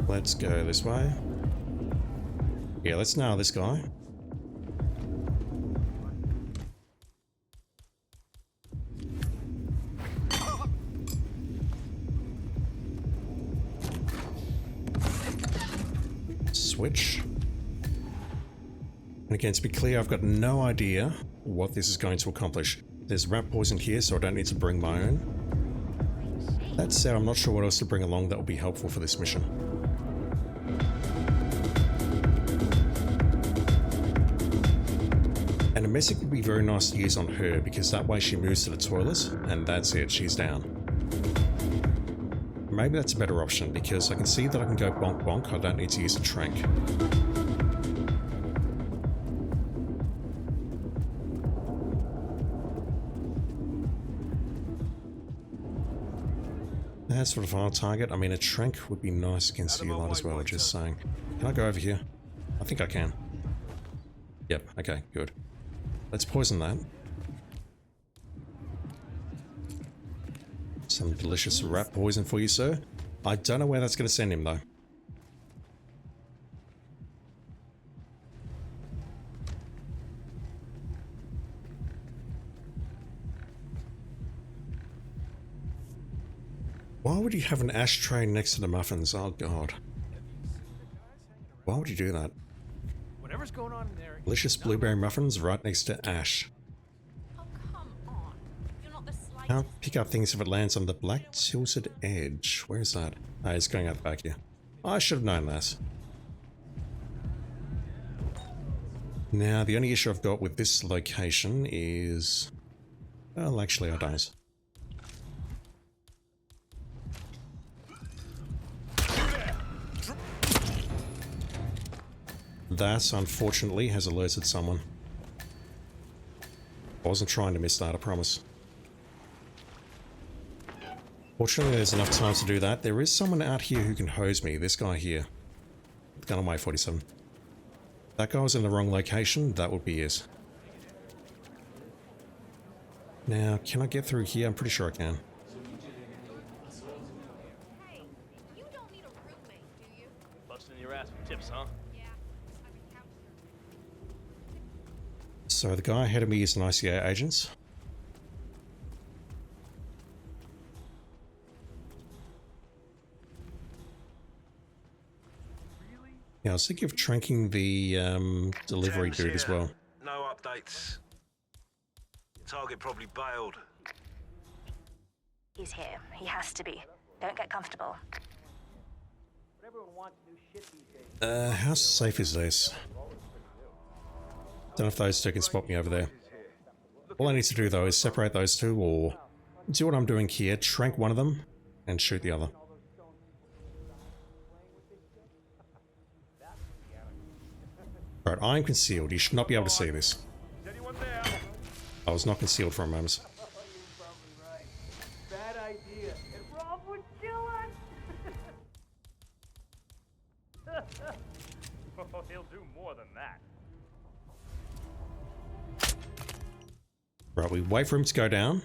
Let's go this way. Yeah, let's nail this guy. Switch. And again, to be clear, I've got no idea what this is going to accomplish. There's rat poison here, so I don't need to bring my own. That said, I'm not sure what else to bring along that will be helpful for this mission. And a message would be very nice to use on her, because that way she moves to the toilet, and that's it, she's down. Maybe that's a better option, because I can see that I can go bonk bonk, I don't need to use a trank. That's sort of our target. I mean, a trank would be nice against you lot as well, just saying. Can I go over here? I think I can. Yep, okay, good. Let's poison that. Some delicious rat poison for you, sir. I don't know where that's going to send him, though. Why would you have an ashtray next to the muffins? Oh, God. Why would you do that? Whatever's going on in there. Delicious blueberry muffins right next to ash. Can't pick up things if it lands on the black tilted edge. Where is that? Ah, it's going out the back here. I should have known that. Now, the only issue I've got with this location is... Well, actually, I don't. That, unfortunately, has alerted someone. I wasn't trying to miss that, I promise. Fortunately, there's enough time to do that. There is someone out here who can hose me. This guy here. Gun on my 47. That guy was in the wrong location. That would be it. Now, can I get through here? I'm pretty sure I can. Hey, you don't need a roommate, do you? Busting your ass for tips, huh? So the guy ahead of me is an ICA agent. Yeah, I was thinking of tranking the delivery dude as well. No updates. Target probably bailed. He's here. He has to be. Don't get comfortable. How safe is this? Don't know if those two can spot me over there. All I need to do though is separate those two, or do what I'm doing here, trank one of them and shoot the other. Right, I'm concealed. You should not be able to see this. I was not concealed for a moment. Bad idea. And Rob would kill us. Oh, he'll do more than that. Right, we wait for him to go down.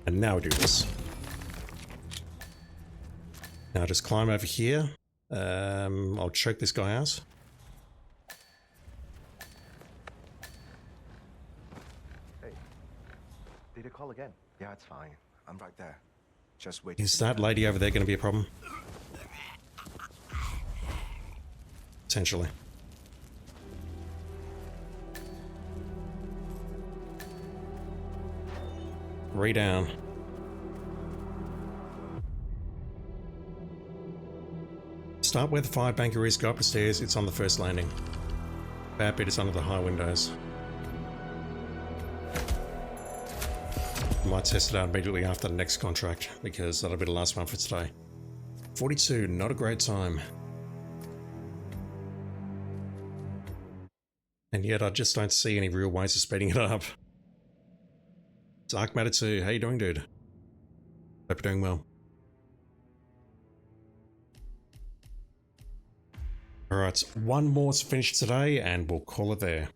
And now we do this. Now just climb over here. I'll choke this guy out. Hey, did it call again? Yeah, it's fine. I'm right there. Just wait. Is that lady over there going to be a problem? Potentially. Three down. Start where the fire banker is, go up the stairs, it's on the first landing. Bad bit is under the high windows. Might test it out immediately after the next contract, because that'll be the last one for today. 42, not a great time. And yet I just don't see any real ways of speeding it up. Dark Matter 2, how you doing, dude? Hope you're doing well. Alright, one more to finish today and we'll call it there.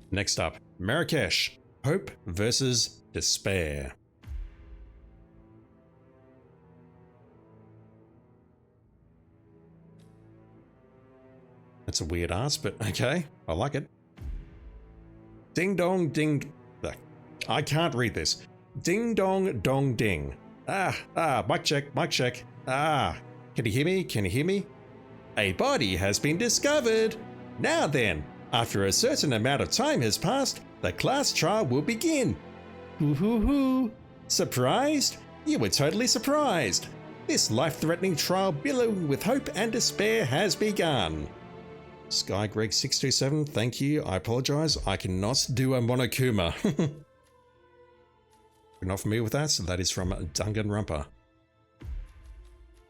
Next up, Marrakesh, Hope versus Despair. That's a weird ass, but okay, I like it. Ding dong ding. I can't read this. Ding dong dong ding. Mic check, mic check. Can you hear me? Can you hear me? A body has been discovered. Now then, after a certain amount of time has passed, the class trial will begin. Hoo hoo hoo. Surprised? You were totally surprised. This life-threatening trial billowing with hope and despair has begun. Sky Greg 627, thank you. I apologize. I cannot do a Monokuma. You're not familiar with that, so that is from Danganronpa.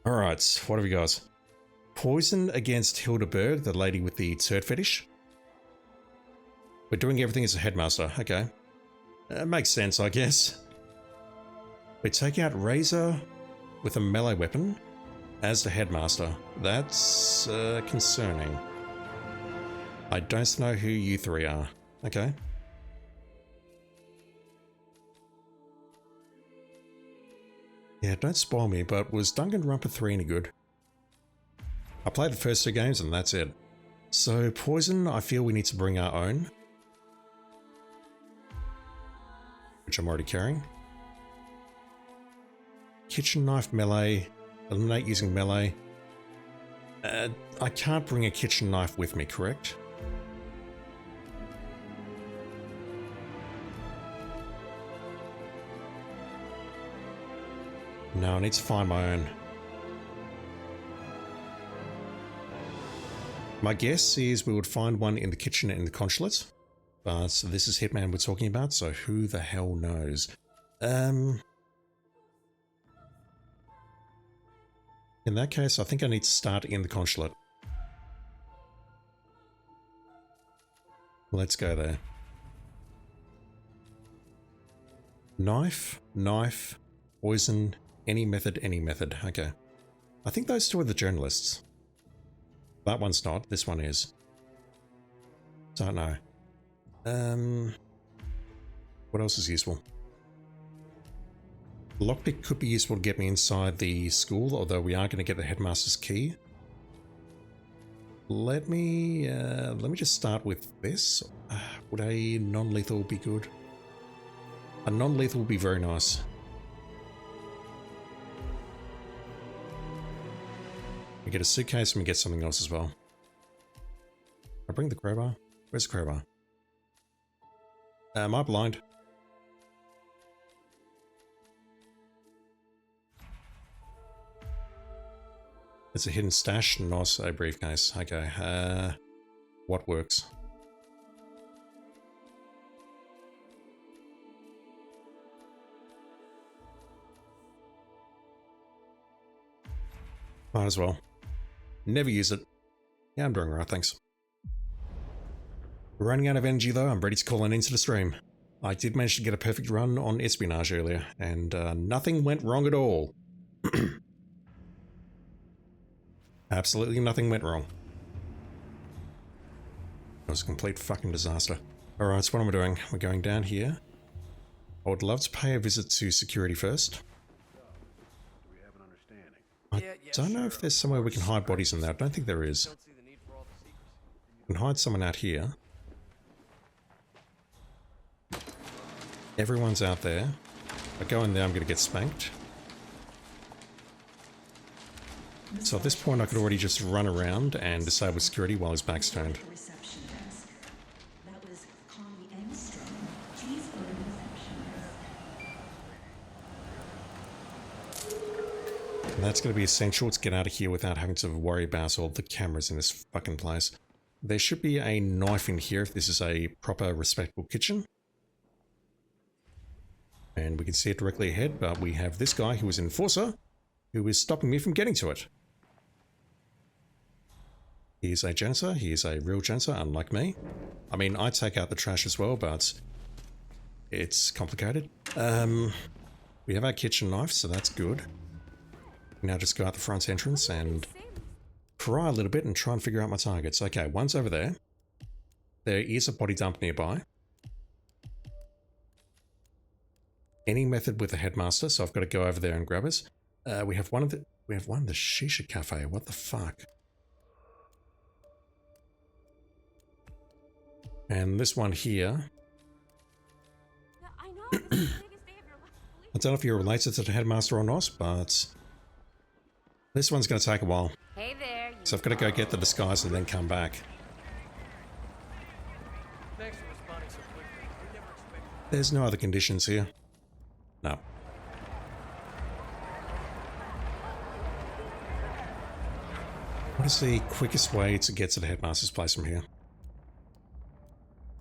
Alright, what have we got? Poison against Hildeberg, the lady with the turd fetish. We're doing everything as a headmaster, okay. Makes sense, I guess. We take out Razor with a melee weapon as the headmaster. That's concerning. I don't know who you three are. Okay. Yeah, don't spoil me, but was Danganronpa 3 any good? I played the first 2 games and that's it. So, Poison, I feel we need to bring our own. Which I'm already carrying. Kitchen knife melee. Eliminate using melee. I can't bring a kitchen knife with me, correct? No, I need to find my own. My guess is we would find one in the kitchen in the consulate. But this is Hitman we're talking about, so who the hell knows? In that case, I think I need to start in the consulate. Let's go there. Knife, knife, poison, any method, any method. Okay. I think those 2 are the journalists. That one's not, this one is. Don't know. What else is useful? Lockpick could be useful to get me inside the school, although we are going to get the headmaster's key. Let me just start with this. Would a non-lethal be good? A non-lethal would be very nice. We get a suitcase and we get something else as well. I bring the crowbar? Where's the crowbar? Am I blind? It's a hidden stash, not a briefcase. Okay, what works? Might as well. Never use it. Yeah, I'm doing right, thanks. Running out of energy though, I'm ready to call an end to the stream. I did manage to get a perfect run on espionage earlier, and nothing went wrong at all. Absolutely nothing went wrong. It was a complete fucking disaster. Alright, so what am I doing? We're going down here. I would love to pay a visit to security first. I don't know if there's somewhere we can hide bodies in there. I don't think there is. We can hide someone out here. Everyone's out there. If I go in there, I'm going to get spanked. So at this point, I could already just run around and disable security while his back's turned. And that's going to be essential to get out of here without having to worry about all the cameras in this fucking place. There should be a knife in here if this is a proper, respectable kitchen. And we can see it directly ahead, but we have this guy who is an enforcer, who is stopping me from getting to it. He is a janitor, he is a real janitor, unlike me. I mean, I take out the trash as well, but it's complicated. We have our kitchen knife, so that's good. Now just go out the front entrance and pry a little bit and try and figure out my targets. Okay, one's over there. There is a body dump nearby. Any method with the headmaster, so I've got to go over there and grab us. We have one of the shisha cafe. What the fuck? And this one here. I don't know if you're related to the headmaster or not, but this one's going to take a while. Hey there. So I've got to go get the disguise and then come back. Thanks for responding so quickly. We never expected. There's no other conditions here. No. What is the quickest way to get to the headmaster's place from here?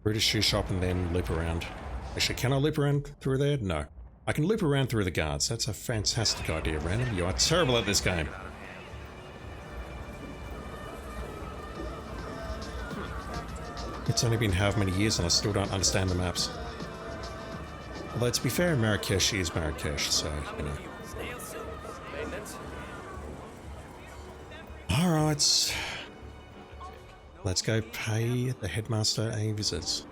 British shoe shop and then loop around. Actually, can I loop around through there? No. I can loop around through the guards. That's a fantastic idea, Random. You are terrible at this game. It's only been however many years and I still don't understand the maps. Although, to be fair, Marrakesh is Marrakesh, so, you know. Alright. Let's go pay the headmaster a visit.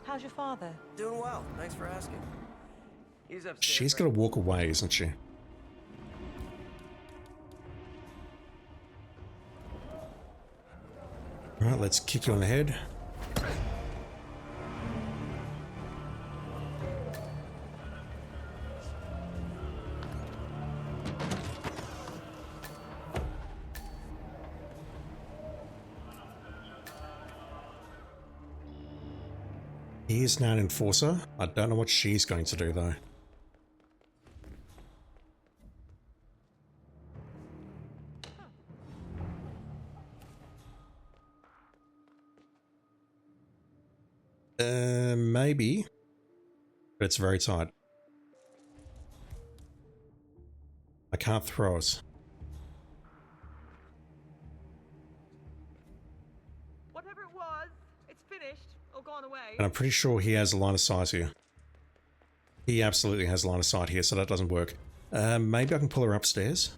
How's your father? Doing well. Thanks for asking. He's upstairs. She's got to walk away, isn't she? Alright, let's kick you on the head. He is now an enforcer. I don't know what she's going to do though. Maybe. But it's very tight. I can't throw it. Whatever it was, it's finished or gone away. And I'm pretty sure he has a line of sight here. He absolutely has a line of sight here, so that doesn't work. Maybe I can pull her upstairs.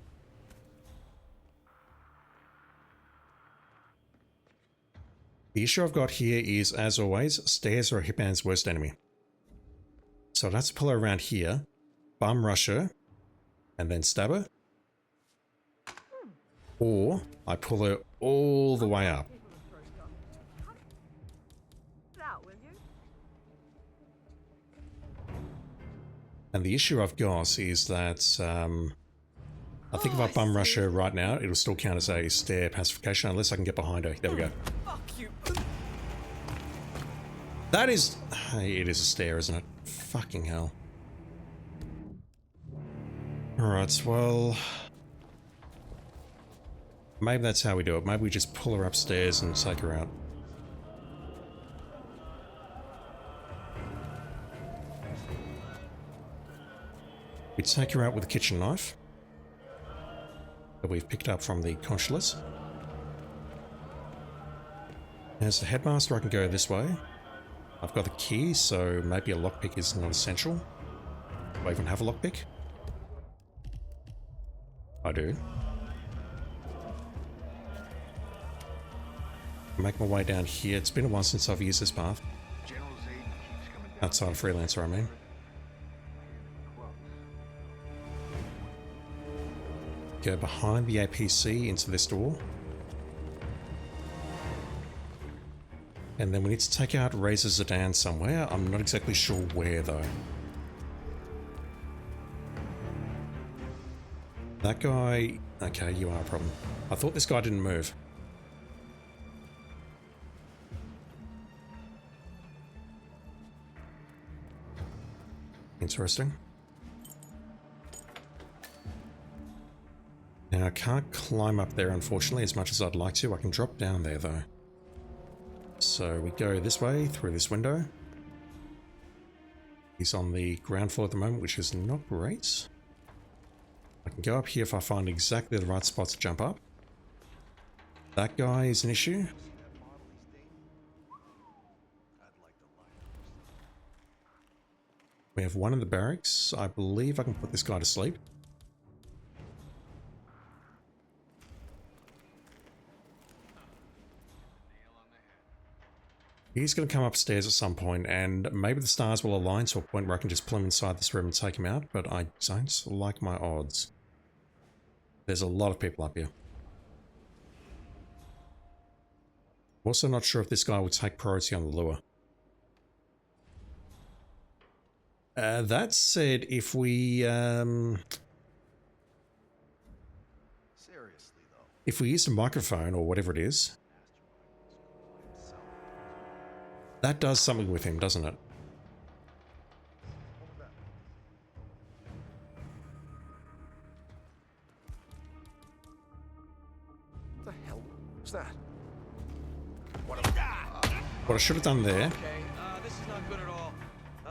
The issue I've got here is, as always, stairs are a Hitman's worst enemy. So I'd have to pull her around here, bum rush her, and then stab her. Or I pull her all the way up. And the issue I've got is that I think if I bum rush her right now, it'll still count as a stair pacification unless I can get behind her. There we go. That is... It is a stair, isn't it? Fucking hell. Alright, well... Maybe that's how we do it. Maybe we just pull her upstairs and take her out. We take her out with a kitchen knife that we've picked up from the consulate. As the headmaster, I can go this way. I've got the key, so maybe a lockpick is not essential. Do I even have a lockpick? I do. Make my way down here. It's been a while since I've used this path. Outside of Freelancer, I mean. Go behind the APC into this door. And then we need to take out Razor Zidane somewhere. I'm not exactly sure where though. That guy... Okay, you are a problem. I thought this guy didn't move. Interesting. Now I can't climb up there unfortunately as much as I'd like to. I can drop down there though. So we go this way through this window. He's on the ground floor at the moment, which is not great. I can go up here if I find exactly the right spot to jump up. That guy is an issue. We have one in the barracks. I believe I can put this guy to sleep. He's going to come upstairs at some point, and maybe the stars will align to a point where I can just pull him inside this room and take him out, but I don't like my odds. There's a lot of people up here. Also not sure if this guy will take priority on the lure. That said, if we use a microphone or whatever it is, that does something with him, doesn't it? What the hell was that? What I should have done there... This is not good at all.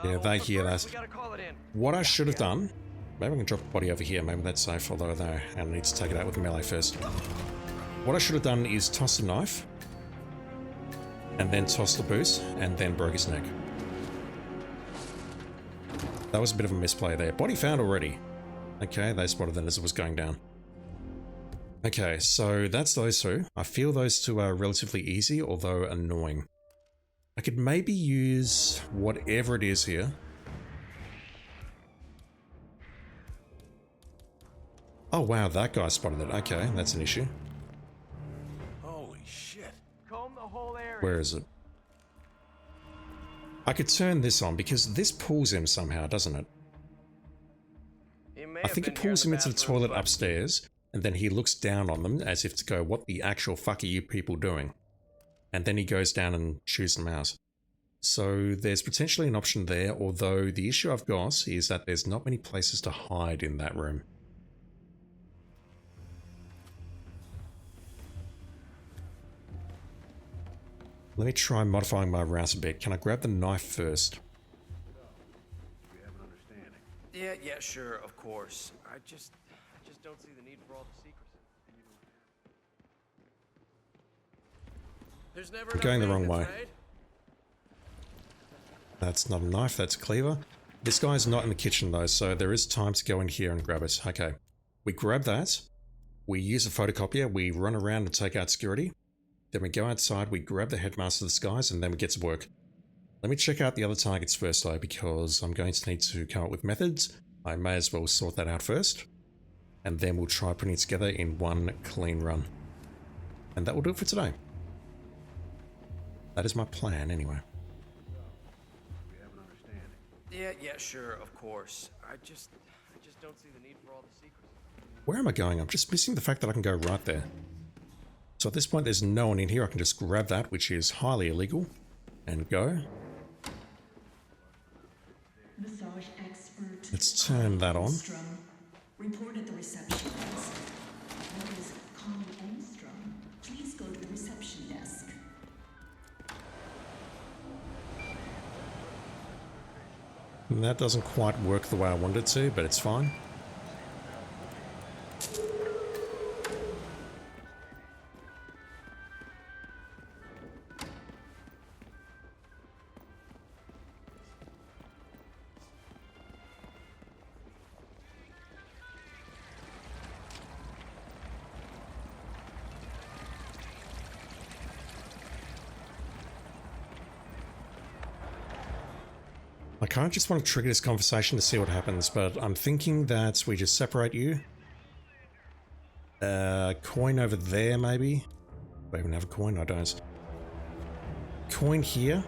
Yeah, they hear that. We gotta call it in. What I should have done... Maybe I can drop the body over here, maybe that's safe, although there, I need to take it out with the melee first. What I should have done is toss the knife, and then toss the boots, and then broke his neck. That was a bit of a misplay there. Body found already. Okay, they spotted that as it was going down. Okay, so that's those two. I feel those two are relatively easy, although annoying. I could maybe use whatever it is here. Oh wow, that guy spotted it. Okay, that's an issue. Holy shit. Comb the whole area. Where is it? I could turn this on because this pulls him somehow, doesn't it? I think it pulls him into the toilet upstairs, and then he looks down on them as if to go, what the actual fuck are you people doing? And then he goes down and chews them out. So there's potentially an option there, although the issue I've got is that there's not many places to hide in that room. Let me try modifying my route a bit. Can I grab the knife first? Yeah, sure, of course. I just don't see the need for all the secrecy. There's never Going the wrong maintenance, way. right? That's not a knife, that's a cleaver. This guy's not in the kitchen though, so there is time to go in here and grab it. Okay. We grab that. We use a photocopier. We run around and take out security. Then we go outside, we grab the headmaster disguise, and then we get to work. Let me check out the other targets first though, because I'm going to need to come up with methods. I may as well sort that out first. And then we'll try putting it together in one clean run. And that will do it for today. That is my plan anyway. Yeah, sure, of course. I just don't see the need for all the secrecy. Where am I going? I'm just missing the fact that I can go right there. So at this point there's no one in here. I can just grab that, which is highly illegal, and go. Massage expert. Let's turn that on. Report at the reception desk. That is Colin Engstrom. Please go to the reception desk. And that doesn't quite work the way I wanted it to, but it's fine. I kind of just want to trigger this conversation to see what happens, but I'm thinking that we just separate you. Coin over there, maybe? Do I even have a coin? I don't. Coin here,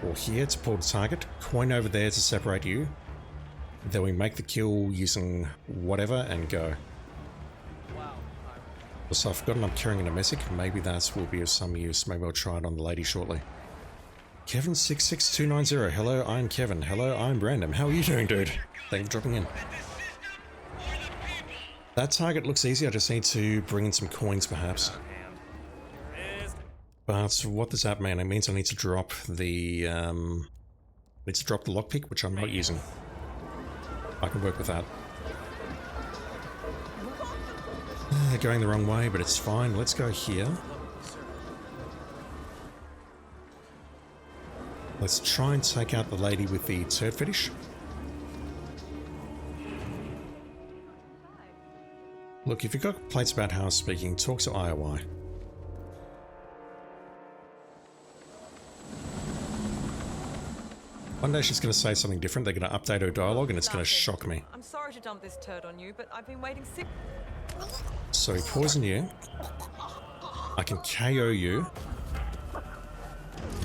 or here to pull the target. Coin over there to separate you. Then we make the kill using whatever and go. Also, I've forgotten I'm carrying an domestic. Maybe that will be of some use. Maybe I'll try it on the lady shortly. Kevin66290. Hello, I'm Kevin. Hello, I'm Brandon. How are you doing, dude? Thank you for dropping in. That target looks easy. I just need to bring in some coins, perhaps. But what does that mean? It means I need to drop the lockpick, which I'm not using. I can work with that. Going the wrong way, but it's fine. Let's go here. Let's try and take out the lady with the turd fetish. Look, if you've got complaints about how I'm speaking, talk to IOI. One day she's going to say something different, they're going to update her dialogue, and it's going to shock me. I'm sorry to dump this turd on you, but I've been waiting 6... So we poison you. I can KO you.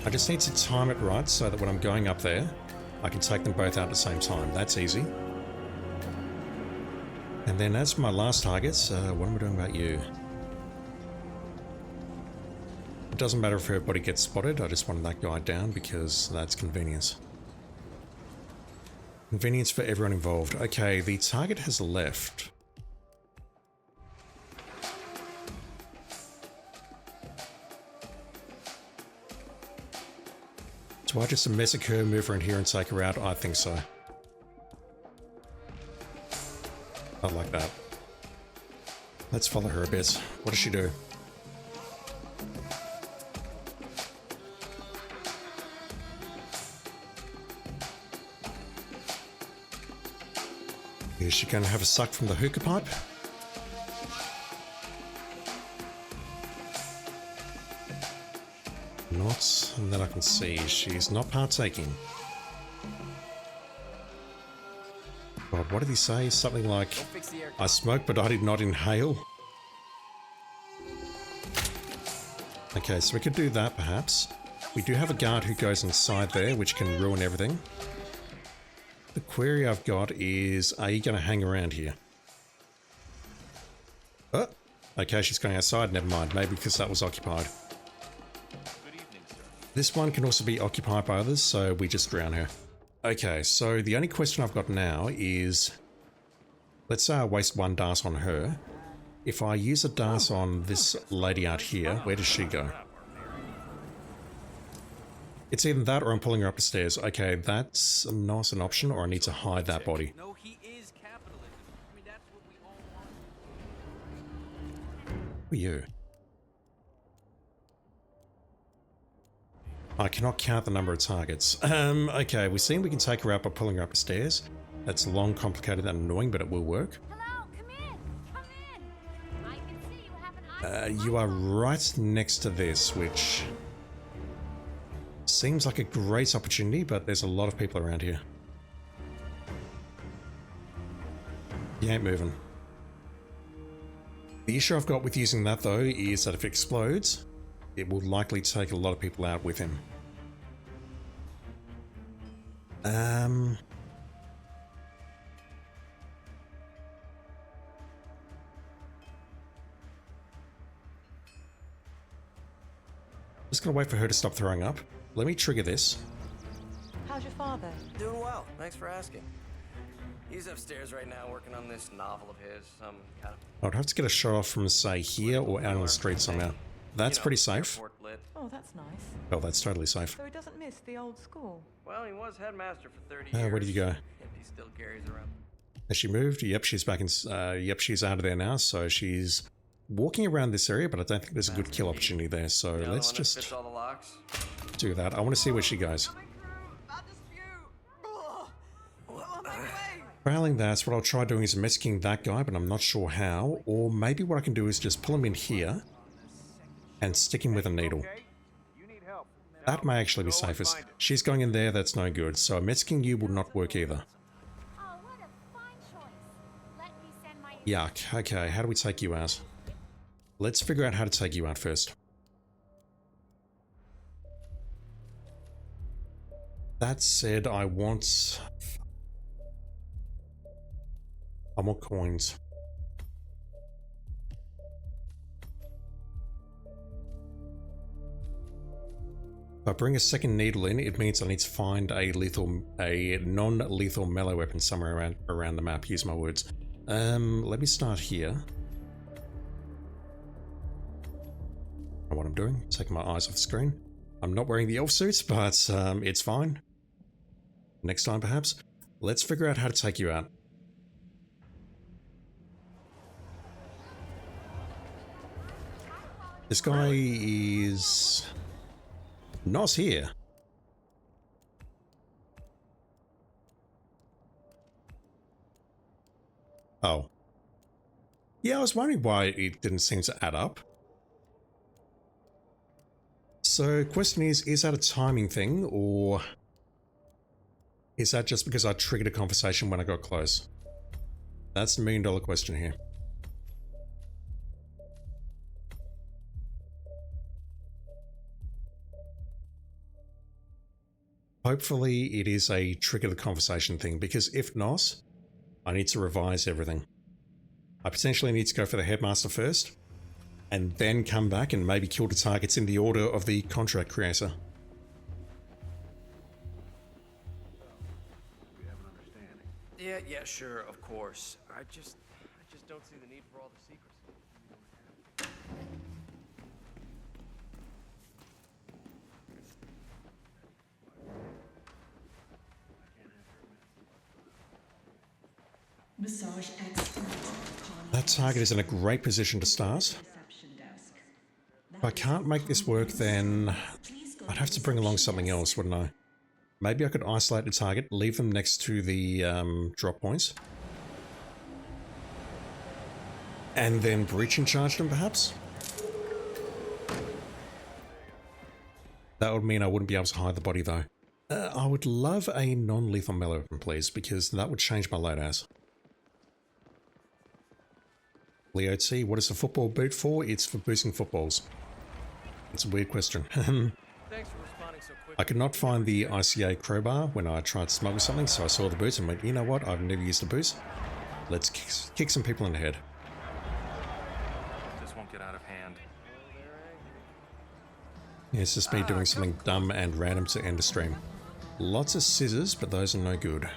I just need to time it right so that when I'm going up there, I can take them both out at the same time. That's easy. And then as for my last targets, what am I doing about you? It doesn't matter if her body gets spotted, I just wanted that guy down because that's convenience. Convenience for everyone involved. Okay, the target has left. Do I just messic her, move her in here and take her out? I think so. I like that. Let's follow her a bit. What does she do? Is she going to have a suck from the hookah pipe? Not that I can see. She's not partaking. God, what did he say? Something like, I smoke but I did not inhale. Okay, so we could do that perhaps. We do have a guard who goes inside there, which can ruin everything. The query I've got is, are you going to hang around here? Oh, okay, she's going outside. Never mind. Maybe because that was occupied. This one can also be occupied by others, so we just drown her. Okay, so the only question I've got now is, let's say I waste one DAS on her. If I use a DAS on this lady out here, where does she go? It's either that or I'm pulling her up the stairs. Okay, that's not an option, or I need to hide that body. No, he is capitalism. I mean, that's what we all want. Who are you? I cannot count the number of targets. Okay, we've seen we can take her out by pulling her up the stairs. That's long, complicated, and annoying, but it will work. Hello, come in. Come in. I can see you have an eye. You are right next to this, which seems like a great opportunity, but there's a lot of people around here. He ain't moving. The issue I've got with using that, though, is that if it explodes, it will likely take a lot of people out with him. Just gonna wait for her to stop throwing up. Let me trigger this. How's your father? Doing well. Thanks for asking. He's upstairs right now working on this novel of his. Some kind of... I'd have to get a shot off from, say, here or out on the street somehow. That's pretty safe. Oh, that's nice. Oh, that's totally safe. So he doesn't miss the old school? Well, he was headmaster for 30 years. Where did you go? He still carries around. Has she moved? Yep, she's back in. Yep, she's out of there now. So she's walking around this area, but I don't think there's a good kill opportunity there. So let's just do that. I want to see where she goes. Failing that, what I'll try doing is messaging that guy, but I'm not sure how. Or maybe what I can do is just pull him in here and stick him with a needle. That may actually be safest. She's going in there, that's no good. So messaging you would not work either. Yuck. Okay, how do we take you out? Let's figure out how to take you out first. That said, I want coins. If I bring a second needle in, it means I need to find a non-lethal melee weapon somewhere around the map. Use my words. Let me start here. Know what I'm doing? Taking my eyes off the screen. I'm not wearing the elf suit, but it's fine. Next time, perhaps. Let's figure out how to take you out. This guy is not here. Oh. Yeah, I was wondering why it didn't seem to add up. So, question is that a timing thing, or is that just because I triggered a conversation when I got close? That's the million-dollar question here. Hopefully it is a trigger the conversation thing, because if not, I need to revise everything. I potentially need to go for the headmaster first, and then come back and maybe kill the targets in the order of the contract creator. Yeah, sure, of course. I just don't see the need for all the secrecy. Massage expert. That target is in a great position to start. If I can't make this work, then I'd have to bring along something else, wouldn't I? Maybe I could isolate the target, leave them next to the drop points, and then breach and charge them, perhaps? That would mean I wouldn't be able to hide the body, though. I would love a non-lethal melee weapon, please, because that would change my loadout. Leo T, what is the football boot for? It's for boosting footballs. It's a weird question. Thanks for responding so quickly. I could not find the ICA crowbar when I tried to smuggle something, so I saw the boot and went, you know what, I've never used a boot. Let's kick some people in the head. This won't get out of hand. Yeah, it's just me doing something dumb and random to end the stream. Lots of scissors, but those are no good.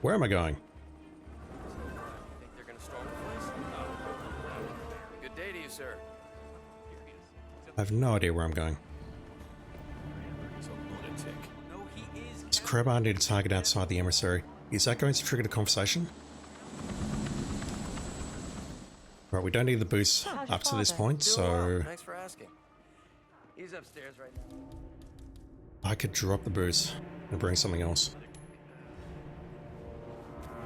Where am I going? Think they're gonna storm the place? Good day to you, sir. I have no idea where I'm going. He's a lunatic. No, he is. Does crowbar need a target outside the emissary? Is that going to trigger the conversation? Right, we don't need the boost up to this point, so Thanks for asking. He's upstairs right now. I could drop the boost and bring something else.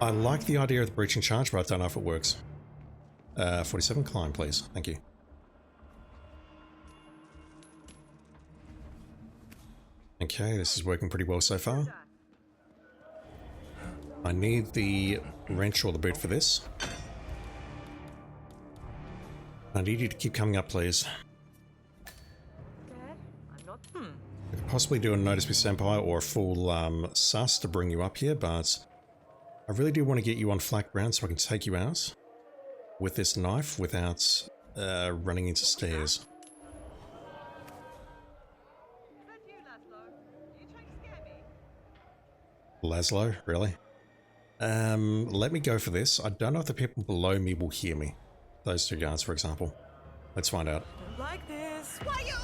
I like the idea of the breaching charge, but I don't know if it works. 47, climb, please. Thank you. Okay, this is working pretty well so far. I need the wrench or the boot for this. I need you to keep coming up, please. I'm not. I could possibly do a Notice Me Senpai or a full sus to bring you up here, but I really do want to get you on flat ground so I can take you out with this knife without running into stairs. Is that you, Laszlo? Are you trying to scare me? Laszlo, really? Let me go for this. I don't know if the people below me will hear me. Those two guards, for example. Let's find out. Don't like this. Why you?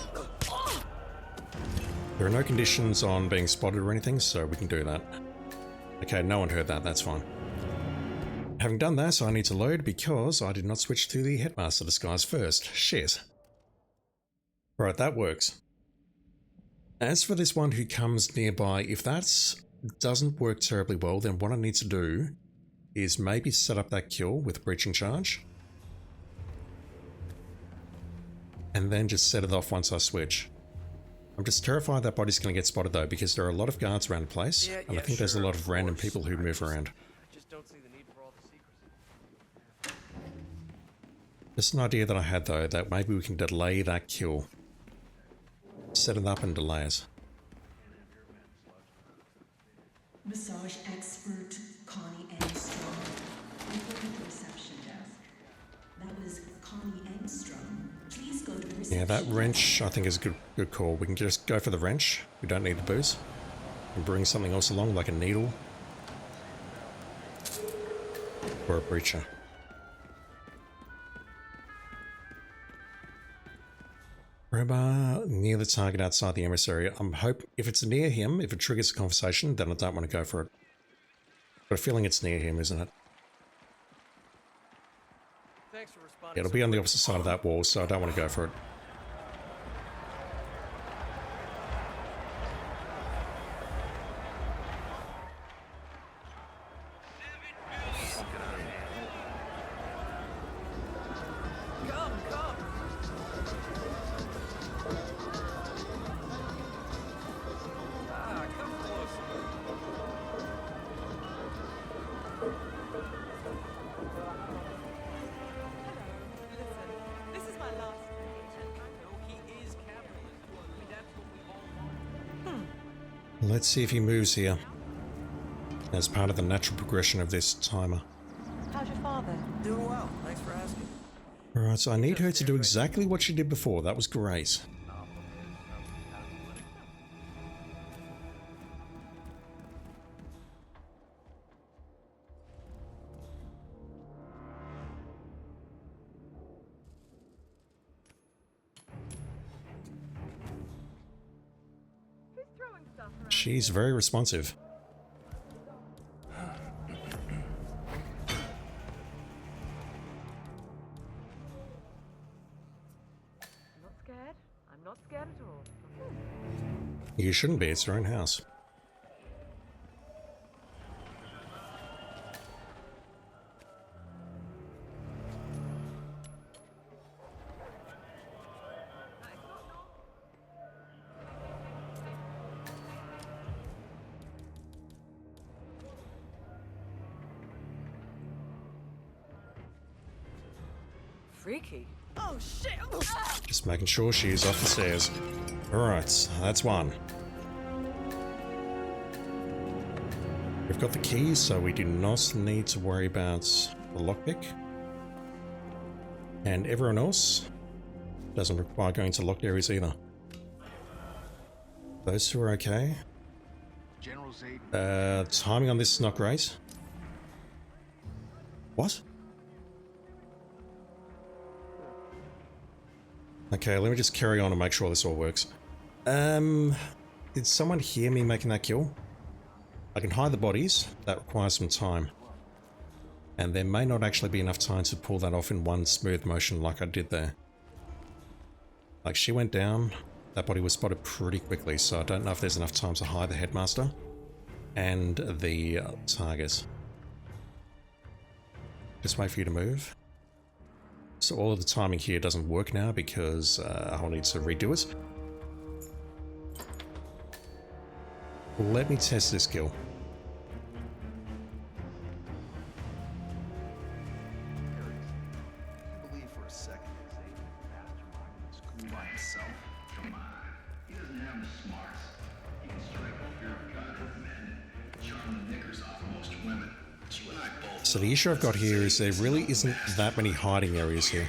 There are no conditions on being spotted or anything, so we can do that. Okay, no one heard that, that's fine. Having done that, I need to load because I did not switch to the headmaster disguise first. Shit. Right, that works. As for this one who comes nearby, if that doesn't work terribly well, then what I need to do is maybe set up that kill with breaching charge. And then just set it off once I switch. I'm just terrified that body's going to get spotted though, because there are a lot of guards around the place, and I think there's a lot of random people who move around. I just don't see the need for all the secrecy. Just an idea that I had though, that maybe we can delay that kill. Set it up and delay it. Massage expert Connie Engstrom. Report at the reception desk. That was Connie Engstrom. Please go to the reception. Yeah, that wrench I think is a good call. We can just go for the wrench. We don't need the boost. And bring something else along, like a needle. Or a breacher. Crowbar near the target outside the emissary. I'm hoping if it's near him, if it triggers a conversation, then I don't want to go for it. Got a feeling it's near him, isn't it? Thanks for responding. Yeah, it'll be on the opposite side of that wall, so I don't want to go for it. Let's see if he moves here. As part of the natural progression of this timer. How's your father? Doing well. Thanks for asking. Alright, so I need her to do exactly what she did before. That was great. She's very responsive. I'm not scared at all. You shouldn't be, it's your own house. Freaky. Oh shit! Just making sure she's off the stairs. Alright, that's one. We've got the keys, so we do not need to worry about the lockpick. And everyone else doesn't require going to locked areas either. Those two are okay. Timing on this is not great. What? Okay, let me just carry on and make sure this all works. Did someone hear me making that kill? I can hide the bodies. That requires some time. And there may not actually be enough time to pull that off in one smooth motion like I did there. Like, she went down, that body was spotted pretty quickly, so I don't know if there's enough time to hide the headmaster and the target. Just wait for you to move. So all of the timing here doesn't work now because I'll need to redo it. Let me test this skill. So the issue I've got here is there really isn't that many hiding areas here.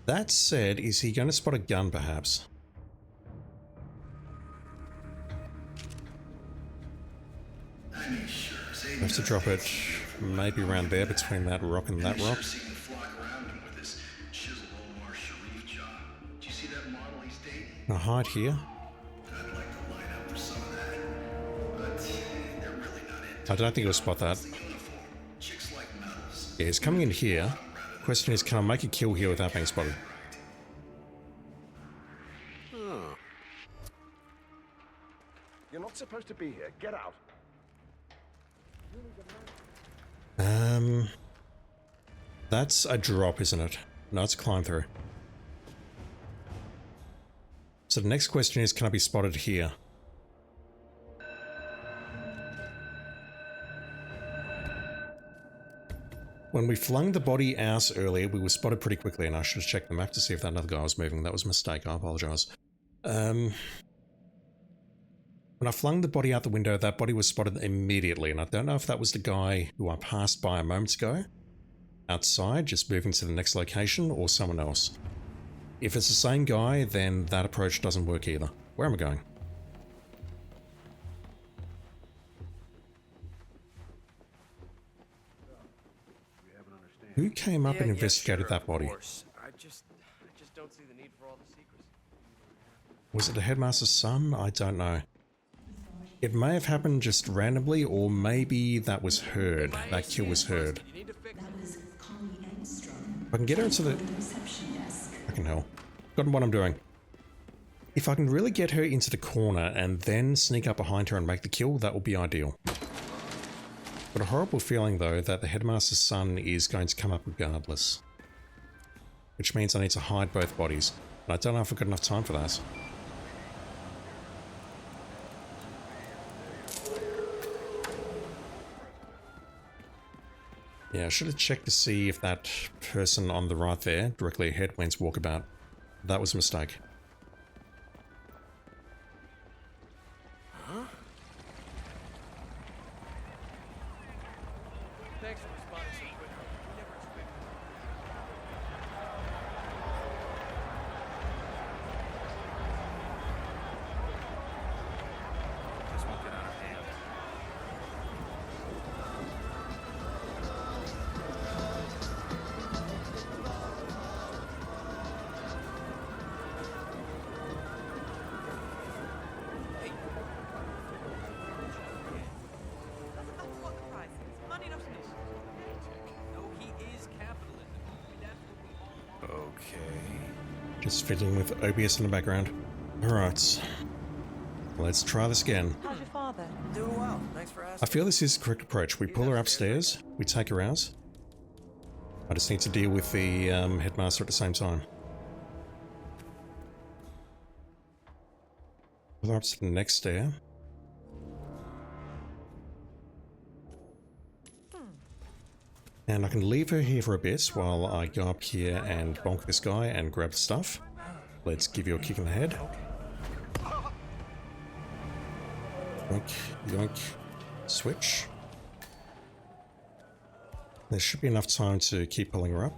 That said, is he going to spot a gun perhaps? I have to drop it maybe around there between that rock and that rock. I'll hide here. I don't think he'll spot that. Yeah, he's coming in here. Question is, can I make a kill here without being spotted? You're not supposed to be here. Get out. That's a drop, isn't it? No, it's a climb through. So the next question is, can I be spotted here? When we flung the body out earlier, we were spotted pretty quickly, and I should have checked the map to see if that other guy was moving. That was a mistake, I apologise. When I flung the body out the window, that body was spotted immediately, and I don't know if that was the guy who I passed by a moment ago, outside, just moving to the next location, or someone else. If it's the same guy, then that approach doesn't work either. Where am I going? Who came up and investigated that body? I just don't see the need for all the secrecy. Was it the headmaster's son? I don't know. It may have happened just randomly, or maybe that was heard. That kill was heard. If I can get her into the... Fucking hell. Forgotten what I'm doing. If I can really get her into the corner and then sneak up behind her and make the kill, that would be ideal. Got a horrible feeling though that the headmaster's son is going to come up regardless. Which means I need to hide both bodies. And I don't know if I've got enough time for that. Yeah, I should have checked to see if that person on the right there, directly ahead, went walkabout. That was a mistake. Thanks for responding so quickly. We never expected it. This won't get out of hand. Just fiddling with OBS in the background. Alright. Let's try this again. How's your father? Doing well. Thanks for asking. I feel this is the correct approach. We pull her upstairs, we take her out. I just need to deal with the headmaster at the same time. Pull her up to the next stair. And I can leave her here for a bit while I go up here and bonk this guy and grab the stuff. Let's give you a kick in the head. Yoink, yoink, switch. There should be enough time to keep pulling her up.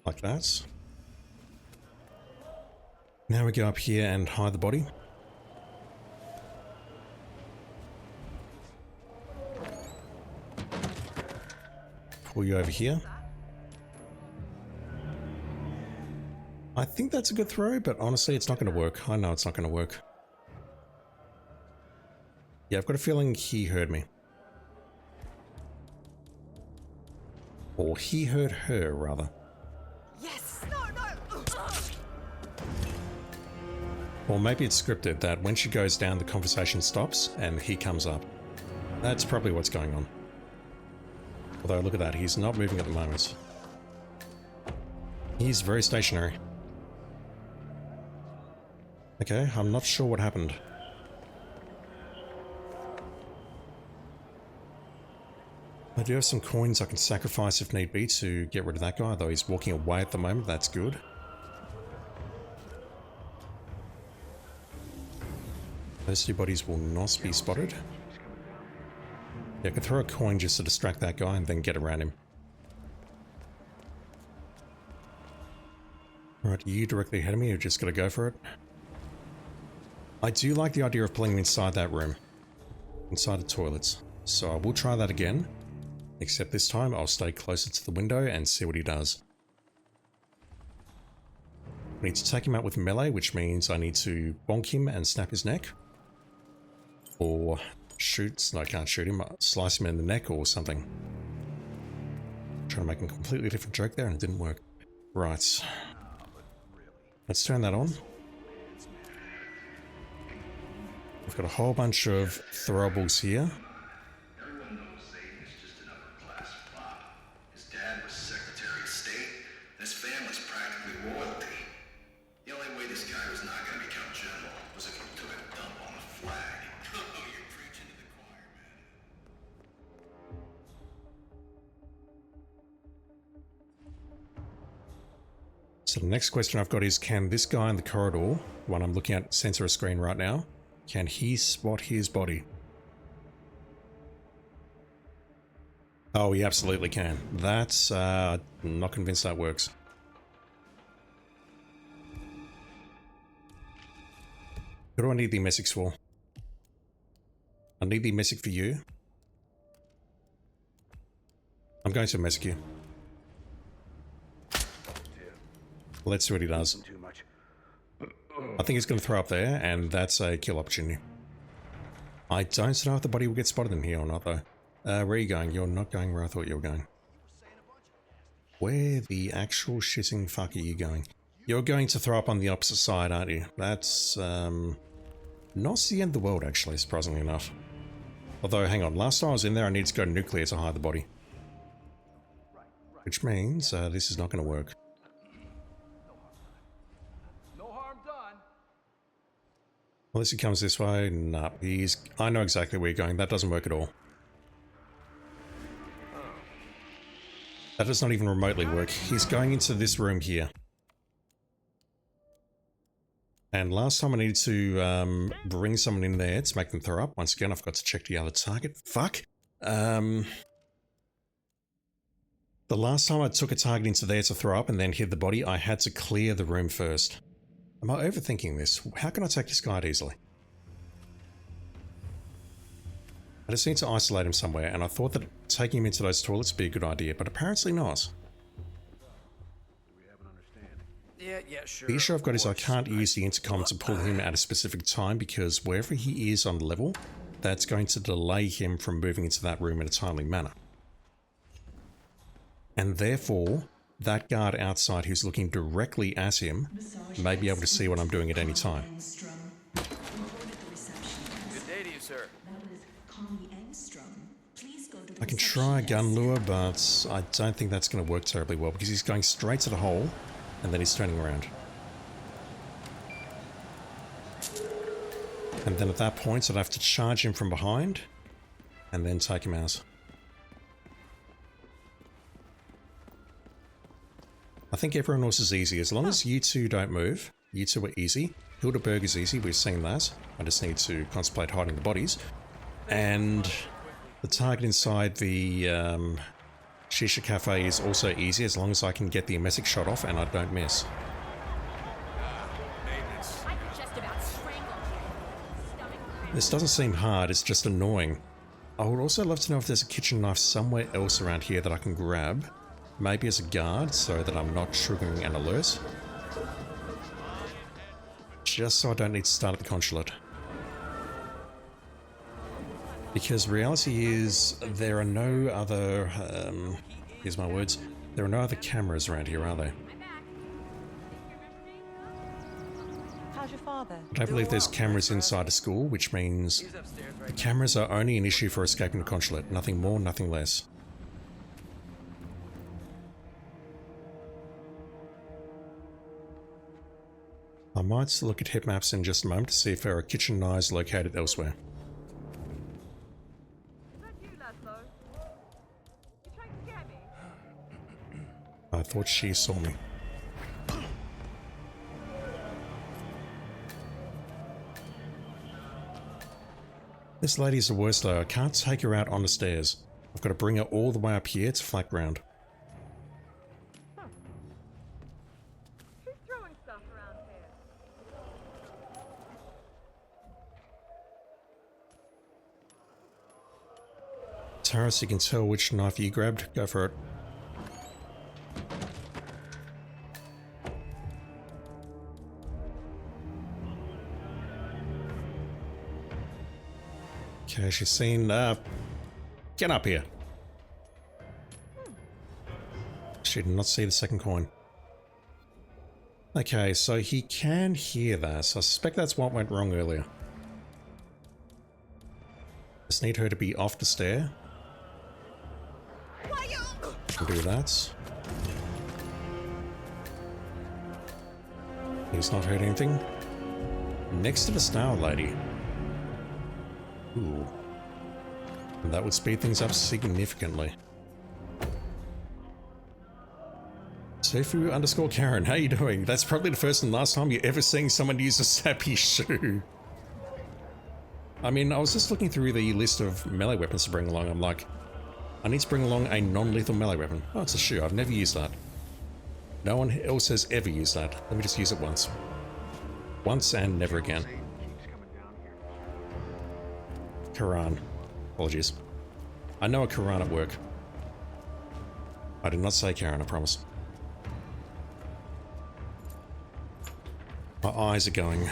Like that. Now we go up here and hide the body. Pull you over here. I think that's a good throw, but honestly it's not going to work. I know it's not going to work. Yeah, I've got a feeling he heard me. Or he heard her, rather. Yes! No, no! Or maybe it's scripted that when she goes down the conversation stops and he comes up. That's probably what's going on. Although look at that, he's not moving at the moment. He's very stationary. Okay, I'm not sure what happened. I do have some coins I can sacrifice if need be to get rid of that guy, though he's walking away at the moment, that's good. Those two bodies will not be spotted. Yeah, I can throw a coin just to distract that guy and then get around him. Alright, you directly ahead of me, you're just gonna go for it. I do like the idea of pulling him inside that room. Inside the toilets. So I will try that again. Except this time I'll stay closer to the window and see what he does. I need to take him out with melee, which means I need to bonk him and snap his neck. Or shoot, no I can't shoot him, slice him in the neck or something. I'm trying to make a completely different joke there and it didn't work. Right. Let's turn that on. We've got a whole bunch of throwables here. Everyone knows Zayden is just an upper-class fop. His dad was Secretary of State, and his family's practically royalty. The only way this guy was not going to become general was if he took a dump on the flag. Oh, you're preaching to the choir, man. So the next question I've got is, can this guy in the corridor, one I'm looking at, center a screen right now, can he spot his body? Oh, he absolutely can. That's, I'm not convinced that works. Who do I need the message for? I need the message for you. I'm going to message you. Let's see what he does. I think he's going to throw up there, and that's a kill opportunity. I don't know if the body will get spotted in here or not, though. Where are you going? You're not going where I thought you were going. Where the actual shitting fuck are you going? You're going to throw up on the opposite side, aren't you? That's, not the end of the world, actually, surprisingly enough. Although, hang on, last time I was in there, I needed to go nuclear to hide the body. Which means, this is not going to work. Unless he comes this way, nah, I know exactly where you're going, that doesn't work at all. That does not even remotely work. He's going into this room here. And last time I needed to bring someone in there to make them throw up. Once again, I forgot to check the other target. Fuck. The last time I took a target into there to throw up and then hit the body, I had to clear the room first. Am I overthinking this? How can I take this guy out easily? I just need to isolate him somewhere, and I thought that taking him into those toilets would be a good idea, but apparently not. Yeah, sure. The issue I've got is I can't use the intercom to pull him at a specific time because wherever he is on the level, that's going to delay him from moving into that room in a timely manner. And therefore, that guard outside who's looking directly at him may be able to see what I'm doing at any time. Good day to you, sir. I can try a gun lure, but I don't think that's going to work terribly well because he's going straight to the hole and then he's turning around. And then at that point, I'd have to charge him from behind and then take him out. I think everyone else is easy. As long as you two don't move, you two are easy. Hildeberg is easy, we've seen that. I just need to contemplate hiding the bodies. And the target inside the Shisha Cafe is also easy as long as I can get the emetic shot off and I don't miss. This doesn't seem hard, it's just annoying. I would also love to know if there's a kitchen knife somewhere else around here that I can grab. Maybe as a guard, so that I'm not triggering an alert. Just so I don't need to start at the consulate. Because reality is, there are no other, here's my words, there are no other cameras around here, are there? How's your father? I don't believe there's cameras inside a school, which means the cameras are only an issue for escaping the consulate. Nothing more, nothing less. I might look at hit maps in just a moment to see if there are kitchen knives located elsewhere. I thought she saw me. This lady's the worst though. I can't take her out on the stairs. I've got to bring her all the way up here to flat ground. Taris, you can tell which knife you grabbed. Go for it. Okay, she's seen, get up here. She did not see the second coin. Okay, so he can hear that. I suspect that's what went wrong earlier. Just need her to be off the stair. Can do that. He's not heard anything. Next to the star lady. Ooh. And that would speed things up significantly. Tofu_Karen, how you doing? That's probably the first and last time you're ever seeing someone use a sappy shoe. I mean, I was just looking through the list of melee weapons to bring along. I'm like, I need to bring along a non-lethal melee weapon. Oh, it's a shoe. I've never used that. No one else has ever used that. Let me just use it once. Once and never again. Quran. Apologies. I know a Quran at work. I did not say Karen, I promise. My eyes are going.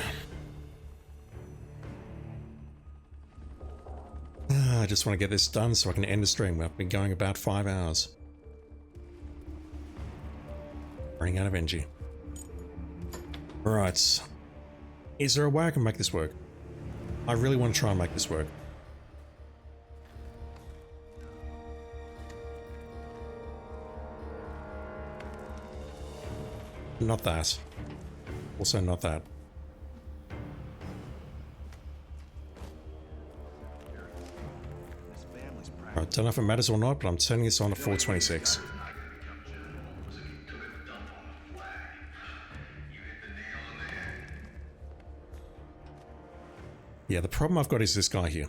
I just want to get this done so I can end the stream. I've been going about 5 hours. Running out of energy. Right. Is there a way I can make this work? I really want to try and make this work. Not that. Also not that. I don't know if it matters or not, but I'm turning this on at 426. Yeah, the problem I've got is this guy here.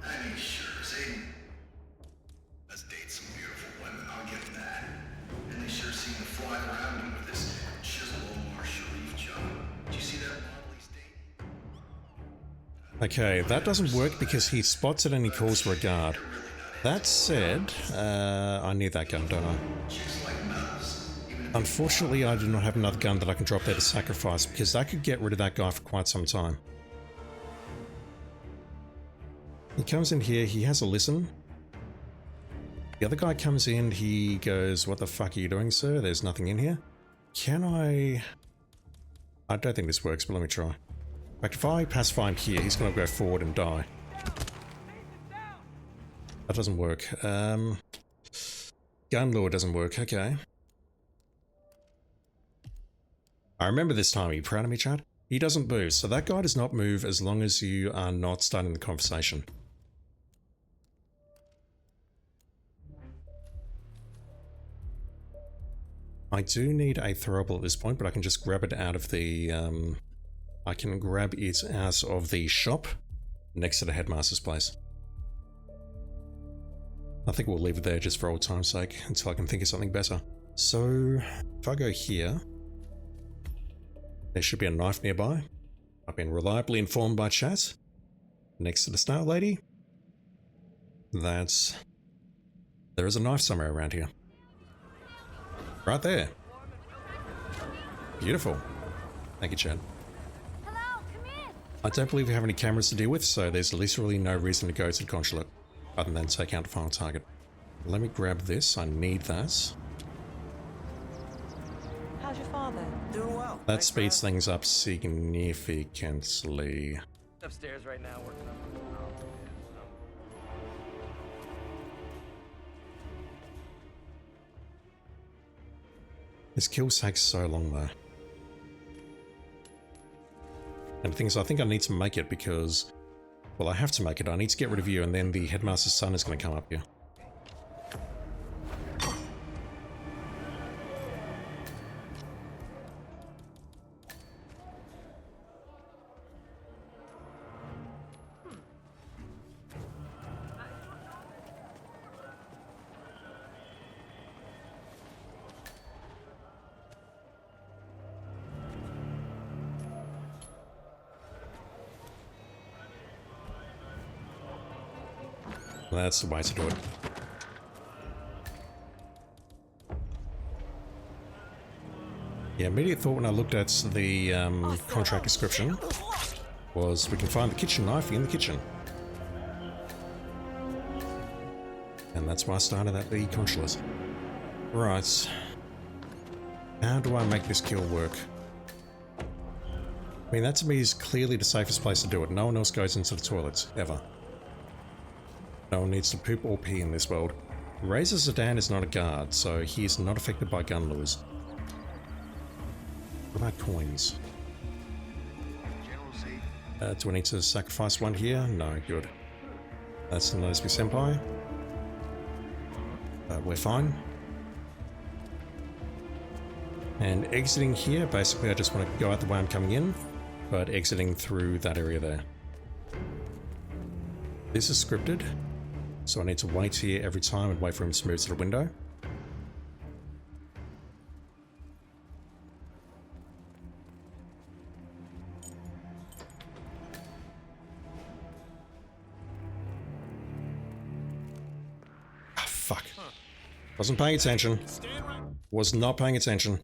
I mean, sure, Zayden does date some beautiful women, I'll give him that. And they sure seem to fly around him with this chisel Omar Sharif job. Did you see that model he's dating? Okay, that doesn't work because he spots it and he calls for a guard. That said, I need that gun, don't I? Unfortunately, I do not have another gun that I can drop there to sacrifice because that could get rid of that guy for quite some time. He comes in here, he has a listen. The other guy comes in, he goes, "What the fuck are you doing, sir? There's nothing in here." Can I don't think this works, but let me try. In fact, if I pacify him here, he's going to go forward and die. That doesn't work. Gun lure doesn't work, okay. I remember this time. Are you proud of me, Chad? He doesn't move, so that guy does not move as long as you are not starting the conversation. I do need a throwable at this point, but I can just grab it out of the, I can grab it out of the shop next to the headmaster's place. I think we'll leave it there just for old time's sake until I can think of something better. So, if I go here, there should be a knife nearby. I've been reliably informed by chat. Next to the snail lady, that there is a knife somewhere around here. Right there. Beautiful. Thank you, Chad. Hello, come in. I don't believe we have any cameras to deal with, so there's literally no reason to go to the consulate other than take out the final target. Let me grab this. I need that. How's your father? Doing well. That speeds things up significantly. Upstairs right now working on. This kill takes so long though. And the thing is, I think I need to make it because, well, I have to make it. I need to get rid of you and then the headmaster's son is going to come up here. That's the way to do it. The immediate thought when I looked at the contract description was we can find the kitchen knife in the kitchen. And that's why I started at the consulate. Right. How do I make this kill work? I mean, that to me is clearly the safest place to do it. No one else goes into the toilets, ever. No one needs to poop or pee in this world. Razor Zidane is not a guard, so he is not affected by gun lures. What about coins? Do I need to sacrifice one here? No, good. That's the Nosby Senpai. We're fine. And exiting here, basically I just want to go out the way I'm coming in, but exiting through that area there. This is scripted. So I need to wait here every time and wait for him to move to the window. Ah, fuck. Wasn't paying attention. Was not paying attention.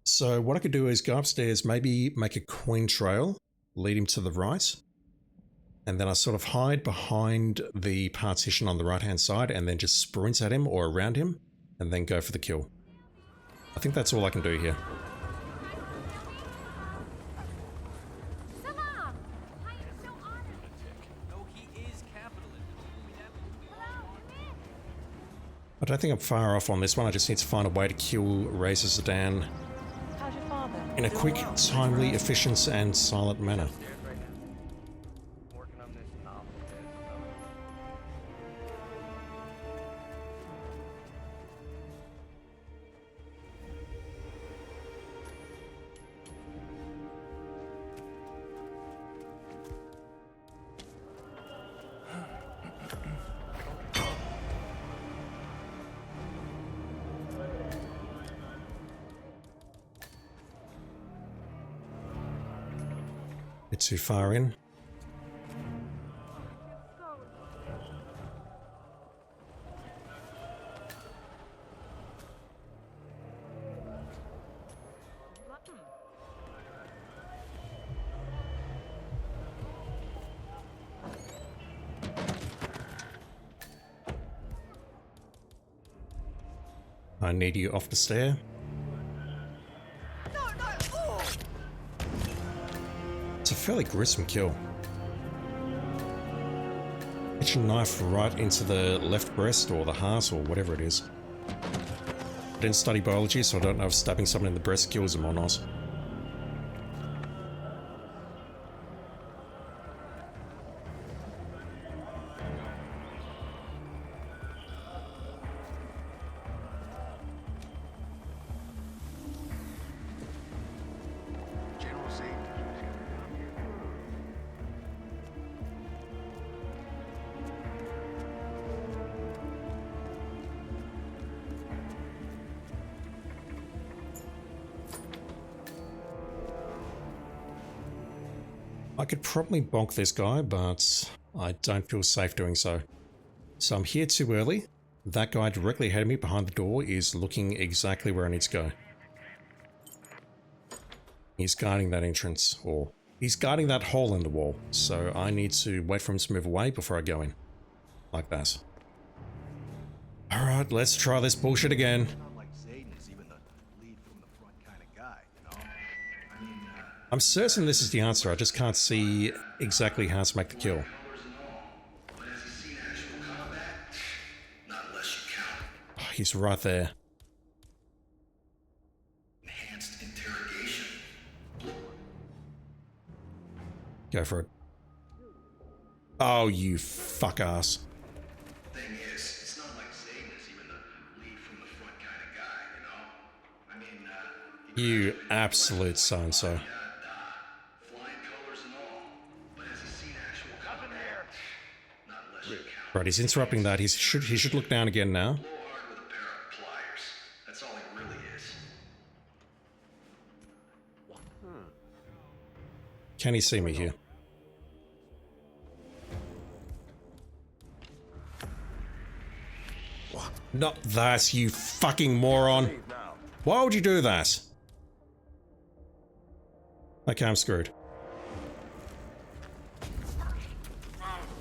So what I could do is go upstairs, maybe make a coin trail, lead him to the right. And then I sort of hide behind the partition on the right-hand side and then just sprint at him or around him and then go for the kill. I think that's all I can do here. I don't think I'm far off on this one. I just need to find a way to kill Razor Zidane in a quick, timely, efficient, and silent manner. Bit too far in. I need you off the stair. It's a fairly gruesome kill. Get your knife right into the left breast or the heart or whatever it is. I didn't study biology, so I don't know if stabbing someone in the breast kills them or not. I could probably bonk this guy, but I don't feel safe doing so. So I'm here too early. That guy directly ahead of me behind the door is looking exactly where I need to go. He's guarding that entrance, or he's guarding that hole in the wall. So I need to wait for him to move away before I go in. Like that. Alright, let's try this bullshit again. I'm certain this is the answer, I just can't see exactly how to make the kill. Oh, he's right there. Enhanced interrogation. Go for it. Oh, you fuck ass. Thing is, it's not like Zane is even the lead from the front kind of guy, you know? I mean, You absolute so-and-so. Right, he's interrupting that. He should look down again now. That's all he really is. Can he see me here? Not that, you fucking moron. Why would you do that? Okay, I'm screwed.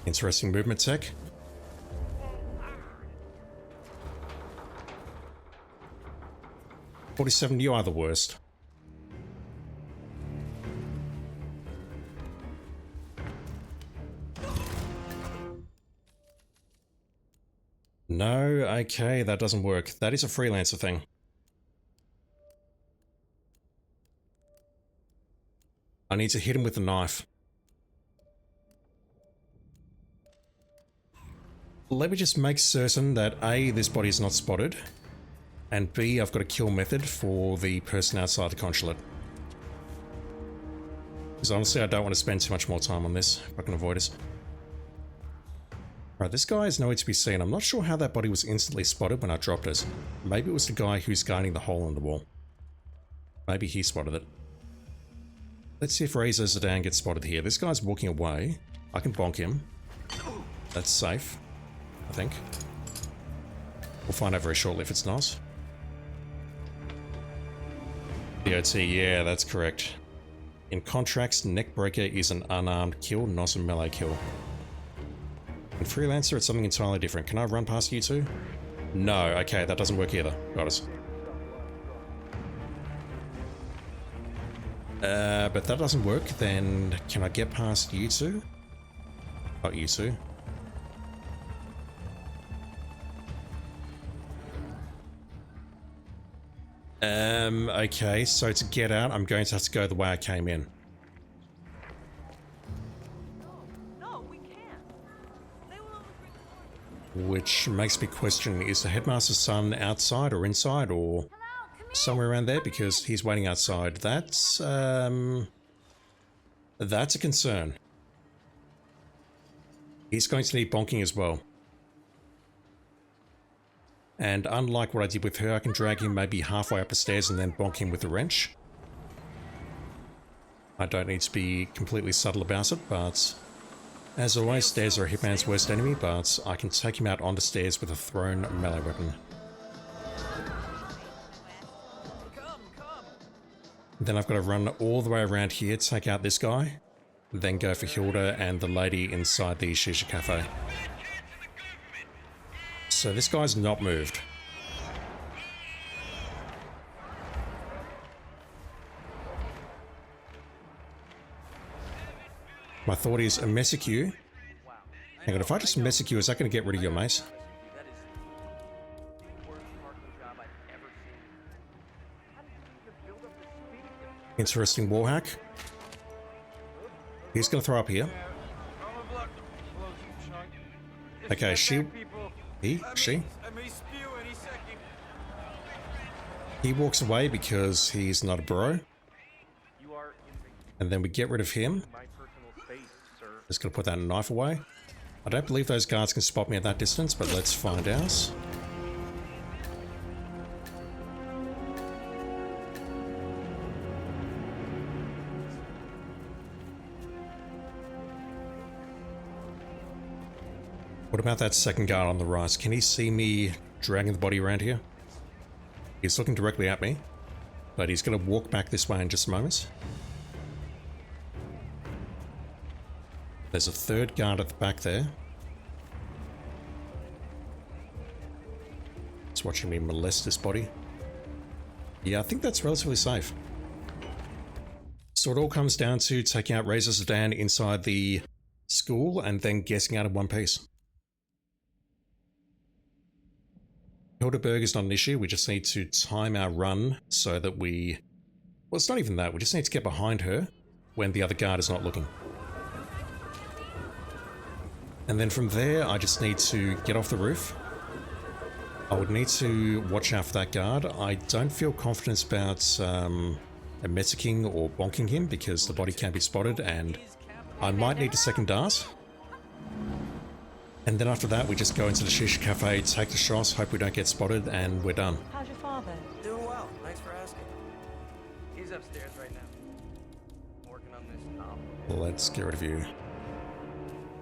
Interesting movement tech. 47, you are the worst. No, okay, that doesn't work. That is a freelancer thing. I need to hit him with a knife. Let me just make certain that A, this body is not spotted, and B, I've got a kill method for the person outside the consulate. Because honestly, I don't want to spend too much more time on this, if I can avoid it. Right, this guy is nowhere to be seen. I'm not sure how that body was instantly spotted when I dropped it. Maybe it was the guy who's guarding the hole in the wall. Maybe he spotted it. Let's see if Razor Zidane gets spotted here. This guy's walking away. I can bonk him. That's safe, I think. We'll find out very shortly if it's not. DOT, yeah, that's correct. In contracts, Neckbreaker is an unarmed kill, not a melee kill. In Freelancer, it's something entirely different. Can I run past you two? No, okay, that doesn't work either. Got it. But that doesn't work, then can I get past you two? Not you two. Okay, so to get out, I'm going to have to go the way I came in. No, we can't. They will Which makes me question, is the headmaster's son outside or inside or somewhere around there? Because he's waiting outside. That's a concern. He's going to need bonking as well. And unlike what I did with her, I can drag him maybe halfway up the stairs and then bonk him with a wrench. I don't need to be completely subtle about it, but as always, stairs are Hitman's worst enemy, but I can take him out onto stairs with a thrown melee weapon. Then I've got to run all the way around here, take out this guy, then go for Hilda and the lady inside the Shisha Cafe. So this guy's not moved. My thought is a messick you. Hang on, if I just messick you, is that going to get rid of your mace? Interesting wall hack. He's going to throw up here. Okay, she... He walks away because he's not a bro. And then we get rid of him. Just gonna put that knife away. I don't believe those guards can spot me at that distance, but let's find out. What about that second guard on the right? Can he see me dragging the body around here? He's looking directly at me, but he's gonna walk back this way in just a moment. There's a third guard at the back there. He's watching me molest this body. Yeah, I think that's relatively safe. So it all comes down to taking out Razor Sedan inside the school and then getting out in one piece. Hildeberg is not an issue. We just need to time our run so that we... Well, it's not even that. We just need to get behind her when the other guard is not looking. And then from there, I just need to get off the roof. I would need to watch out for that guard. I don't feel confident about messicking or bonking him because the body can be spotted and I might need a second dart. And then after that, we just go into the Shisha Cafe, take the shots, hope we don't get spotted, and we're done. How's your father? Doing well. Thanks for asking. He's upstairs right now. Working on this novel. Let's get rid of you.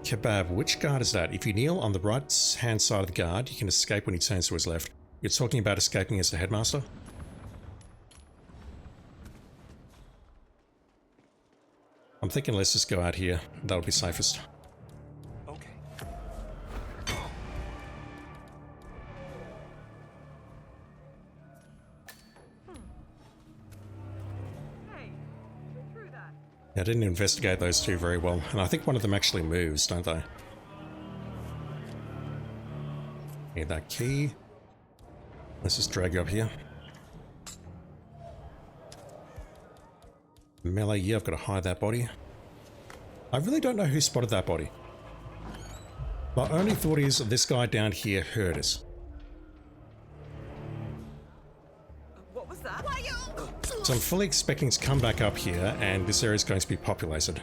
Kebab, which guard is that? If you kneel on the right hand side of the guard, you can escape when he turns to his left. You're talking about escaping as the headmaster? I'm thinking let's just go out here. That'll be safest. Okay. Hey, look through that. I didn't investigate those two very well, and I think one of them actually moves, don't they? Need that key. Let's just drag you up here. Melee, yeah, I've got to hide that body. I really don't know who spotted that body. My only thought is this guy down here heard us. What was that? Why you? So I'm fully expecting to come back up here, and this area is going to be populated.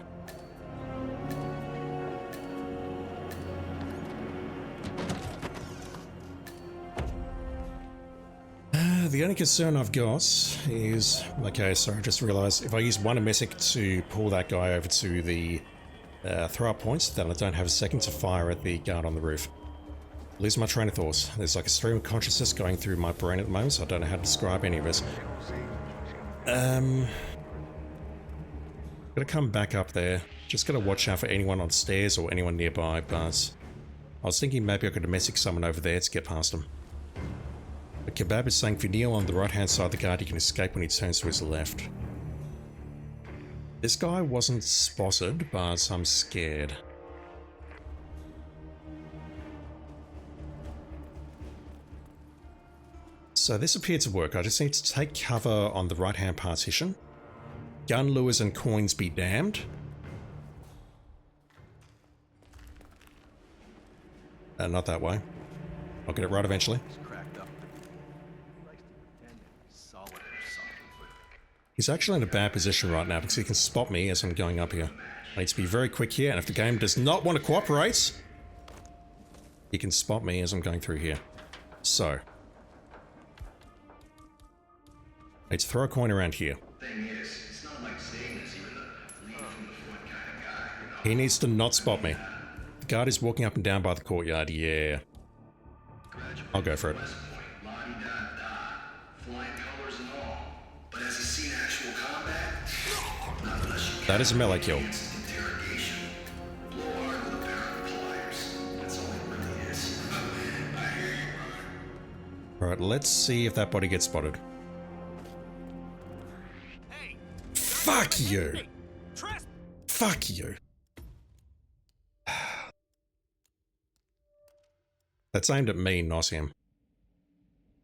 The only concern I've got is... Okay, sorry, I just realised if I use one messick to pull that guy over to the throw-up points, then I don't have a second to fire at the guard on the roof. Lose my train of thought. There's like a stream of consciousness going through my brain at the moment, so I don't know how to describe any of it. Gotta come back up there. Just gotta watch out for anyone on stairs or anyone nearby, but I was thinking maybe I could messick someone over there to get past them. But Kebab is saying if you kneel on the right hand side of the guard, you can escape when he turns to his left. This guy wasn't spotted, but I'm scared. So this appeared to work. I just need to take cover on the right hand partition. Gun lures and coins be damned. Not that way. I'll get it right eventually. He's actually in a bad position right now because he can spot me as I'm going up here. I need to be very quick here, and if the game does not want to cooperate, he can spot me as I'm going through here. So, I need to throw a coin around here. Thing is, it's not like saying this, even the He needs to not spot me. The guard is walking up and down by the courtyard. Yeah. I'll go for it. Flying colors and all. But has he seen actual combat? Not unless you That is a melee kill. interrogation. Blow hard with a pair of pliers. That's all it really is. I hear you, brother. Alright, let's see if that body gets spotted. Fuck you! Fuck you! That's aimed at me, not him.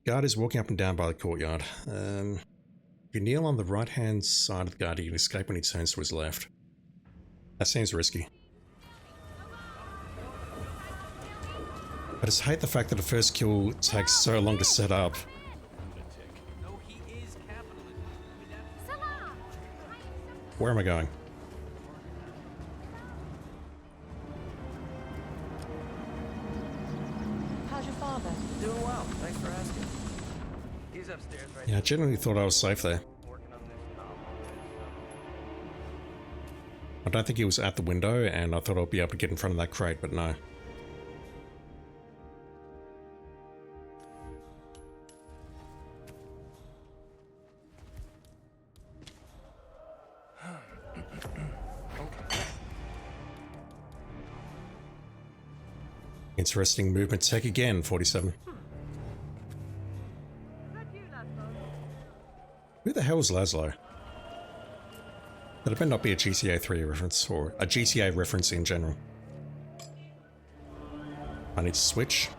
Guard is walking up and down by the courtyard. If you kneel on the right-hand side of the guard, you can escape when he turns to his left. That seems risky. I just hate the fact that the first kill takes so long to set up. Where am I going? How's your father? Doing well. Thanks for asking. He's upstairs right Yeah, I genuinely thought I was safe there. I don't think he was at the window, and I thought I'd be able to get in front of that crate, but no. Interesting movement tech again, 47. Who the hell is Laszlo? That better not be a GTA 3 reference, or a GTA reference in general. I need to switch.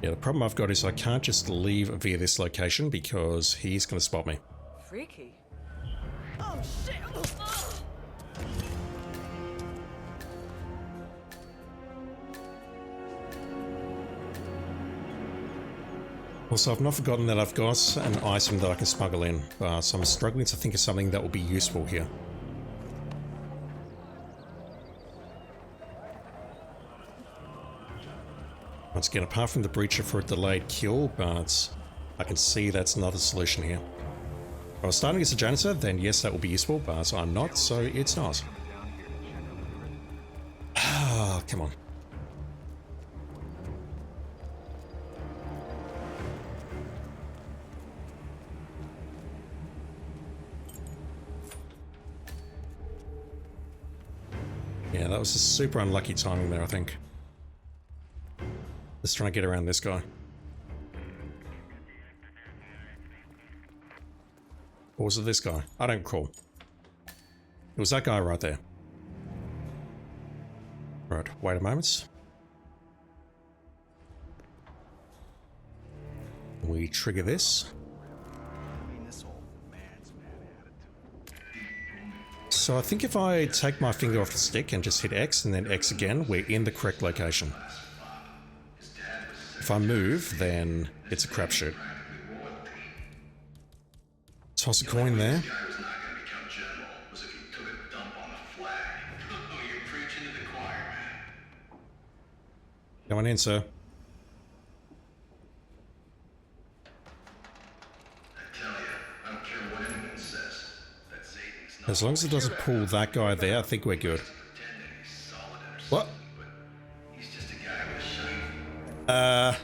Yeah, the problem I've got is I can't just leave via this location because he's going to spot me. Freaky. Oh shit! Also, I've not forgotten that I've got an item that I can smuggle in, so I'm struggling to think of something that will be useful here. Once again, apart from the breacher for a delayed kill, but I can see that's not a solution here. If I was starting as a janitor, then yes, that will be useful, but I'm not, so it's not. Ah, come on. Yeah, that was a super unlucky timing there, I think. Let's try and get around this guy. Or was it this guy? I don't recall. It was that guy right there. Right, wait a moment. We trigger this. So I think if I take my finger off the stick and just hit X and then X again, we're in the correct location. If I move, then it's a crapshoot. Toss a coin there. Going in, sir. As long as it doesn't pull that guy there, I think we're good. What? Why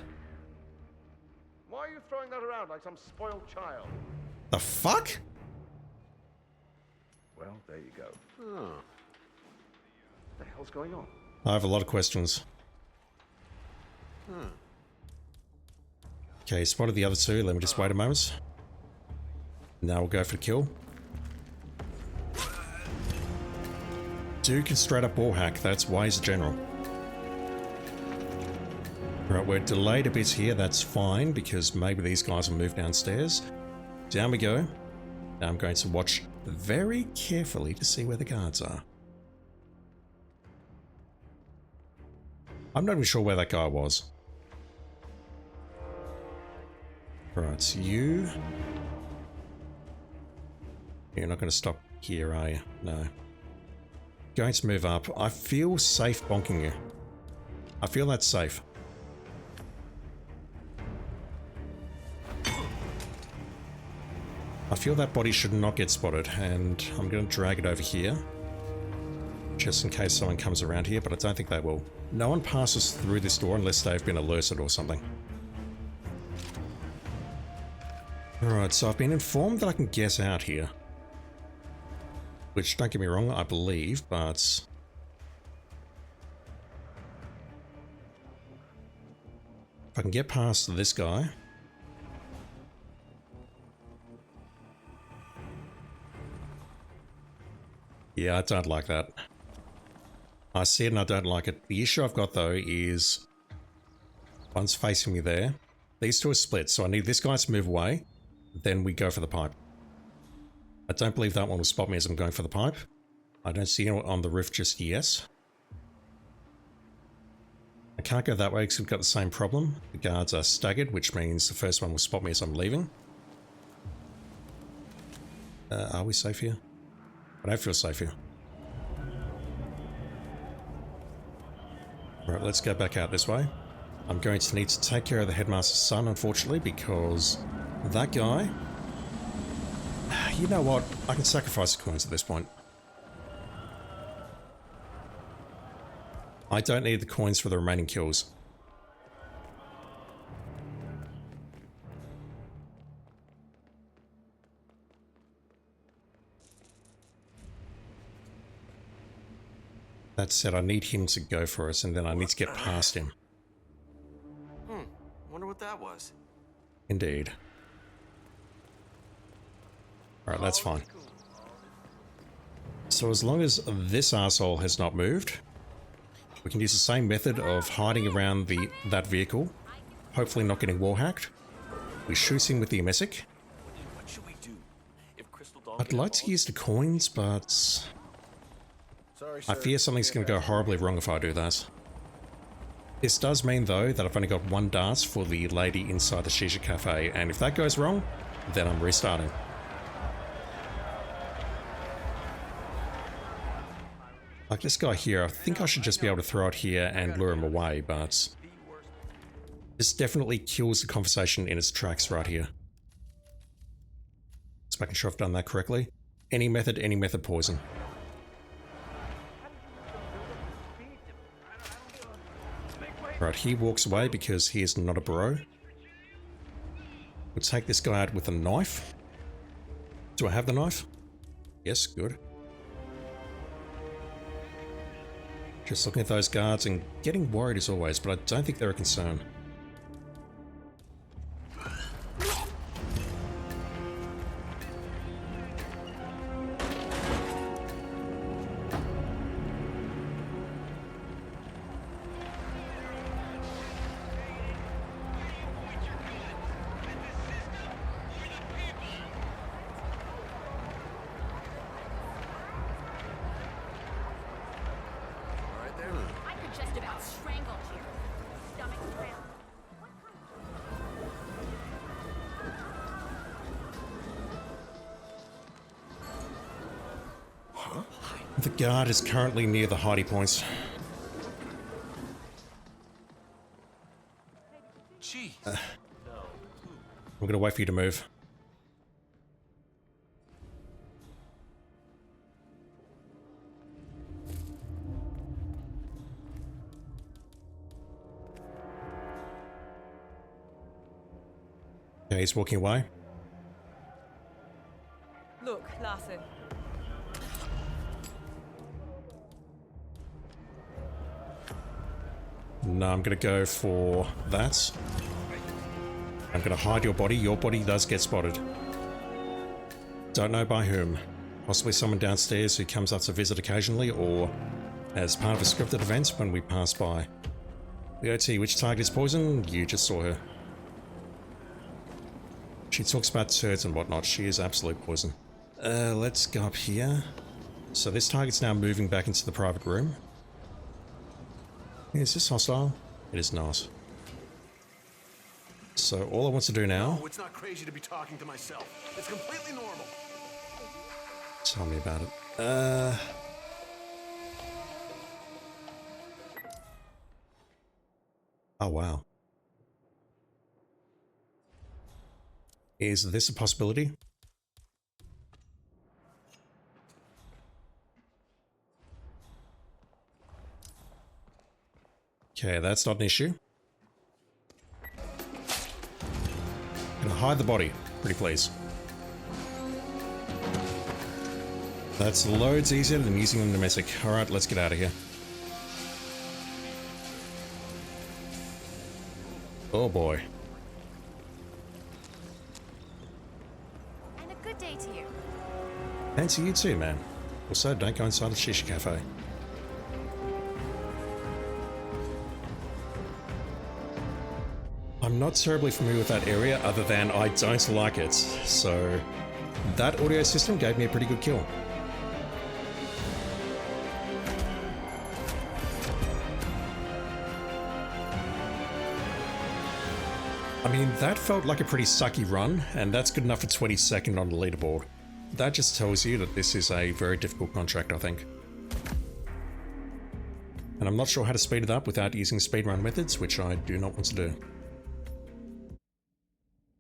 are you throwing that around like some spoiled child? The fuck? Well, there you go. What the hell's going on? I have a lot of questions. Okay, spotted the other two. Let me just wait a moment. Now we'll go for the kill. Duke can straight up wall hack. That's why he's a general. Right, we're delayed a bit here. That's fine because maybe these guys will move downstairs. Down we go. Now I'm going to watch very carefully to see where the guards are. I'm not even sure where that guy was. Right, you... You're not going to stop here, are you? No. Going to move up. I feel safe bonking you. I feel that's safe. I feel that body should not get spotted, and I'm going to drag it over here. Just in case someone comes around here, but I don't think they will. No one passes through this door unless they've been alerted or something. Alright, so I've been informed that I can get out here. Which, don't get me wrong, I believe, but... if I can get past this guy... yeah, I don't like that. I see it and I don't like it. The issue I've got though is one's facing me there. These two are split, so I need this guy to move away. Then we go for the pipe. I don't believe that one will spot me as I'm going for the pipe. I don't see anyone on the roof just yet. I can't go that way because we've got the same problem. The guards are staggered, which means the first one will spot me as I'm leaving. Are we safe here? I don't feel safe here. Right, let's go back out this way. I'm going to need to take care of the headmaster's son, unfortunately, because that guy... you know what? I can sacrifice the coins at this point. I don't need the coins for the remaining kills. That said, I need him to go for us, and then I need to get past him. Wonder what that was. Indeed. Alright, that's fine. So as long as this arsehole has not moved, we can use the same method of hiding around that vehicle, hopefully not getting wall hacked. We shoot him with the emetic. What should we do? If Crystal Dawn I'd like to use the coins, but... I fear something's going to go horribly wrong if I do that. This does mean, though, that I've only got one dart for the lady inside the Shisha Cafe, and if that goes wrong, then I'm restarting. Like this guy here, I think I should just be able to throw it here and lure him away, but... this definitely kills the conversation in its tracks right here. Just making sure I've done that correctly. Any method poison. Right, he walks away because he is not a bro. We'll take this guy out with a knife. Do I have the knife? Yes, good. Just looking at those guards and getting worried as always, but I don't think they're a concern. The guard is currently near the hidey points. I'm gonna wait for you to move. Okay, he's walking away. Look, Larson. No, I'm gonna go for that. I'm gonna hide your body. Your body does get spotted. Don't know by whom. Possibly someone downstairs who comes up to visit occasionally, or as part of a scripted event when we pass by. The OT, which target is poison? You just saw her. She talks about turds and whatnot. She is absolute poison. Let's go up here. So this target's now moving back into the private room. Is this hostile? It is not. So all I want to do now... No, it's not crazy to be talking to myself. It's completely normal. Tell me about it. Oh, wow. Is this a possibility? Okay, that's not an issue. Gonna hide the body. Pretty please. That's loads easier than using the domestic. Alright, let's get out of here. Oh boy. And a good day to you. And to you too, man. Also, don't go inside the Shisha Cafe. I'm not terribly familiar with that area other than I don't like it, so that audio system gave me a pretty good kill. I mean, that felt like a pretty sucky run, and that's good enough for 22nd on the leaderboard. That just tells you that this is a very difficult contract, I think. And I'm not sure how to speed it up without using speedrun methods, which I do not want to do.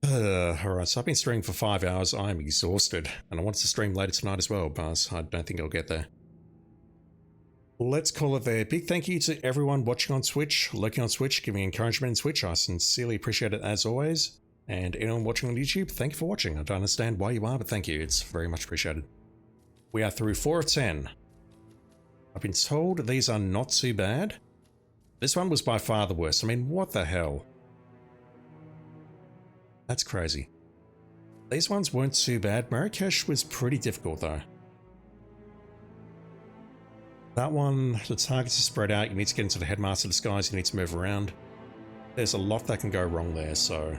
Alright, so I've been streaming for 5 hours, I'm exhausted, and I want to stream later tonight as well, but I don't think I'll get there. Let's call it there. Big thank you to everyone watching on Twitch, lurking on Twitch, giving encouragement in Twitch. I sincerely appreciate it as always. And anyone watching on YouTube, thank you for watching. I don't understand why you are, but thank you. It's very much appreciated. We are through 4 of 10. I've been told these are not too bad. This one was by far the worst. I mean, what the hell? That's crazy. These ones weren't too bad. Marrakesh was pretty difficult though. That one, the targets are spread out, you need to get into the headmaster disguise, you need to move around. There's a lot that can go wrong there, so...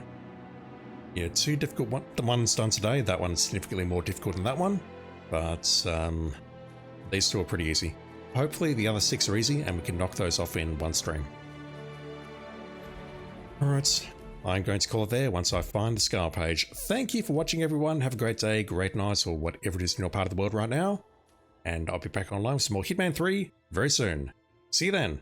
yeah, too difficult. The one's done today, that one's significantly more difficult than that one. But, these two are pretty easy. Hopefully the other 6 are easy, and we can knock those off in one stream. Alright, I'm going to call it there once I find the Sgail page. Thank you for watching everyone, have a great day, great night, or whatever it is in your part of the world right now. And I'll be back online with some more Hitman 3 very soon. See you then.